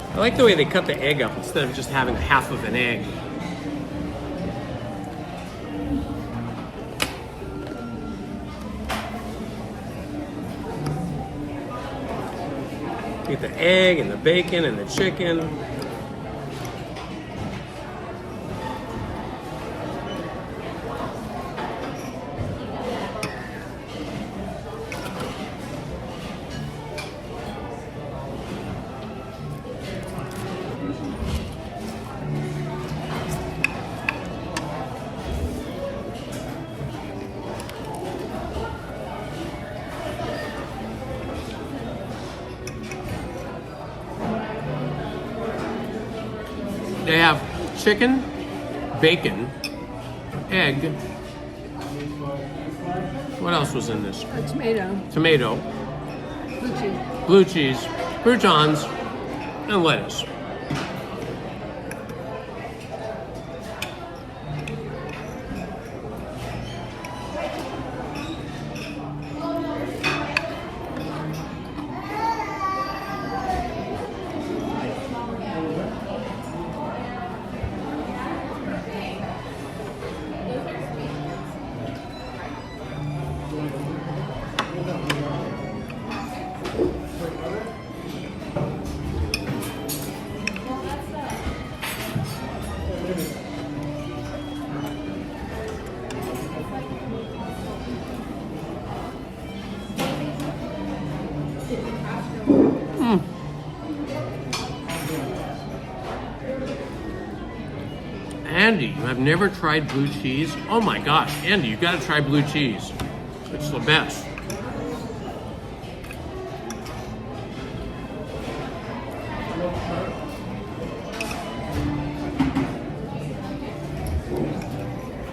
I like the way they cut the egg up instead of just having half of an egg. Get the egg and the bacon and the chicken. They have chicken, bacon, egg. What else was in this? A tomato. Tomato. Blue cheese. Blue cheese, croutons, and lettuce. Andy, you have never tried blue cheese? Oh my gosh, Andy, you gotta try blue cheese. It's the best.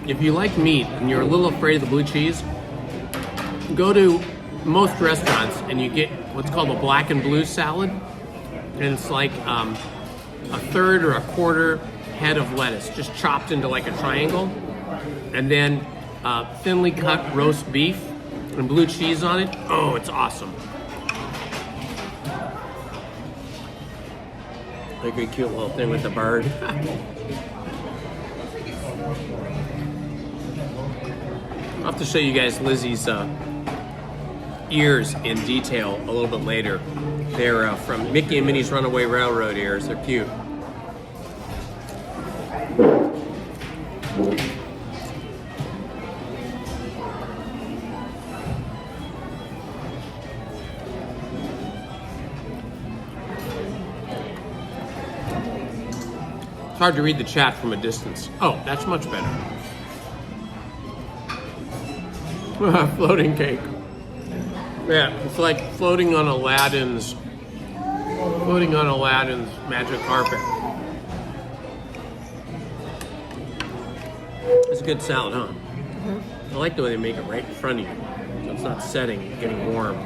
If you like meat and you're a little afraid of the blue cheese, go to most restaurants and you get what's called a black and blue salad. And it's like a third or a quarter head of lettuce, just chopped into like a triangle. And then thinly cut roast beef and blue cheese on it. Oh, it's awesome. Like a cute little thing with the bird. I'll have to show you guys Lizzie's ears in detail a little bit later. They're from Mickey and Minnie's Runaway Railroad ears. They're cute. It's hard to read the chat from a distance. Oh, that's much better. Floating cake. Yeah, it's like floating on Aladdin's magic carpet. It's a good salad, huh? I like the way they make it right in front of you, so it's not setting and getting warm.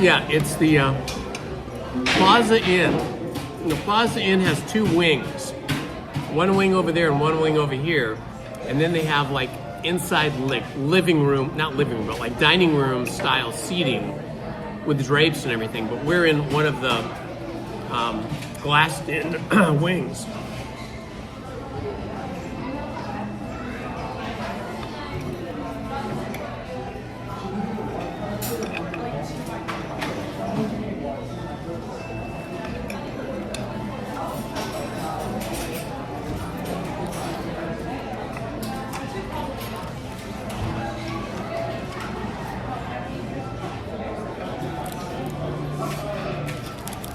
Yeah, it's the Plaza Inn. The Plaza Inn has two wings. One wing over there and one wing over here. And then they have like inside living room, not living room, but like dining room style seating with drapes and everything. But we're in one of the glassed-in wings.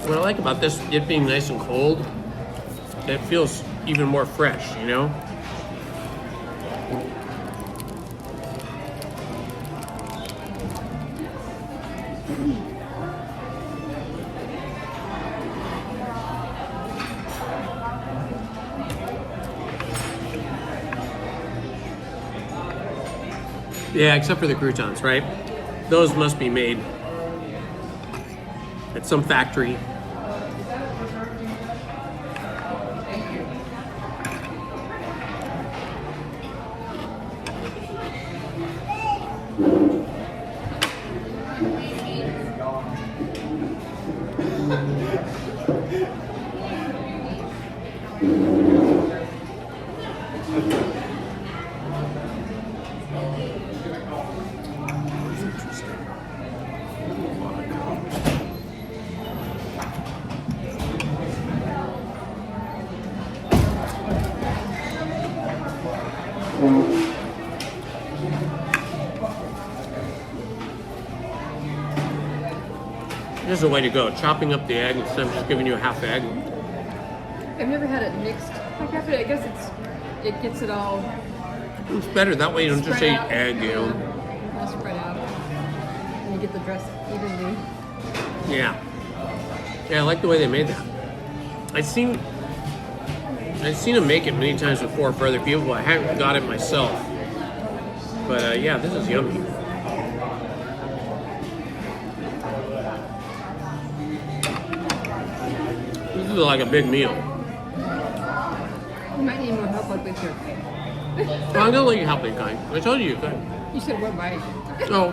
What I like about this, it being nice and cold, it feels even more fresh, you know? Yeah, except for the croutons, right? Those must be made at some factory. This is the way to go. Chopping up the egg instead of just giving you a half egg. I've never had it mixed. I guess it gets it all. It's better that way. You don't just say egg, you know. All spread out, and you get the dress evenly. Yeah. Yeah, I like the way they made that. I've seen them make it many times before for other people, but I haven't got it myself. But yeah, this is yummy. This is like a big meal. You might need more help like with your. I'm gonna let you help me, kind. I told you you could. You said one bite. Oh,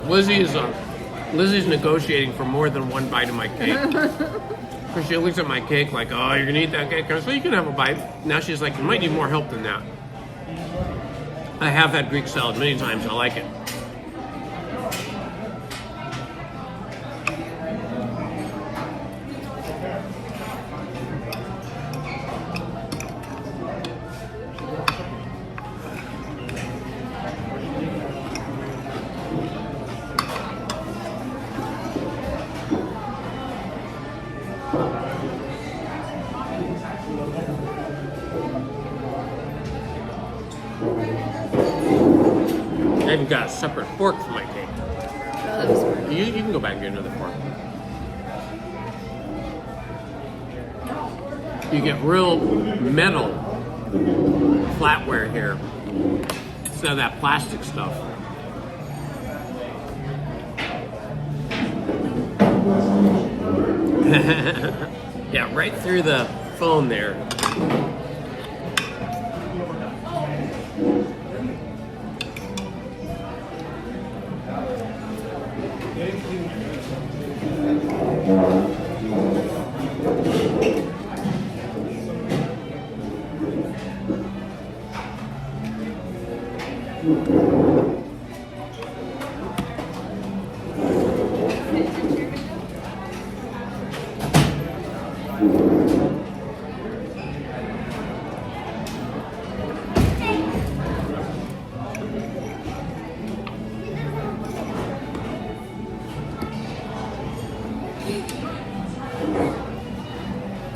Lizzie's negotiating for more than one bite of my cake. Because she looks at my cake like, oh, you're gonna eat that cake? So you can have a bite. Now she's like, you might need more help than that. I have had Greek salad many times. I like it. We've got a separate fork for my cake. You can go back and get another fork. You get real metal flatware here instead of that plastic stuff. Yeah, right through the phone there.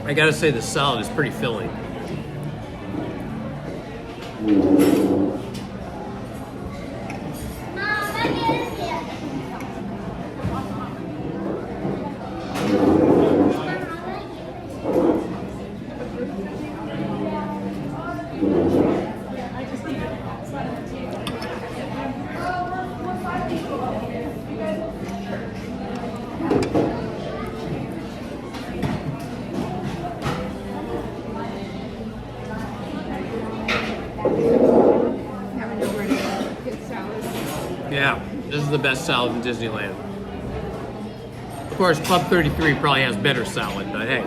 I gotta say the salad is pretty filling. Yeah, this is the best salad in Disneyland. Of course, Club 33 probably has better salad, but hey,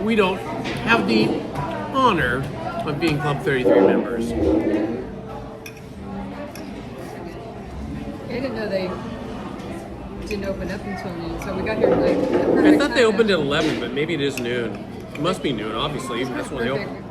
we don't have the honor of being Club 33 members. I didn't know they didn't open up until noon, so we got here like. I thought they opened at 11, but maybe it is noon. It must be noon, obviously. That's when they open.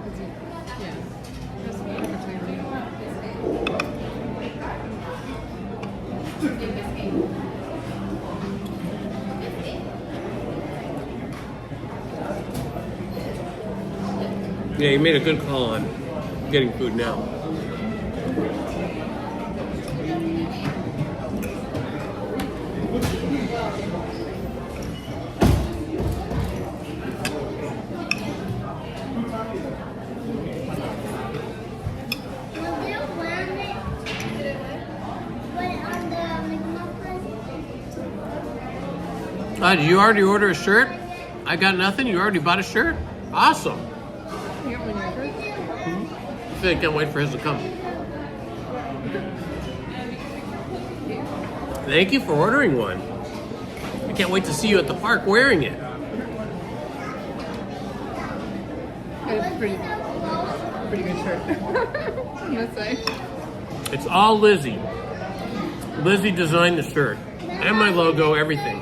Yeah, you made a good call on getting food now. Did you already order a shirt? I got nothing. You already bought a shirt? Awesome. I can't wait for his to come. Thank you for ordering one. I can't wait to see you at the park wearing it. It's pretty good shirt. I must say. It's all Lizzie. Lizzie designed the shirt. And my logo, everything.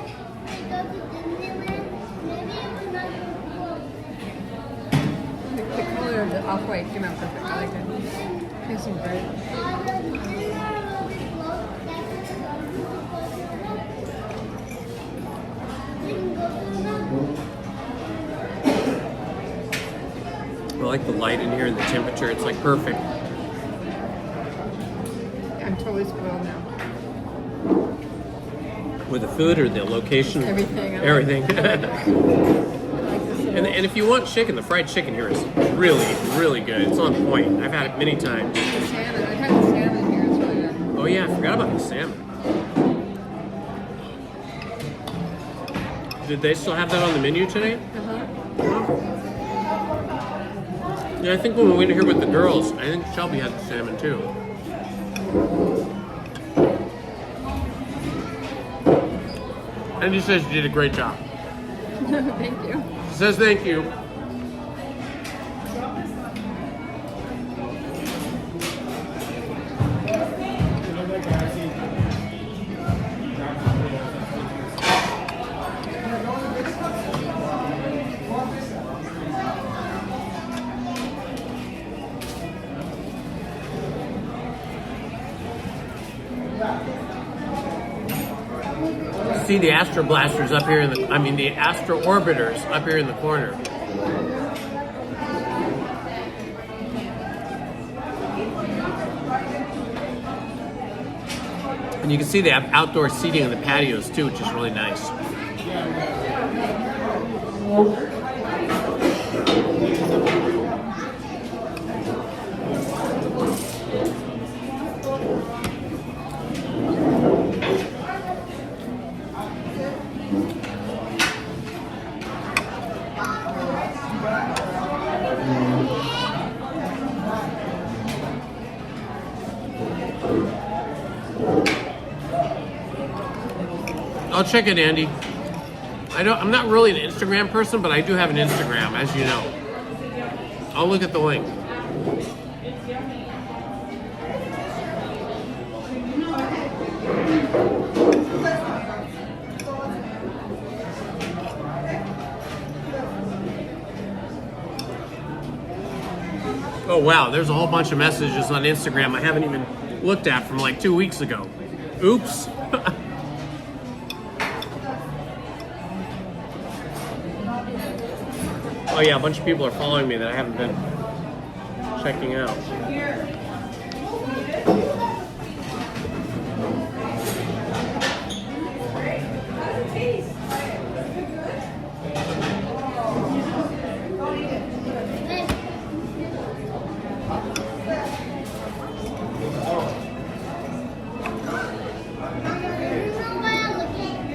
The color of the off-white came out perfect. I like it. Nice and bright. I like the light in here and the temperature. It's like perfect. I'm totally spoiled now. With the food or the location? Everything. Everything. And if you want chicken, the fried chicken here is really, really good. It's on point. I've had it many times. The salmon. I've had the salmon here. It's really good. Oh yeah, I forgot about the salmon. Did they still have that on the menu today? Yeah, I think when we went here with the girls, I think Shelby had the salmon too. And she says you did a great job. Thank you. She says thank you. See the Astro Blasters up here in the, the Astro Orbiters up here in the corner. And you can see they have outdoor seating on the patios too, which is really nice. I'll check it, Andy. I'm not really an Instagram person, but I do have an Instagram, as you know. I'll look at the link. Oh wow, there's a whole bunch of messages on Instagram I haven't even looked at from like 2 weeks ago. Oops. Oh yeah, a bunch of people are following me that I haven't been checking out.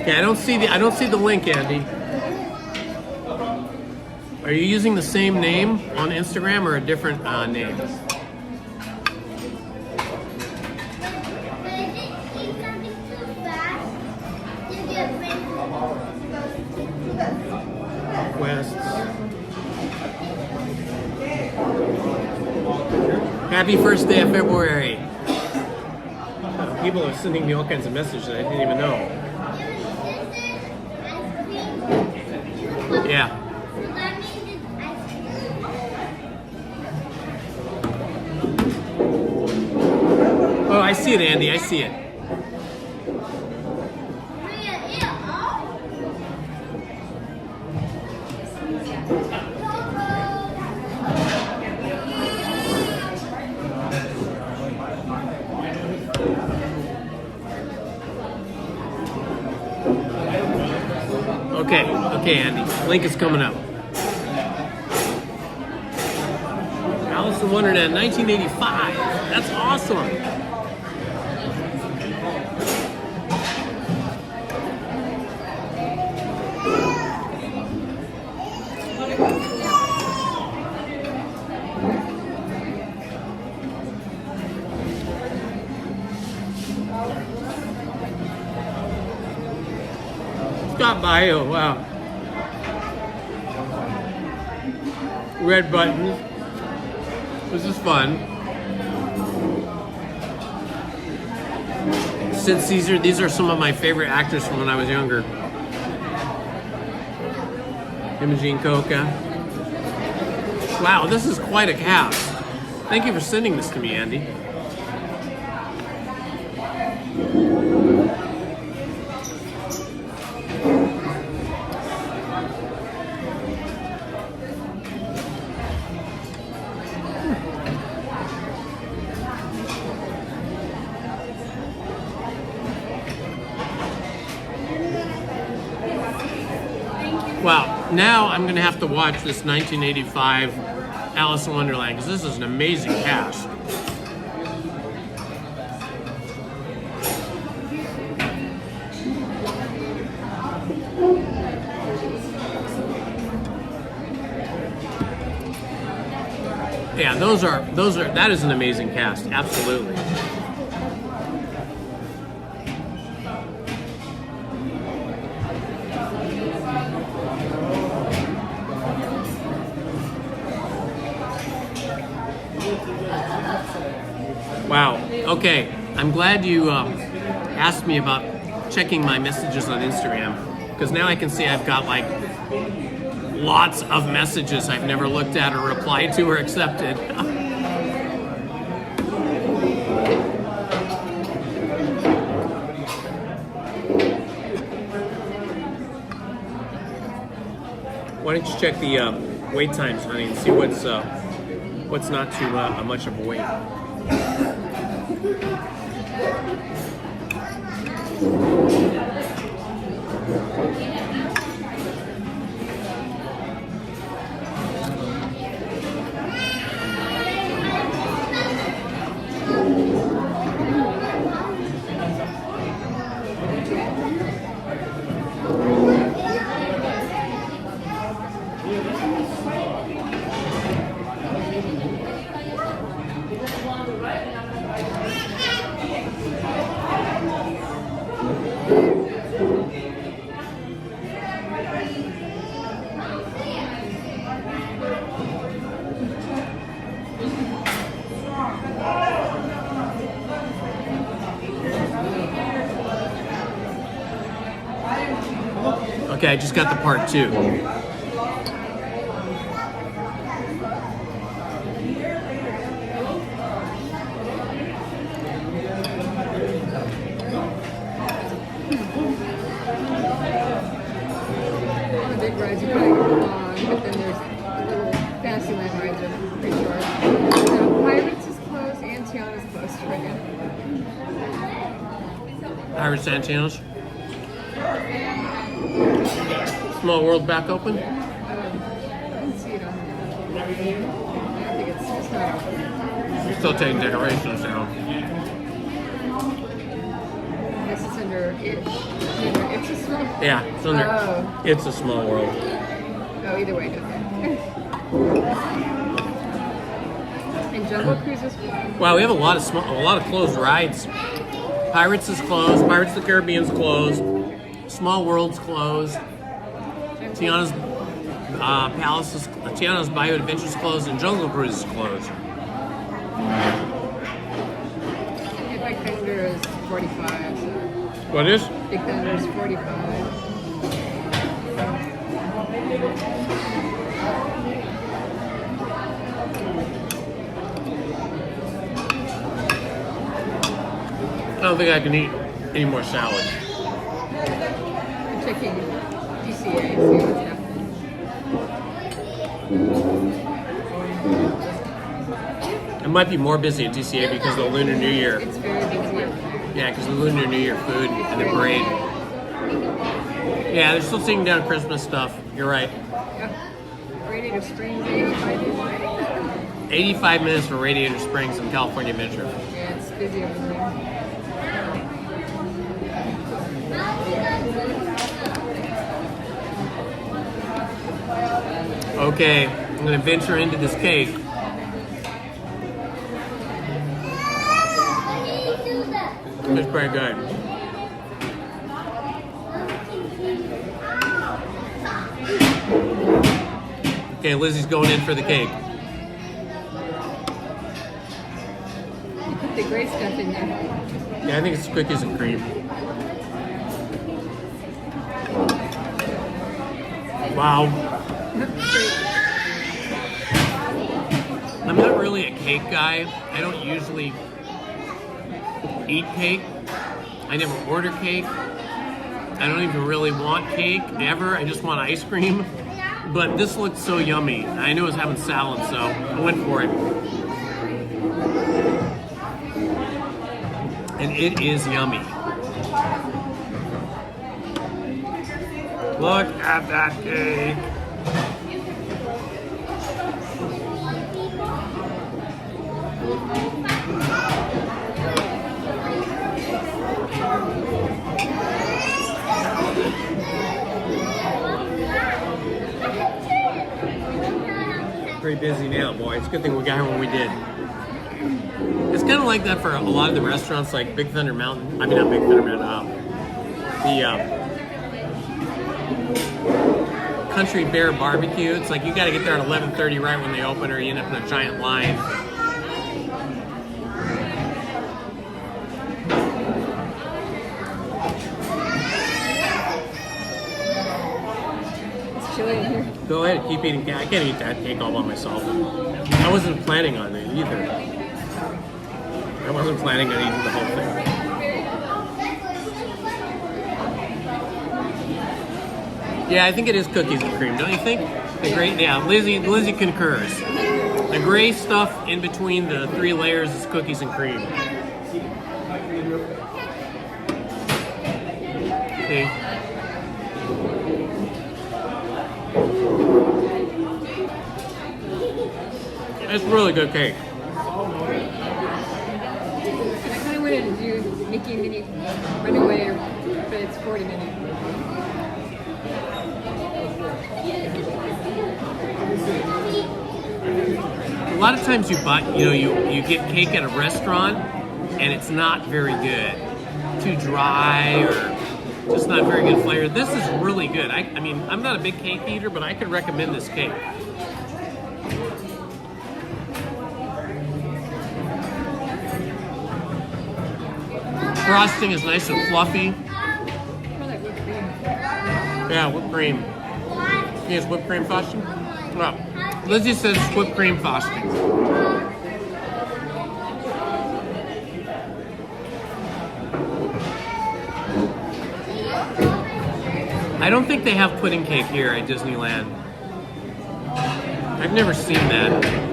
Yeah, I don't see the link, Andy. Are you using the same name on Instagram or a different name? Requests. Happy first day of February. People are sending me all kinds of messages that I didn't even know. Yeah. Oh, I see it, Andy. I see it. Okay, Andy. Link is coming up. Alice in Wonderland, 1985. That's awesome. Stop by, oh wow. Red buttons. This is fun. Sid Caesar, these are some of my favorite actors from when I was younger. Imogene Coca. Wow, this is quite a cast. Thank you for sending this to me, Andy. Wow, now I'm going to have to watch this 1985 Alice in Wonderland because this is an amazing cast. Yeah, that is an amazing cast, absolutely. Wow. Okay. I'm glad you asked me about checking my messages on Instagram because now I can see I've got like lots of messages I've never looked at or replied to or accepted. Why don't you check the wait times, honey, and see what's not too much of a wait. Okay, I just got the part 2. The big rides are probably long, but then there's little Fantasyland rides are pretty short. So Pirates is closed and Tiana's closed right now. Irish Santianos. Small World back open? I didn't see it on there. I don't think it's not open. You're still taking decorations down. I guess it's under it's a small. Yeah, it's under. Oh. It's a Small World. Oh, either way, doesn't. And Jungle Cruise is closed. Wow, we have a lot of closed rides. Pirates is closed. Pirates of the Caribbean's closed. Small World's closed. Tiana's Palace is Tiana's Bayou Adventure's closed, and Jungle Cruise is closed. Big Thunder is 45. So. What is? Big Thunder is 45. I don't think I can eat any more salad. I'm checking DCA, see what's happening. It might be more busy at DCA because of the Lunar New Year. It's very busy. Yeah, because of the Lunar New Year food and the parade. Yeah, they're still taking down Christmas stuff. You're right. Yep. Radiator Springs, 85 minutes. 85 minutes for Radiator Springs and California Adventure. Yeah, it's busy over there. Okay, I'm going to venture into this cake. It's pretty good. Okay, Lizzie's going in for the cake. You put the gray stuff in there. Yeah, I think it's cookies and cream. Wow. I'm not really a cake guy. I don't usually eat cake. I never order cake. I don't even really want cake ever. I just want ice cream. But this looked so yummy. I knew I was having salad, so I went for it. And it is yummy. Look at that cake. Pretty busy now, boy. It's a good thing we got here when we did. It's kind of like that for a lot of the restaurants, like Big Thunder Mountain. I mean, not Big Thunder Mountain. The Country Bear Barbecue. It's like you got to get there at 11:30 right when they open, or you end up in a giant line. It's chilly in here. Go ahead, keep eating cake. I can't eat that cake all by myself. I wasn't planning on it either. I wasn't planning on eating the whole thing. Yeah, I think it is cookies and cream, don't you think? The gray, yeah, Lizzzie concurs. The gray stuff in between the 3 layers is cookies and cream. cake. It's really good cake. I kind of wanted to do Mickey and Minnie Run Away, but it's 40 minutes. A lot of times you get cake at a restaurant and it's not very good. Too dry or just not very good flavor. This is really good. I mean, I'm not a big cake eater, but I could recommend this cake. Frosting is nice and fluffy. Yeah, whipped cream. Yes, whipped cream frosting. Well, Lizzie says whipped cream frosting. I don't think they have pudding cake here at Disneyland. I've never seen that.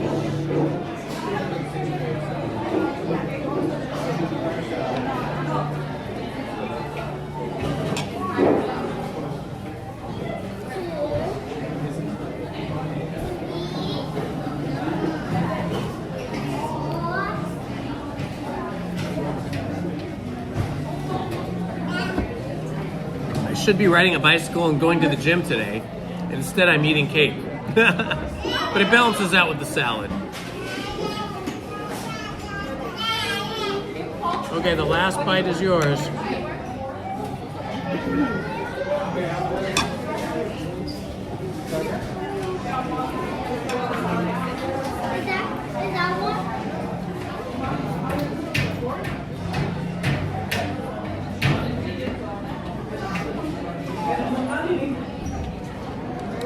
Should be riding a bicycle and going to the gym today. Instead, I'm eating cake. But it balances out with the salad. Okay, the last bite is yours.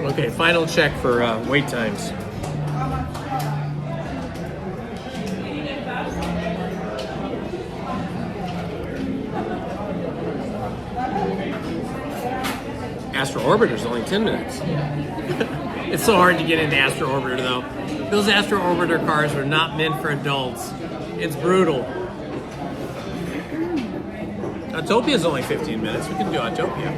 Okay, final check for wait times. Astro Orbiter's only 10 minutes. It's so hard to get into Astro Orbiter though. Those Astro Orbiter cars are not meant for adults. It's brutal. Autopia is only 15 minutes. We can do Autopia.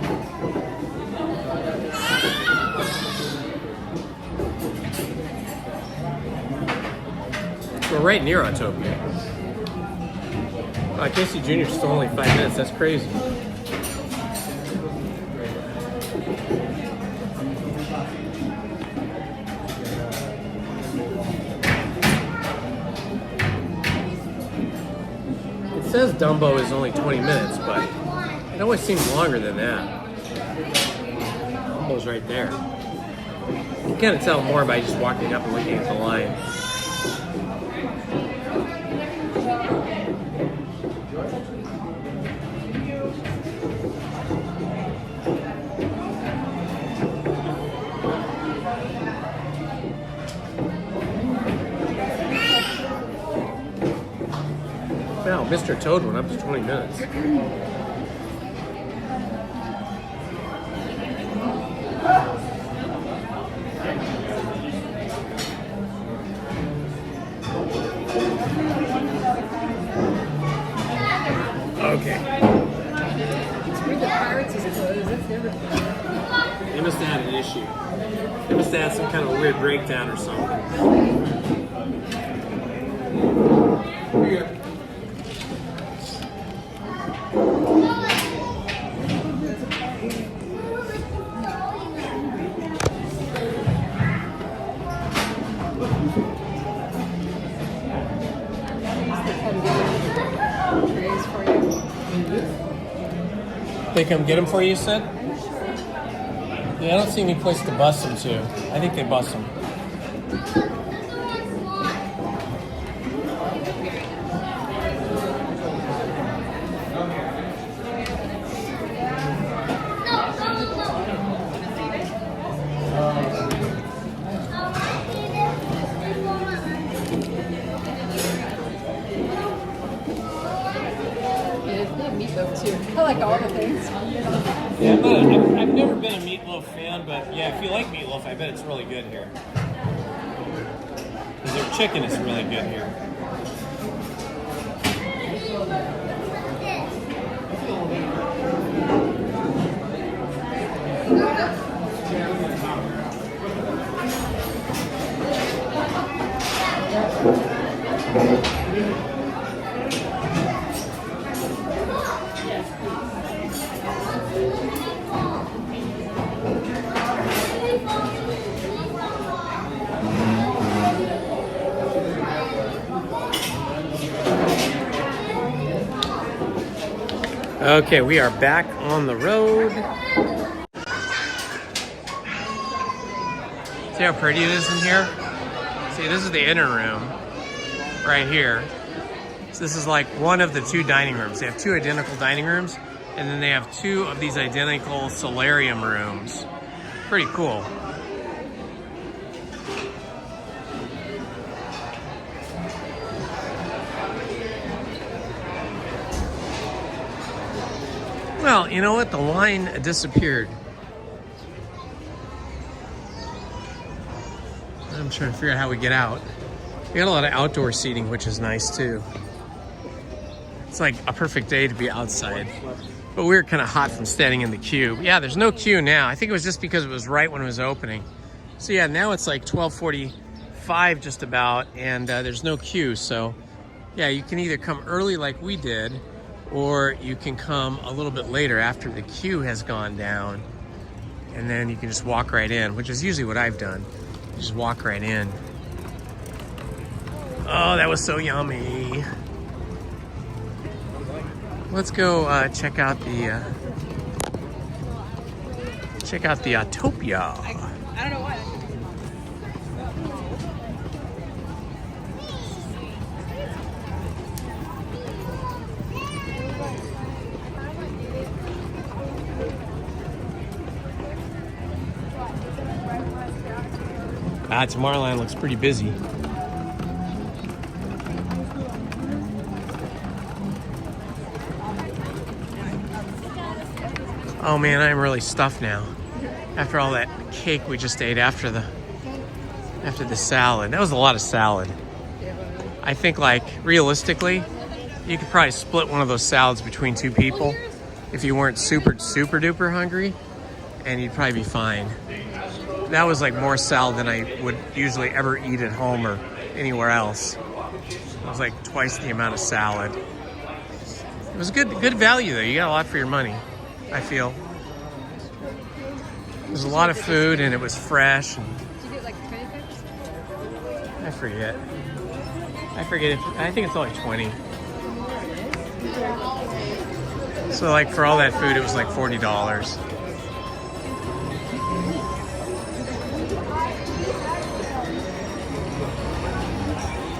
We're right near Autopia. Casey Jr. is still only 5 minutes. That's crazy. It says Dumbo is only 20 minutes, but it always seems longer than that. Dumbo's right there. You can't tell more by just walking up and looking at the line. Wow, Mr. Toad went up to 20 minutes. Okay. It's weird the Pirates is closed. That's never fun. They must have had an issue. They must have had some kind of weird breakdown or something. Here. They come get them for you, you said? Yeah, I don't see any place to bus them to. I think they bus them. Too. I like all the things. Yeah, I've never been a meatloaf fan, but yeah, if you like meatloaf, I bet it's really good here. Because their chicken is really good here. Okay, we are back on the road. See how pretty it is in here? See, this is the inner room right here. So this is like one of the 2 dining rooms. They have 2 identical dining rooms, and then they have 2 of these identical solarium rooms. Pretty cool. Well, you know what? The line disappeared. I'm trying to figure out how we get out. We got a lot of outdoor seating, which is nice too. It's like a perfect day to be outside. But we were kind of hot from standing in the queue. Yeah, there's no queue now. I think it was just because it was right when it was opening. So yeah, now it's like 12:45 just about, and there's no queue. So yeah, you can either come early like we did, or you can come a little bit later after the queue has gone down, and then you can just walk right in, which is usually what I've done. You just walk right in. Oh, that was so yummy. Let's go check out the Autopia. I don't know what. Tomorrowland looks pretty busy. Oh man, I'm really stuffed now. After all that cake we just ate after the salad. That was a lot of salad. I think, like, realistically, you could probably split one of those salads between 2 people if you weren't super duper hungry, and you'd probably be fine. That was like more salad than I would usually ever eat at home or anywhere else. It was like twice the amount of salad. It was good value though. You got a lot for your money, I feel. There was a lot of food and it was fresh. And Did you get like 20 cents? I forget. I think it's only 20. So like for all that food, it was like $40.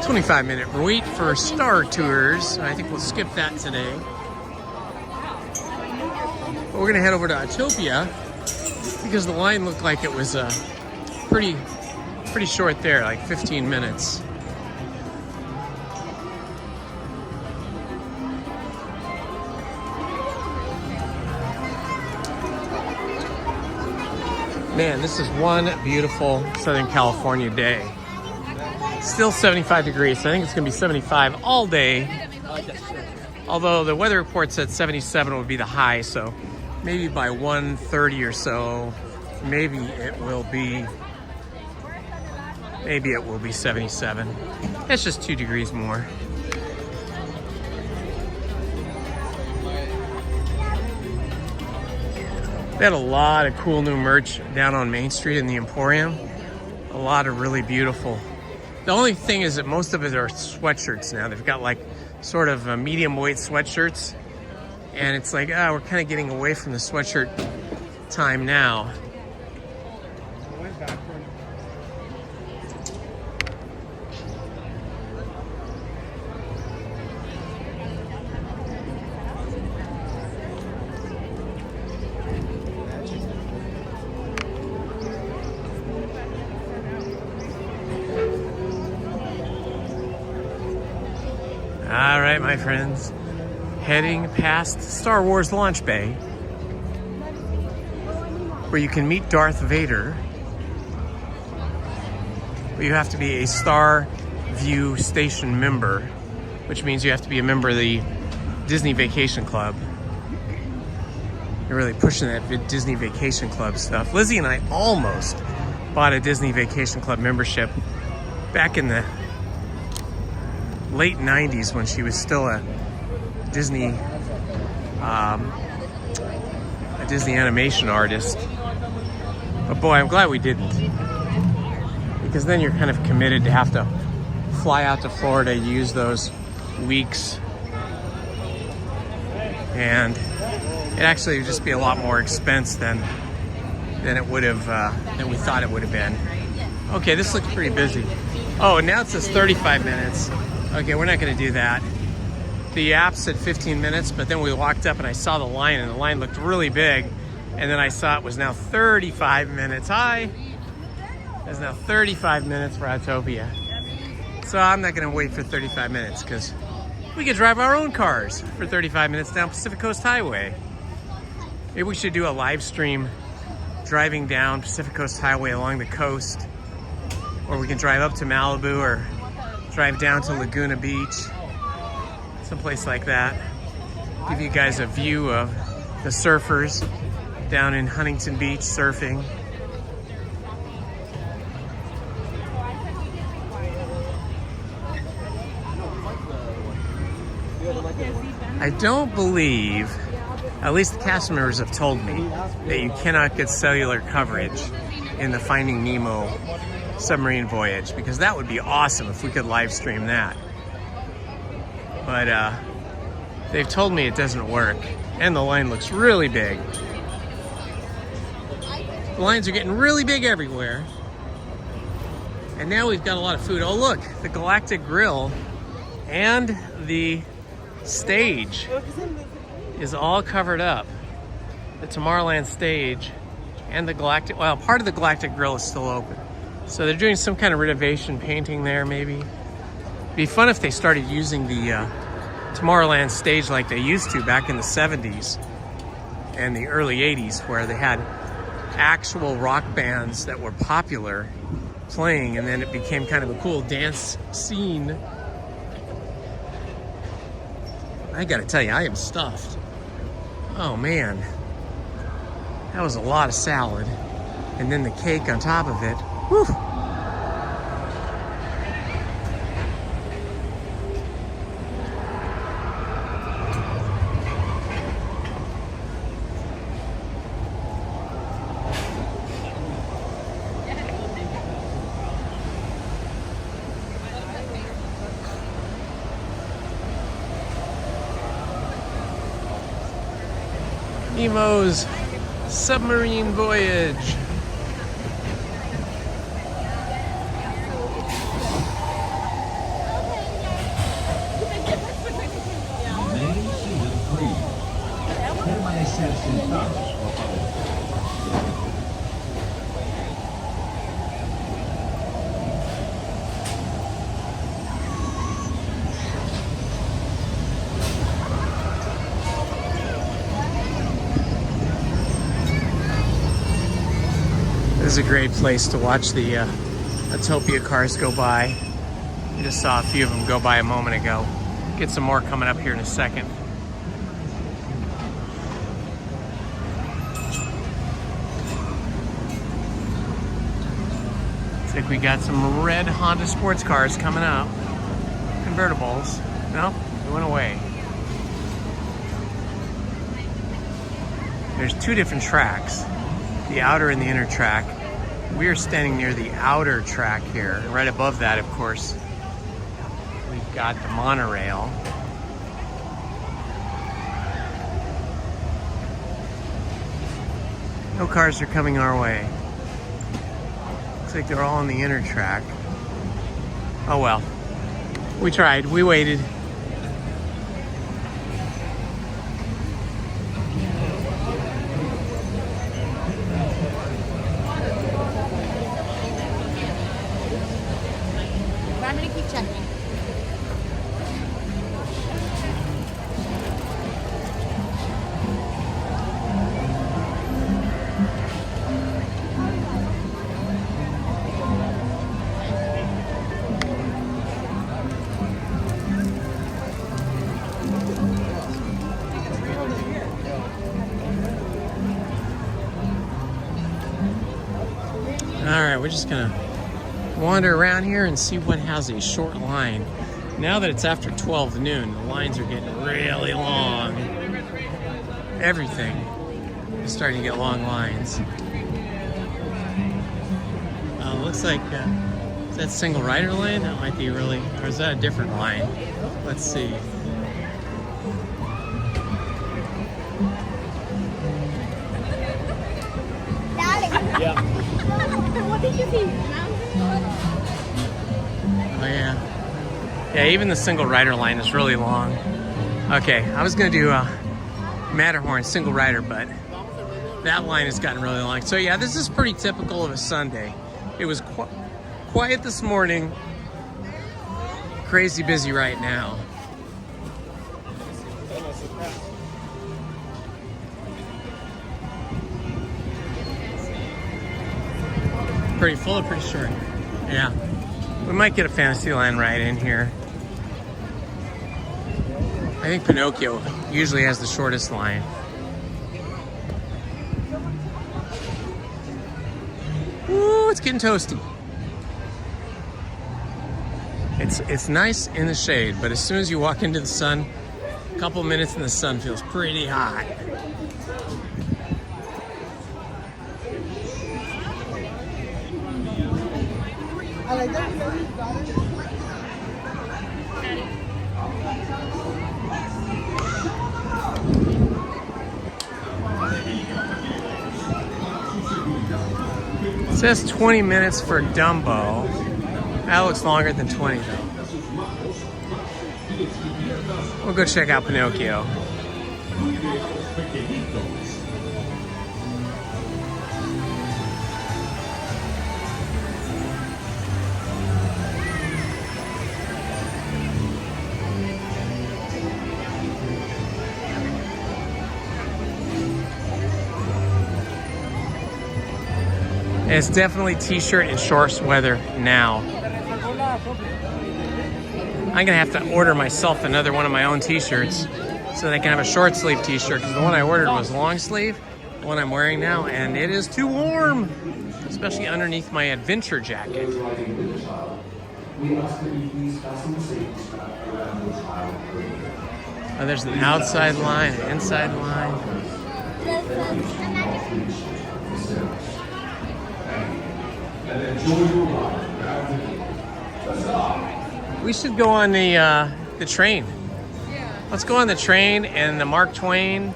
25-minute wait for Star Tours. I think we'll skip that today. But we're gonna head over to Autopia because the line looked like it was pretty short there, like 15 minutes. Man, this is one beautiful Southern California day. Still 75 degrees, so I think it's gonna be 75 all day. Although the weather report said 77 would be the high, so maybe by 1:30 or so, maybe it will be 77. That's just 2 degrees more. They had a lot of cool new merch down on Main Street in the Emporium. A lot of really beautiful. The only thing is that most of it are sweatshirts now. They've got like sort of medium weight sweatshirts. And it's like, we're kind of getting away from the sweatshirt time now. All right, my friends, heading past Star Wars Launch Bay, where you can meet Darth Vader, but you have to be a Star View Station member, which means you have to be a member of the Disney Vacation Club. They're really pushing that Disney Vacation Club stuff. Lizzie and I almost bought a Disney Vacation Club membership back in the late 90s when she was still a Disney animation artist. But boy, I'm glad we didn't, because then you're kind of committed to have to fly out to Florida, use those weeks and it actually would just be a lot more expense than it would have than we thought it would have been. Okay, this looks pretty busy. Oh, and now it says 35 minutes. Okay, we're not going to do that. The app said 15 minutes, but then we walked up and I saw the line, and the line looked really big, and then I saw it was now 35 minutes. Hi. It's now 35 minutes for Autopia. So I'm not going to wait for 35 minutes because we could drive our own cars for 35 minutes down Pacific Coast Highway. Maybe we should do a live stream driving down Pacific Coast Highway along the coast, or we can drive up to Malibu or drive down to Laguna Beach, someplace like that. Give you guys a view of the surfers down in Huntington Beach surfing. I don't believe, at least the cast members have told me, that you cannot get cellular coverage in the Finding Nemo submarine voyage, because that would be awesome if we could live stream that. But they've told me it doesn't work, and the line looks really big. The lines are getting really big everywhere. And now we've got a lot of food. Oh look, the Galactic Grill and the stage is all covered up. The Tomorrowland stage and the Galactic, well, part of the Galactic Grill is still open. So they're doing some kind of renovation painting there, maybe. It'd be fun if they started using the Tomorrowland stage like they used to back in the 70s and the early 80s, where they had actual rock bands that were popular playing, and then it became kind of a cool dance scene. I gotta tell you, I am stuffed. Oh man, that was a lot of salad. And then the cake on top of it. Whew. Nemo's submarine voyage. This is a great place to watch the Autopia cars go by. I just saw a few of them go by a moment ago. Get some more coming up here in a second. Looks like we got some red Honda sports cars coming up. Convertibles. No, they went away. There's two different tracks, the outer and the inner track. We are standing near the outer track here. Right above that, of course, we've got the monorail. No cars are coming our way. Looks like they're all on the inner track. Oh well. We tried, we waited. I'm gonna keep checking. All right, we're just gonna wander around here and see what has a short line. Now that it's after 12 noon, the lines are getting really long. Everything is starting to get long lines. Looks like, is that single rider lane? That might be really, or is that a different line? Let's see. Yeah. What did you see? Oh yeah. Yeah, even the single rider line is really long. Okay, I was gonna do a Matterhorn single rider, but that line has gotten really long. So yeah, this is pretty typical of a Sunday. It was quiet this morning, crazy busy right now. Pretty full or pretty short? Yeah. We might get a Fantasyland ride in here. I think Pinocchio usually has the shortest line. Ooh, it's getting toasty. It's nice in the shade, but as soon as you walk into the sun, a couple minutes in the sun feels pretty hot. I like that. It says 20 minutes for Dumbo. That looks longer than 20 though. We'll go check out Pinocchio. It's definitely t-shirt and shorts weather now. I'm gonna have to order myself another one of my own t-shirts so that I can have a short sleeve t-shirt, because the one I ordered was long sleeve, the one I'm wearing now, and it is too warm, especially underneath my adventure jacket. Oh, there's an outside line, an inside line. We should go on the train. Yeah. Let's go on the train and the Mark Twain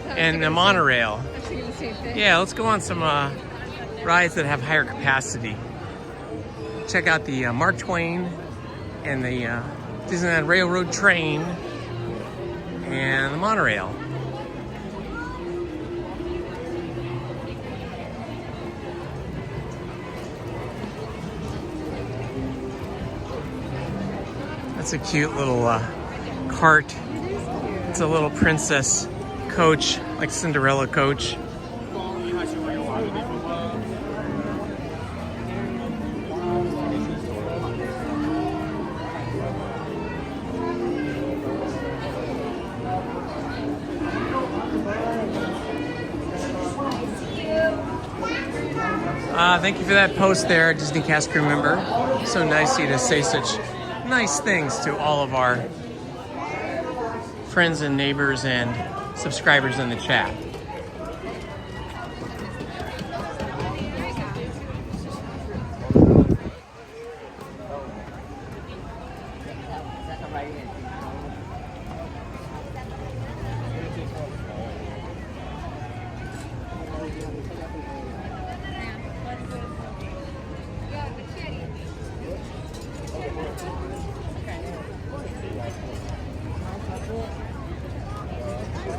and the monorail. I was thinking the same thing. Yeah, let's go on some rides that have higher capacity. Check out the Mark Twain and the Disneyland Railroad train and the monorail. That's a cute little cart. It's a little princess coach, like Cinderella coach. Thank you for that post there, Disney cast crew member. So nice of you to say such nice things to all of our friends and neighbors and subscribers in the chat.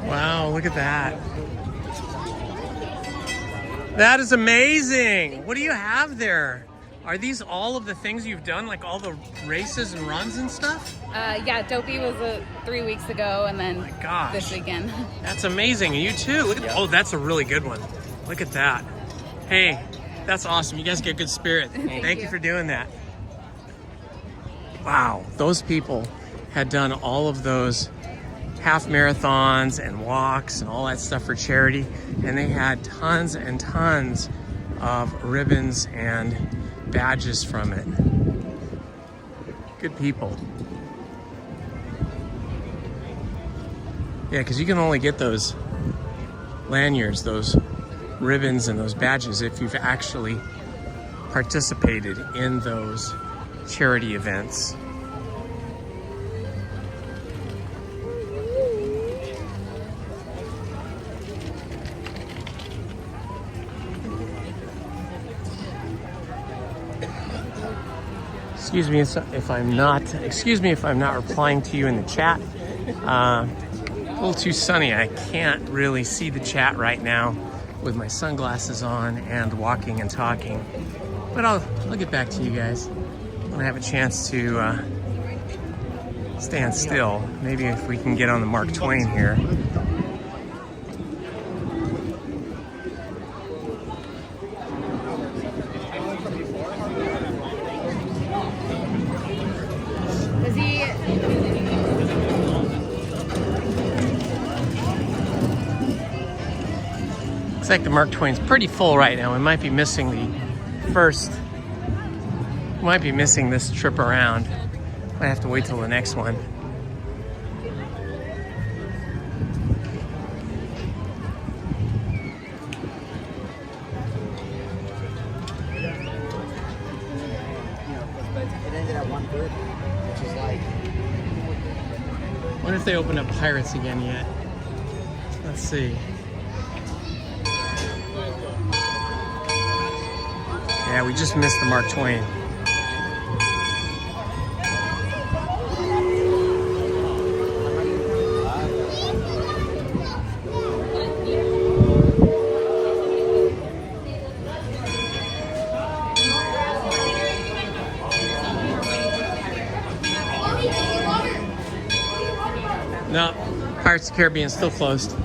Wow, look at that. That is amazing. What do you have there? Are these all of the things you've done, like all the races and runs and stuff? Yeah, Dopey was 3 weeks ago, and then this weekend. That's amazing. And you too. Look at, oh, that's a really good one. Look at that. Hey, that's awesome. You guys get good spirit. Thank you for doing that. Wow, those people had done all of those half marathons and walks and all that stuff for charity, and they had tons and tons of ribbons and badges from it. Good people. Yeah, because you can only get those lanyards, those ribbons and those badges if you've actually participated in those charity events. Excuse me if I'm not replying to you in the chat. A little too sunny. I can't really see the chat right now with my sunglasses on and walking and talking. But I'll get back to you guys when I have a chance to stand still. Maybe if we can get on the Mark Twain here. Looks like the Mark Twain's pretty full right now. We might be missing this trip around. Might have to wait till the next one. It ended at 1:30, which is like. I wonder if they opened up Pirates again yet. Let's see. Yeah, we just missed the Mark Twain. No, Pirates of the Caribbean is still closed.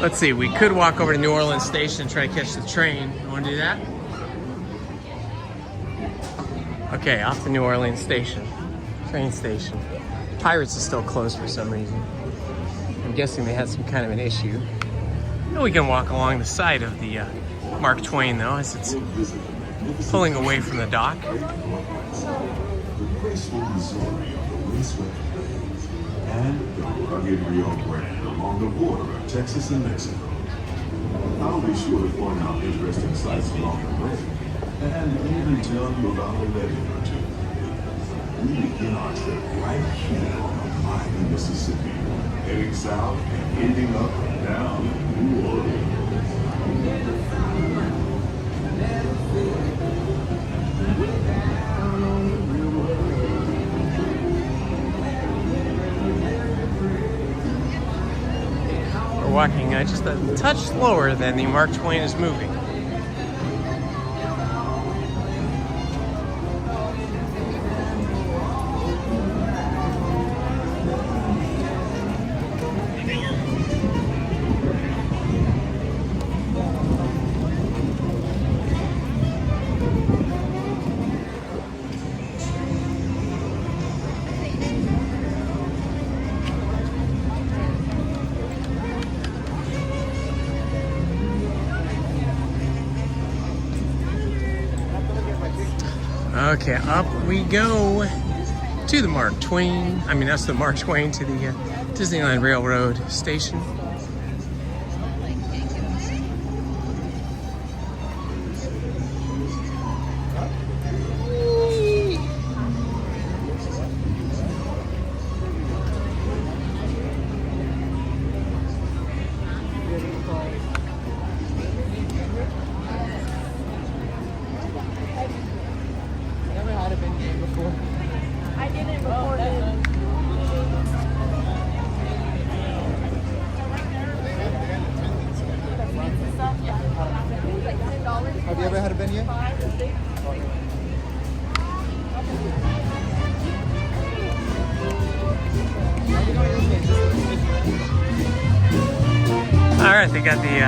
Let's see, we could walk over to New Orleans Station and try to catch the train. You want to do that? Okay, off to New Orleans Station. Train station. Pirates is still closed for some reason. I'm guessing they had some kind of an issue. We can walk along the side of the Mark Twain though, as it's pulling away from the dock. The graceful Missouri of the windswept plains and the rugged Rio Grande along the border of Texas and Mexico. I'll be sure to point out interesting sights along the way and even tell you about a legend or two. We begin our trip right here on the mighty Mississippi, heading south and ending up and down in New Orleans. We're walking just a touch slower than the Mark Twain is moving. Okay, up we go to the Mark Twain. I mean, that's the Mark Twain to the Disneyland Railroad station. Have you ever had a beignet? All right, they got the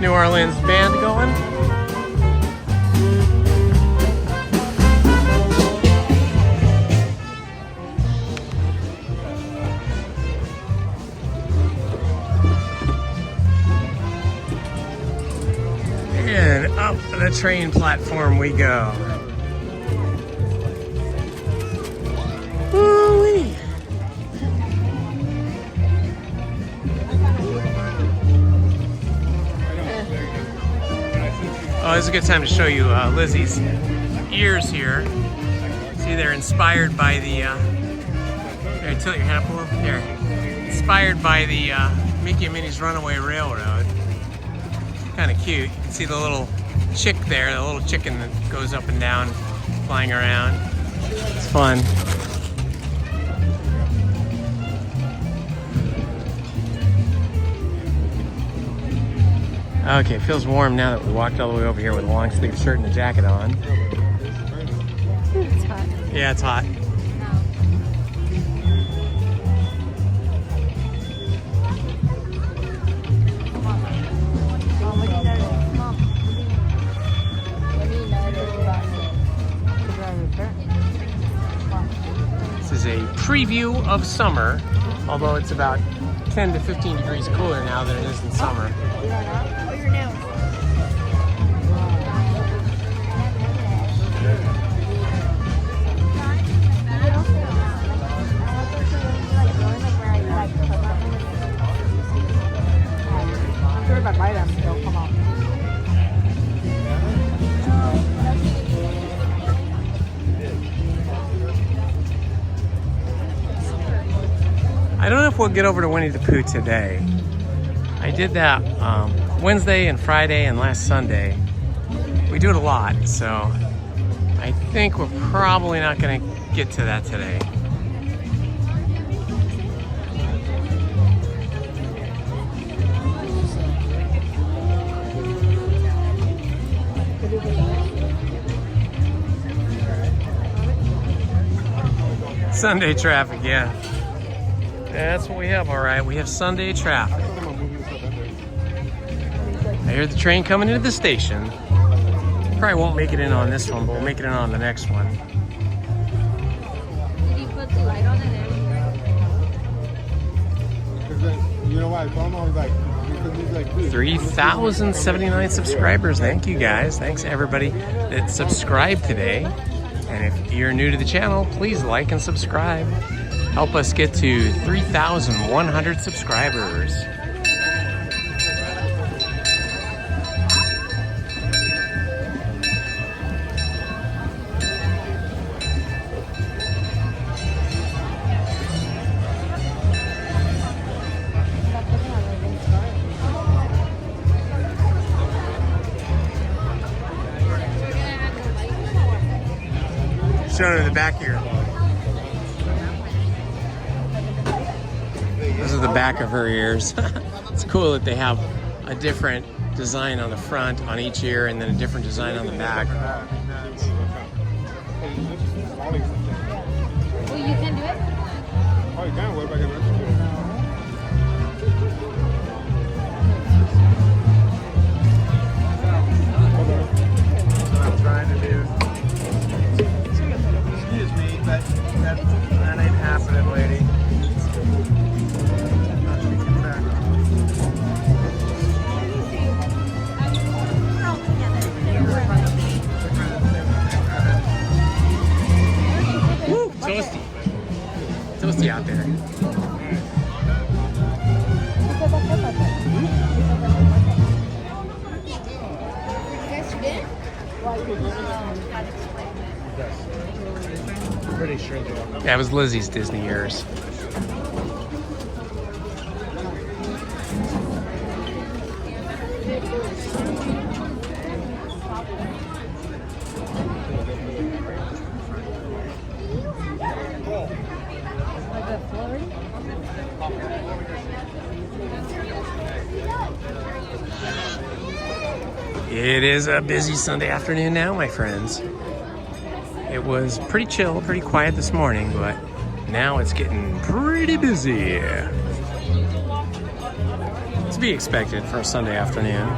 New Orleans band going. And up the train platform we go. Woo-wee. Oh, this is a good time to show you Lizzie's ears here. See, they're inspired by the, here, tilt your head up a little. There. Inspired by the Mickey and Minnie's Runaway Railroad. Kind of cute. You can see the little chick there, the little chicken that goes up and down, flying around. It's fun. Okay, it feels warm now that we walked all the way over here with a long sleeve shirt and a jacket on. It's hot. Yeah, it's hot. This is a preview of summer, although it's about 10 to 15 degrees cooler now than it is in summer. I don't know if we'll get over to Winnie the Pooh today. I did that Wednesday and Friday and last Sunday. We do it a lot, so I think we're probably not going to get to that today. Sunday traffic, yeah. That's what we have, all right. We have Sunday traffic. I hear the train coming into the station. Probably won't make it in on this one, but we'll make it in on the next one. Did you put the light on it? You know why? I was like, 3,079 subscribers. Thank you guys. Thanks everybody that subscribed today. And if you're new to the channel, please like and subscribe. Help us get to 3,100 subscribers. Show it in the back here. Those are the back of her ears. It's cool that they have a different design on the front on each ear and then a different design on the back. Well, you can do it? Oh, you can? What if I can do what I'm trying to do. Excuse me, but that ain't happening, lady. Woo, toasty. Toasty out there. Pretty sure they are. That was Lizzie's Disney ears. It is a busy Sunday afternoon now, my friends. It was pretty chill, pretty quiet this morning, but now it's getting pretty busy. To be expected for a Sunday afternoon.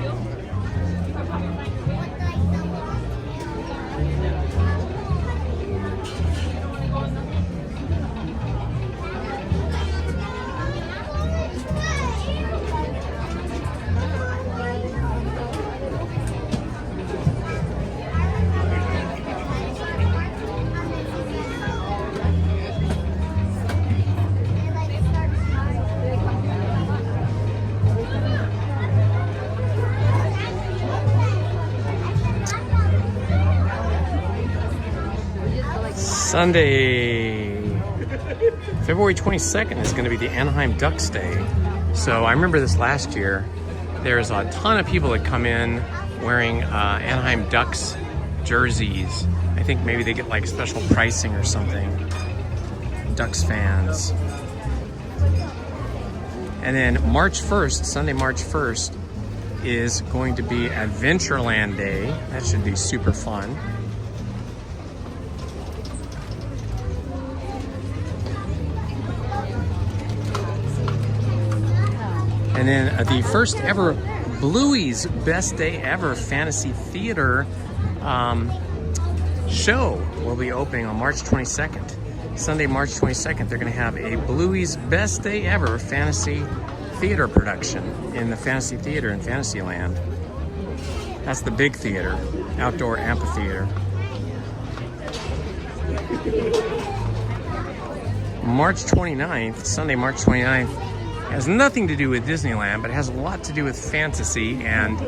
Sunday, February 22nd is going to be the Anaheim Ducks Day. So I remember this last year. There's a ton of people that come in wearing Anaheim Ducks jerseys. I think maybe they get like special pricing or something. Ducks fans. And then March 1st, Sunday, March 1st, is going to be Adventureland Day. That should be super fun. And then the first ever Bluey's Best Day Ever Fantasy Theater show will be opening on March 22nd. Sunday, March 22nd, they're going to have a Bluey's Best Day Ever Fantasy Theater production in the Fantasy Theater in Fantasyland. That's the big theater, outdoor amphitheater. March 29th, Sunday, March 29th, has nothing to do with Disneyland, but it has a lot to do with fantasy and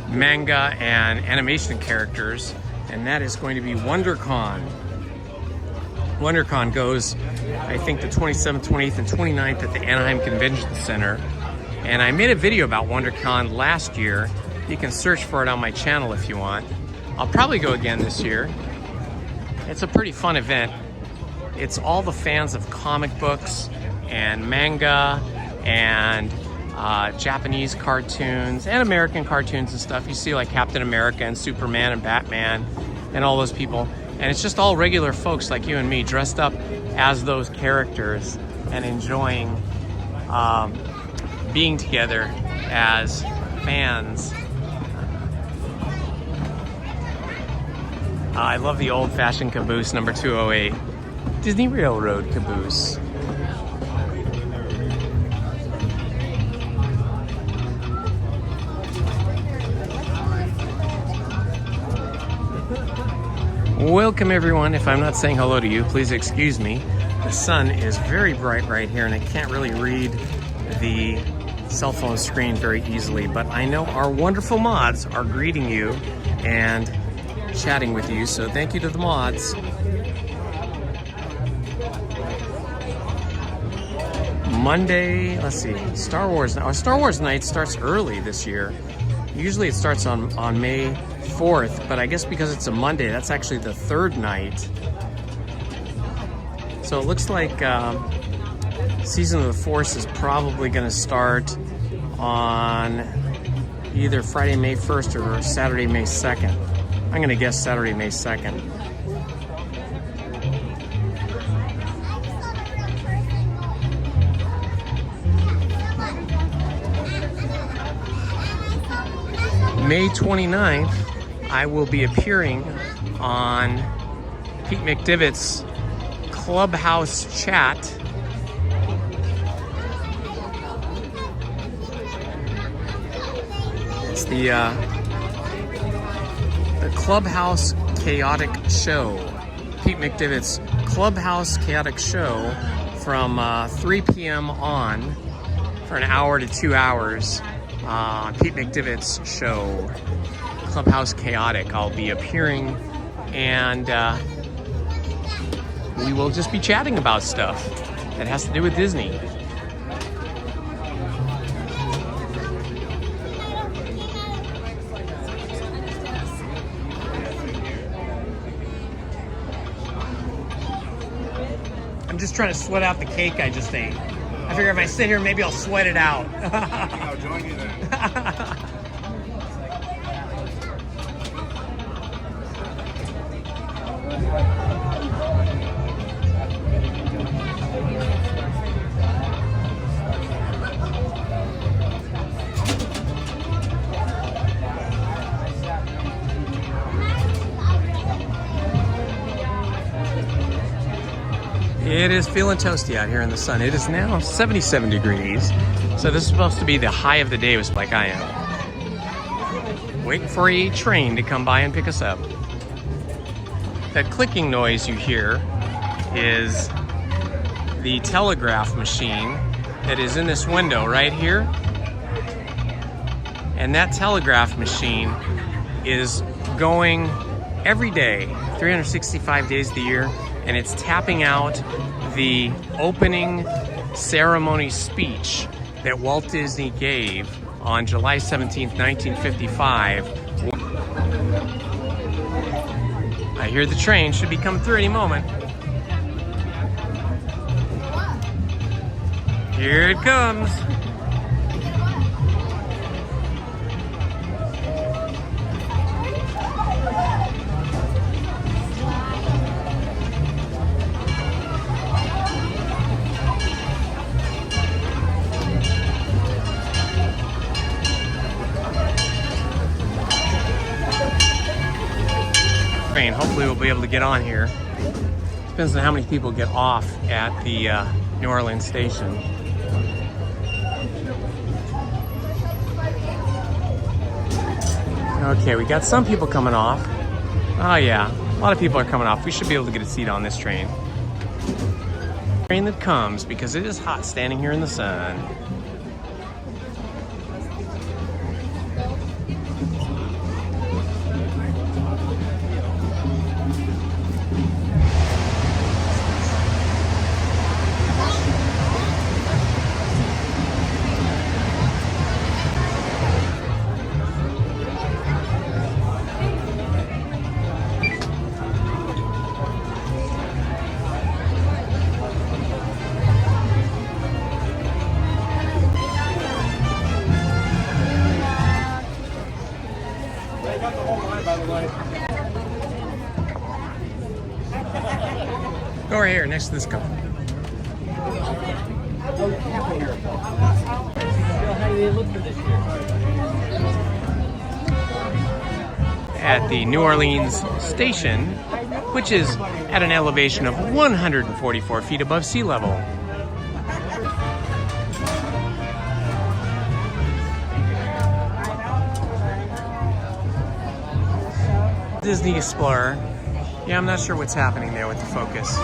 manga and animation characters, and that is going to be WonderCon. WonderCon goes, I think, the 27th, 28th, and 29th at the Anaheim Convention Center. And I made a video about WonderCon last year. You can search for it on my channel if you want. I'll probably go again this year. It's a pretty fun event. It's all the fans of comic books and manga and Japanese cartoons and American cartoons and stuff. You see like Captain America and Superman and Batman and all those people. And it's just all regular folks like you and me dressed up as those characters and enjoying being together as fans. I love the old-fashioned caboose number 208. Disney Railroad caboose. Welcome everyone. If I'm not saying hello to you, please excuse me. The sun is very bright right here and I can't really read the cell phone screen very easily, but I know our wonderful mods are greeting you and chatting with you, so thank you to the mods. Monday, let's see, Star Wars night starts early this year. Usually it starts on May 4th, but I guess because it's a Monday, that's actually the third night. So it looks like Season of the Force is probably going to start on either Friday, May 1st or Saturday, May 2nd. I'm going to guess Saturday, May 2nd. May 29th, I will be appearing on Pete McDivitt's Clubhouse Chat. It's the Clubhouse Chaotic Show. Pete McDivitt's Clubhouse Chaotic Show from 3 p.m. on for an hour to 2 hours. Pete McDivitt's show, Clubhouse Chaotic. I'll be appearing and we will just be chatting about stuff that has to do with Disney. I'm just trying to sweat out the cake I just ate. I figure if I sit here, maybe I'll sweat it out. I'll join you then. It is feeling toasty out here in the sun. It is now 77 degrees. So this is supposed to be the high of the day, was like I am. Waiting for a train to come by and pick us up. That clicking noise you hear is the telegraph machine that is in this window right here. And that telegraph machine is going every day, 365 days of the year, and it's tapping out the opening ceremony speech that Walt Disney gave on July 17th, 1955. I hear the train should be coming through any moment. Here it comes. Hopefully we'll be able to get on here. Depends on how many people get off at the New Orleans station. Okay, we got some people coming off. Oh yeah, a lot of people are coming off. We should be able to get a seat on this train. Train that comes because it is hot standing here in the sun. Go right here, next to this couple. At the New Orleans station, which is at an elevation of 144 feet above sea level. Disney Explorer. Yeah, I'm not sure what's happening there with the focus.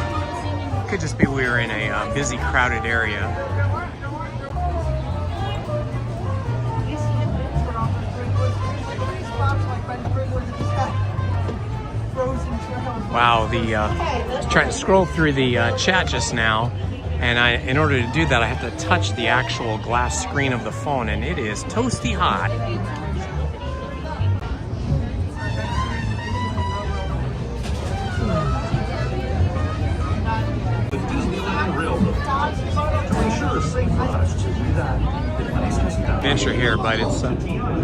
Could just be we were in a busy, crowded area. Wow, I was trying to scroll through the chat just now, and in order to do that, I have to touch the actual glass screen of the phone, and it is toasty hot. The Disneyland Railroad. To ensure a safe ride, Adventure here, but it's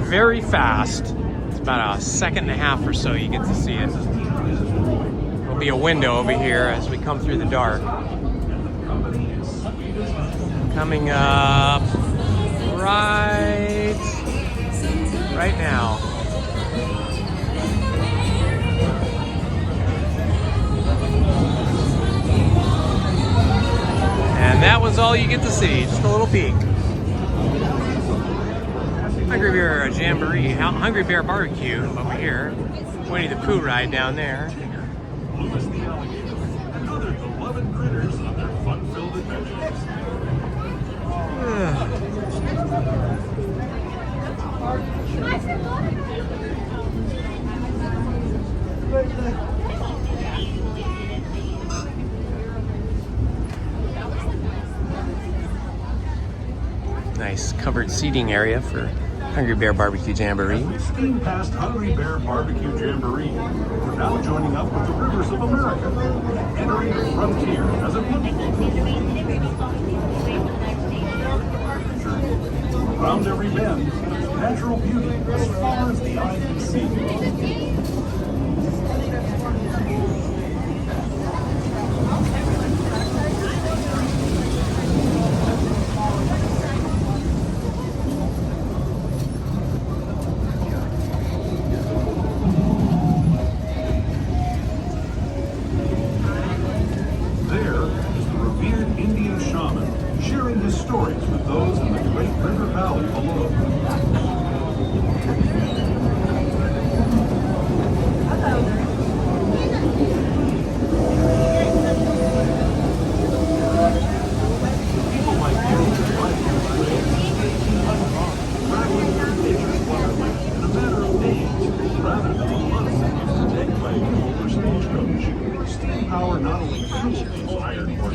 very fast. It's about a second and a half or so you get to see it. There'll be a window over here as we come through the dark. Coming up right now. And that was all you get to see, just a little peek. Hungry Bear Jamboree, Hungry Bear Barbecue over here. Winnie the Pooh ride down there. other beloved critters on their fun-filled adventures. Nice covered seating area for Hungry Bear Barbecue Jamboree. Steam past Hungry Bear Barbecue Jamboree. We're now joining up with the rivers of America, entering the frontier as it looks. Around every bend, natural beauty as far as the eye can see.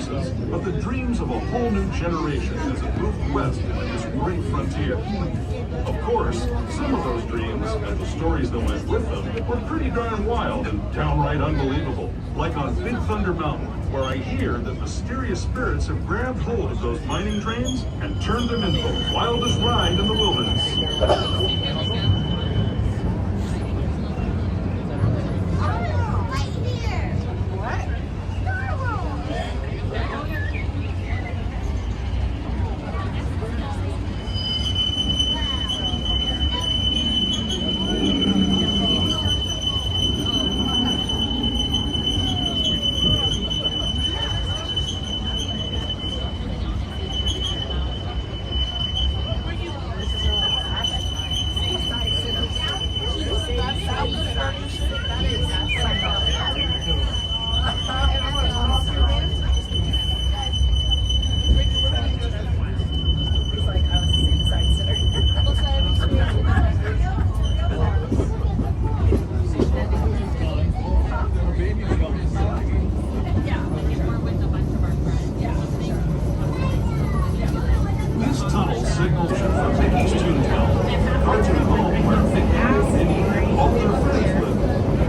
promises of the dreams of a whole new generation as it moved west into this great frontier. Of course, some of those dreams and the stories that went with them were pretty darn wild and downright unbelievable. Like on Big Thunder Mountain, where I hear that mysterious spirits have grabbed hold of those mining trains and turned them into the wildest ride in the wilderness.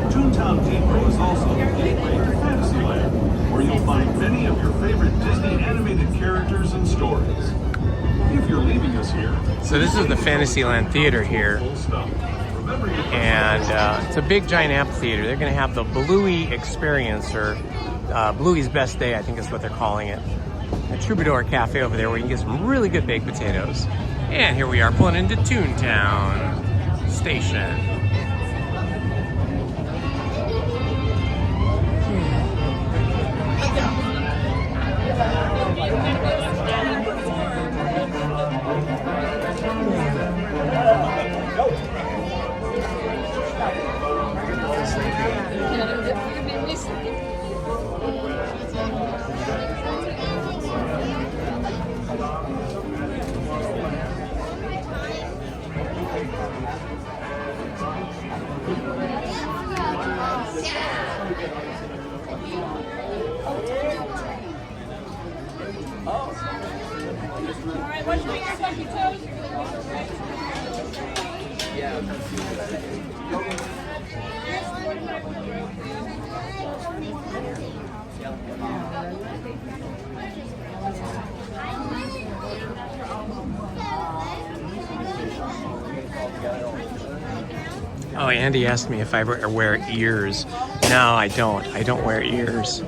Toontown Depot is also the gateway to Fantasyland, where you'll find many of your favorite Disney animated characters and stories. If you're leaving us here... So this is the Fantasyland Theater here, and it's a big giant amphitheater. They're going to have the Bluey Experience, or Bluey's Best Day, I think is what they're calling it. A Troubadour Cafe over there where you can get some really good baked potatoes. And here we are pulling into Toontown Station. Oh, Andy asked me if I wear ears. No, I don't. I don't wear ears.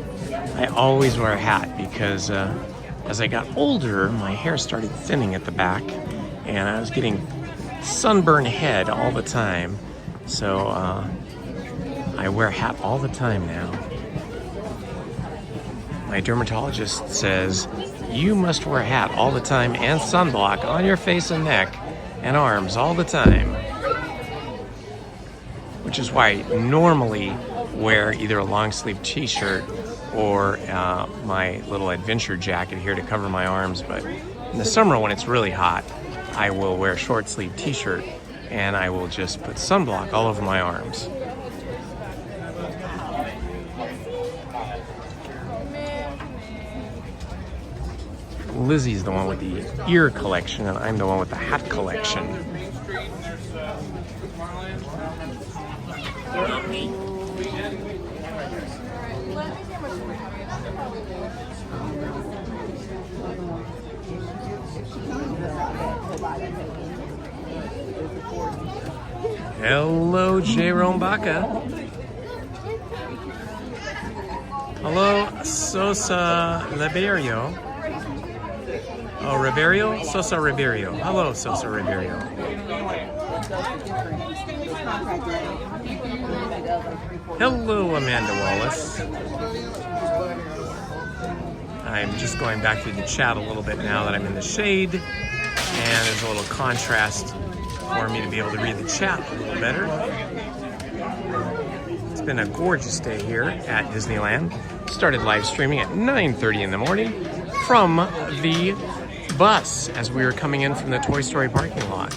I always wear a hat because as I got older, my hair started thinning at the back, and I was getting sunburned head all the time. So I wear a hat all the time now. My dermatologist says you must wear a hat all the time and sunblock on your face and neck and arms all the time. Which is why I normally wear either a long sleeve t-shirt or my little adventure jacket here to cover my arms. But in the summer when it's really hot, I will wear a short sleeve t-shirt and I will just put sunblock all over my arms. Lizzie's the one with the ear collection and I'm the one with the hat collection. Hello, Jerome Baca. Hello, Sosa Ribeiro. Oh, Ribeiro? Sosa Ribeiro. Hello, Sosa Ribeiro. Hello, Amanda Wallace. I'm just going back through the chat a little bit now that I'm in the shade, and there's a little contrast for me to be able to read the chat a little better. It's been a gorgeous day here at Disneyland. Started live streaming at 9:30 in the morning from the bus as we were coming in from the Toy Story parking lot.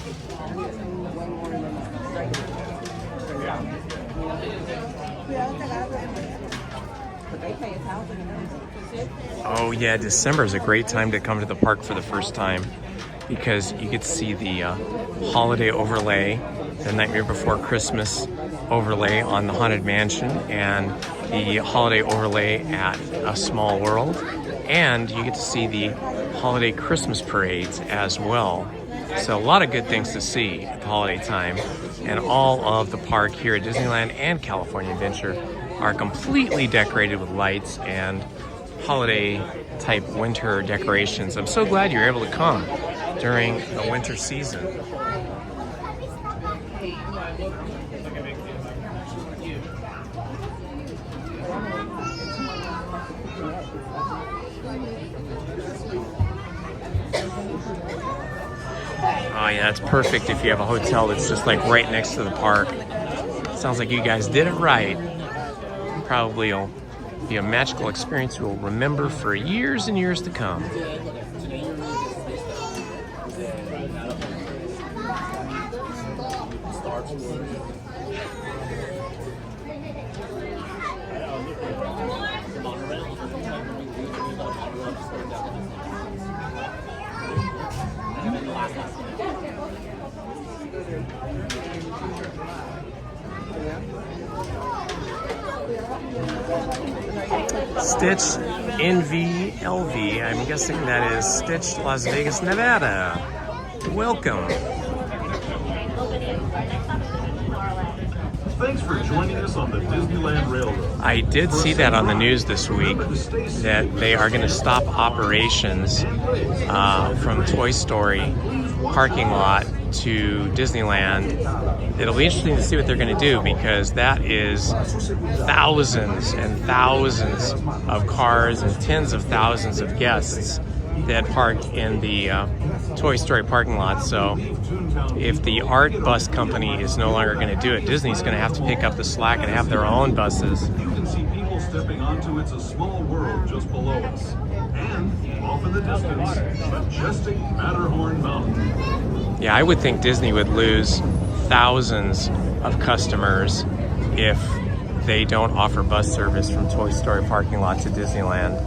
Oh yeah, December is a great time to come to the park for the first time because you get to see the holiday overlay, the Nightmare Before Christmas overlay on the Haunted Mansion, and the holiday overlay at A Small World, and you get to see the holiday Christmas parades as well. So a lot of good things to see at the holiday time, and all of the park here at Disneyland and California Adventure are completely decorated with lights and holiday type winter decorations. I'm so glad you're able to come during the winter season. Oh yeah, it's perfect if you have a hotel that's just like right next to the park. Sounds like you guys did it right. Probably will be a magical experience you'll remember for years and years to come. Stitch NVLV, I'm guessing that is Stitch Las Vegas, Nevada. Welcome. Thanks for joining us on the Disneyland Railroad. I did see that on the news this week that they are going to stop operations from Toy Story parking lot to Disneyland. It'll be interesting to see what they're going to do because that is thousands and thousands of cars and tens of thousands of guests that park in the Toy Story parking lot. So if the art bus company is no longer going to do it, Disney's going to have to pick up the slack and have their own buses. You can see people stepping onto It's a Small World just below us. And off in the distance, majestic Matterhorn Mountain. Yeah, I would think Disney would lose thousands of customers if they don't offer bus service from Toy Story parking lot to Disneyland.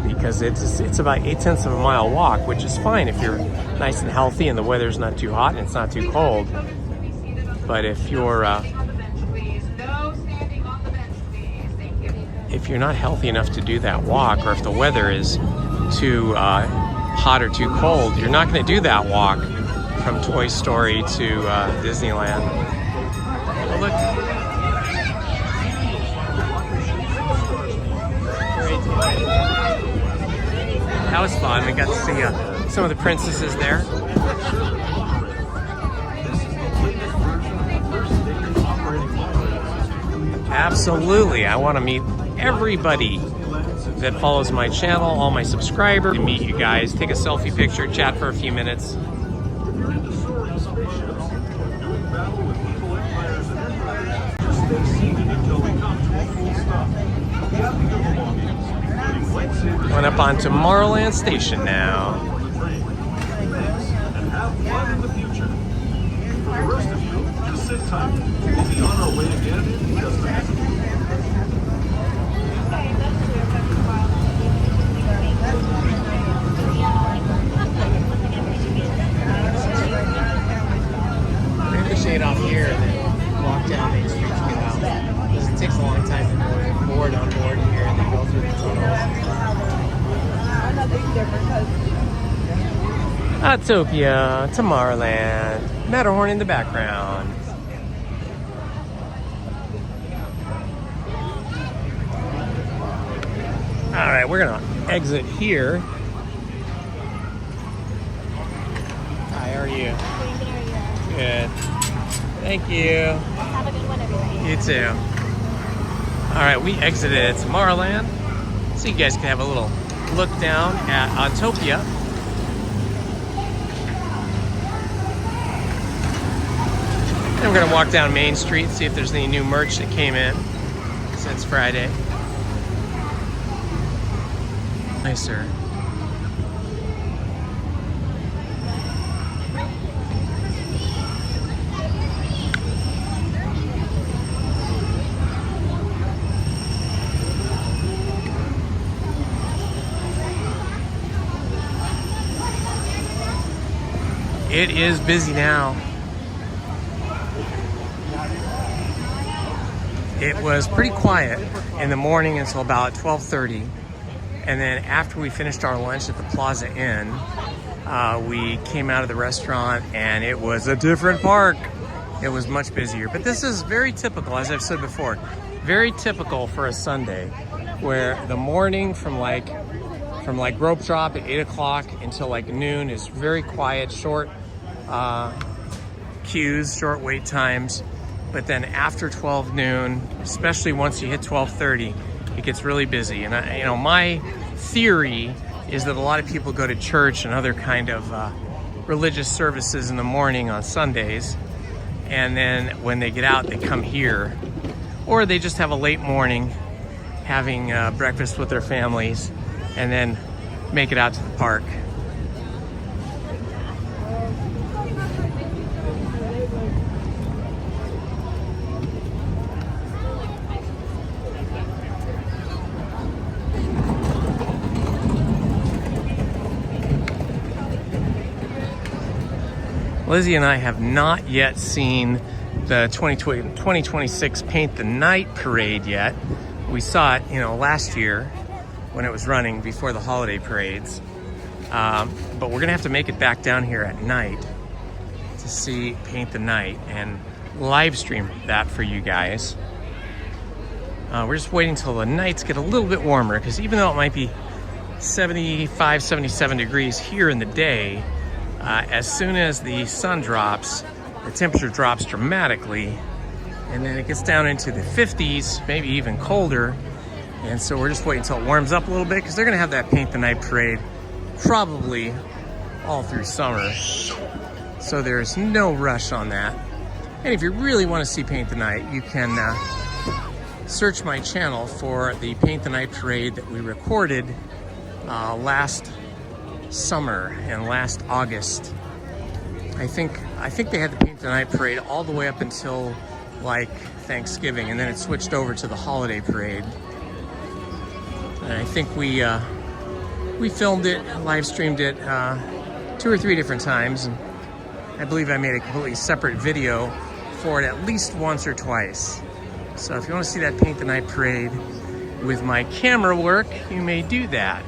Because it's about 8/10 of a mile walk, which is fine if you're nice and healthy and the weather's not too hot and it's not too cold. But if you're not healthy enough to do that walk, or if the weather is too hot or too cold, you're not going to do that walk from Toy Story to Disneyland. Oh, look. That was fun. We got to see some of the princesses there. Absolutely. I want to meet everybody that follows my channel, all my subscribers, to meet you guys, take a selfie picture, chat for a few minutes. Going up on Tomorrowland Station now. And have fun in the future. For the rest of you, just sit tight. We'll be on our way again in just a minute. Ricochet off here and then walk down Main Street to get out. Because it takes a long time to board on board here and then go through the tunnels. Autopia, Tomorrowland, Matterhorn in the background. All right, we're gonna exit here. Hi, how are you? Good. Thank you. Have a good one, everybody. You too. All right, we exited at Tomorrowland, so you guys can have a little look down at Autopia. Then we're gonna walk down Main Street, see if there's any new merch that came in since Friday. Nicer. It is busy now. It was pretty quiet in the morning until about 12:30. And then after we finished our lunch at the Plaza Inn, we came out of the restaurant and it was a different park. It was much busier. But this is very typical, as I've said before, very typical for a Sunday, where the morning from like rope drop at 8 o'clock until like noon is very quiet, short queues, short wait times. But then after 12 noon, especially once you hit 12:30, it gets really busy. And you know, my theory is that a lot of people go to church and other kind of religious services in the morning on Sundays, and then when they get out, they come here, or they just have a late morning, having breakfast with their families, and then make it out to the park. Lizzie and I have not yet seen the 2026 Paint the Night parade yet. We saw it, you know, last year when it was running before the holiday parades. But we're gonna have to make it back down here at night to see Paint the Night and live stream that for you guys. We're just waiting till the nights get a little bit warmer, because even though it might be 75, 77 degrees here in the day, as soon as the sun drops, the temperature drops dramatically, and then it gets down into the 50s, maybe even colder. And so we're just waiting until it warms up a little bit, because they're gonna have that Paint the Night parade probably all through summer. So there's no rush on that. And if you really want to see Paint the Night, you can search my channel for the Paint the Night parade that we recorded last summer and last August. I think they had the Paint the Night parade all the way up until like Thanksgiving, and then it switched over to the holiday parade. And I think we filmed it, live streamed it 2 or 3 different times, and I believe I made a completely separate video for it at least once or twice. So if you want to see that Paint the Night parade with my camera work, you may do that.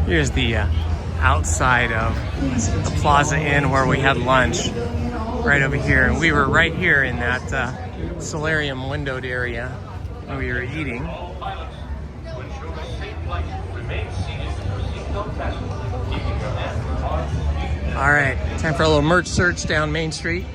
Here's the outside of the Plaza Inn where we had lunch, right over here. And we were right here in that solarium windowed area when we were eating. All right, time for a little merch search down Main Street.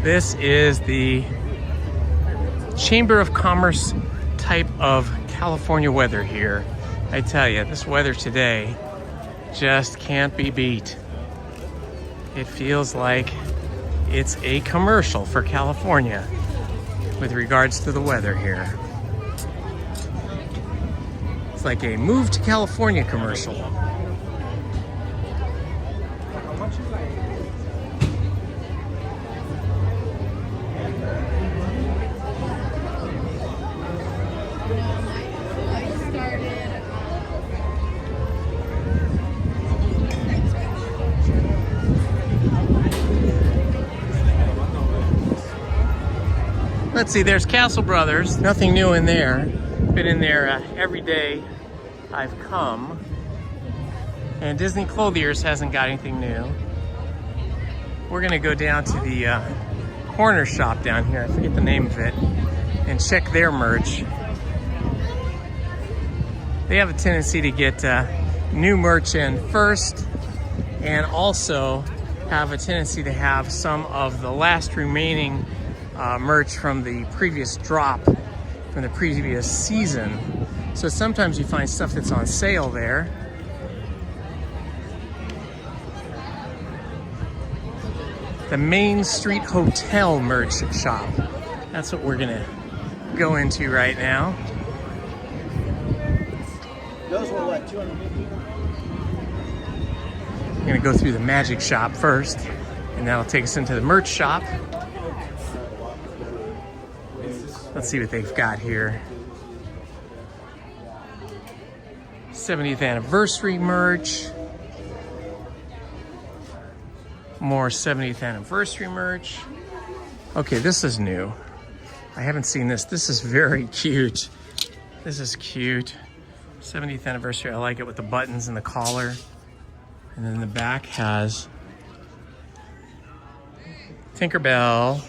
This is the Chamber of Commerce type of California weather here. I tell you, this weather today just can't be beat. It feels like it's a commercial for California with regards to the weather here. It's like a move to California commercial. Let's see, there's Castle Brothers. Nothing new in there. Been in there every day I've come. And Disney Clothiers hasn't got anything new. We're gonna go down to the corner shop down here, I forget the name of it, and check their merch. They have a tendency to get new merch in first, and also have a tendency to have some of the last remaining merch from the previous drop, from the previous season. So sometimes you find stuff that's on sale there. The Main Street Hotel merch shop. That's what we're gonna go into right now. Those were what, 250? We're gonna go through the magic shop first, and that'll take us into the merch shop. Let's see what they've got here. 70th anniversary merch. More 70th anniversary merch. Okay, this is new. I haven't seen this. This is very cute. This is cute. 70th anniversary. I like it with the buttons and the collar. And then the back has Tinkerbell,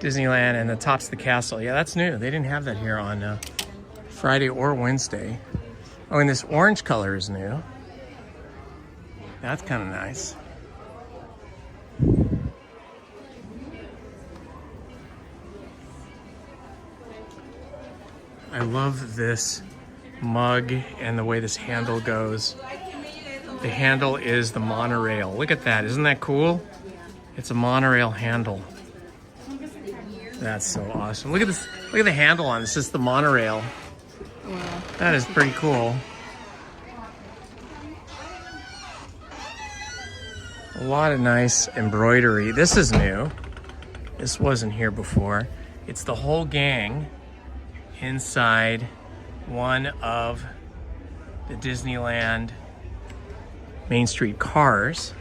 Disneyland, and the top's the castle. Yeah, that's new. They didn't have that here on Friday or Wednesday. Oh, and this orange color is new. That's kind of nice. I love this mug and the way this handle goes. The handle is the monorail. Look at that, isn't that cool? It's a monorail handle. That's so awesome. Look at this, look at the handle on this. It's the monorail. Wow. That is pretty cool. A lot of nice embroidery. This is new. This wasn't here before. It's the whole gang inside one of the Disneyland Main Street cars.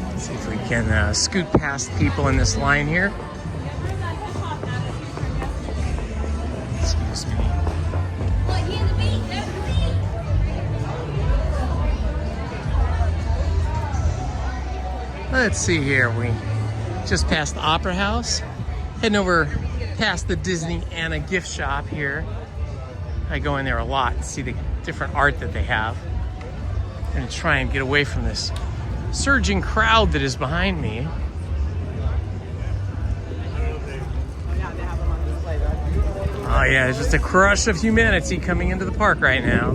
Let's see if we can scoot past people in this line here. Excuse me. Let's see here. We just passed the Opera House, heading over past the Disney Anna gift shop here. I go in there a lot to see the different art that they have. I'm gonna try and get away from this surging crowd that is behind me. Oh yeah, there's just a crush of humanity coming into the park right now.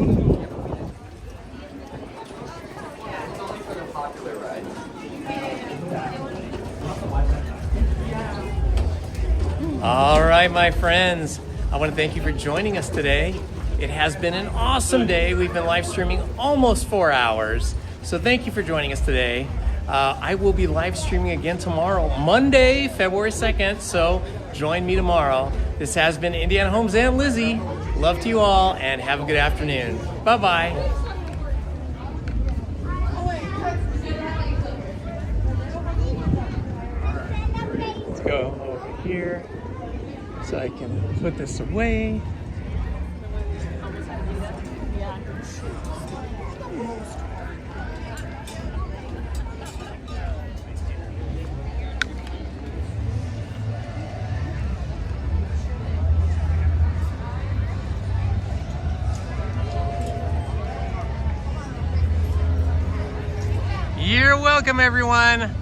All right, my friends, I want to thank you for joining us today. It has been an awesome day. We've been live streaming almost 4 hours. So thank you for joining us today. I will be live streaming again tomorrow, Monday, February 2nd. So join me tomorrow. This has been Indiana Holmes and Lizzzy. Love to you all and have a good afternoon. Bye-bye. Let's go over here so I can put this away. You're welcome, everyone.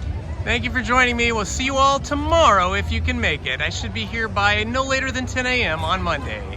Thank you for joining me. We'll see you all tomorrow if you can make it. I should be here by no later than 10 a.m. on Monday.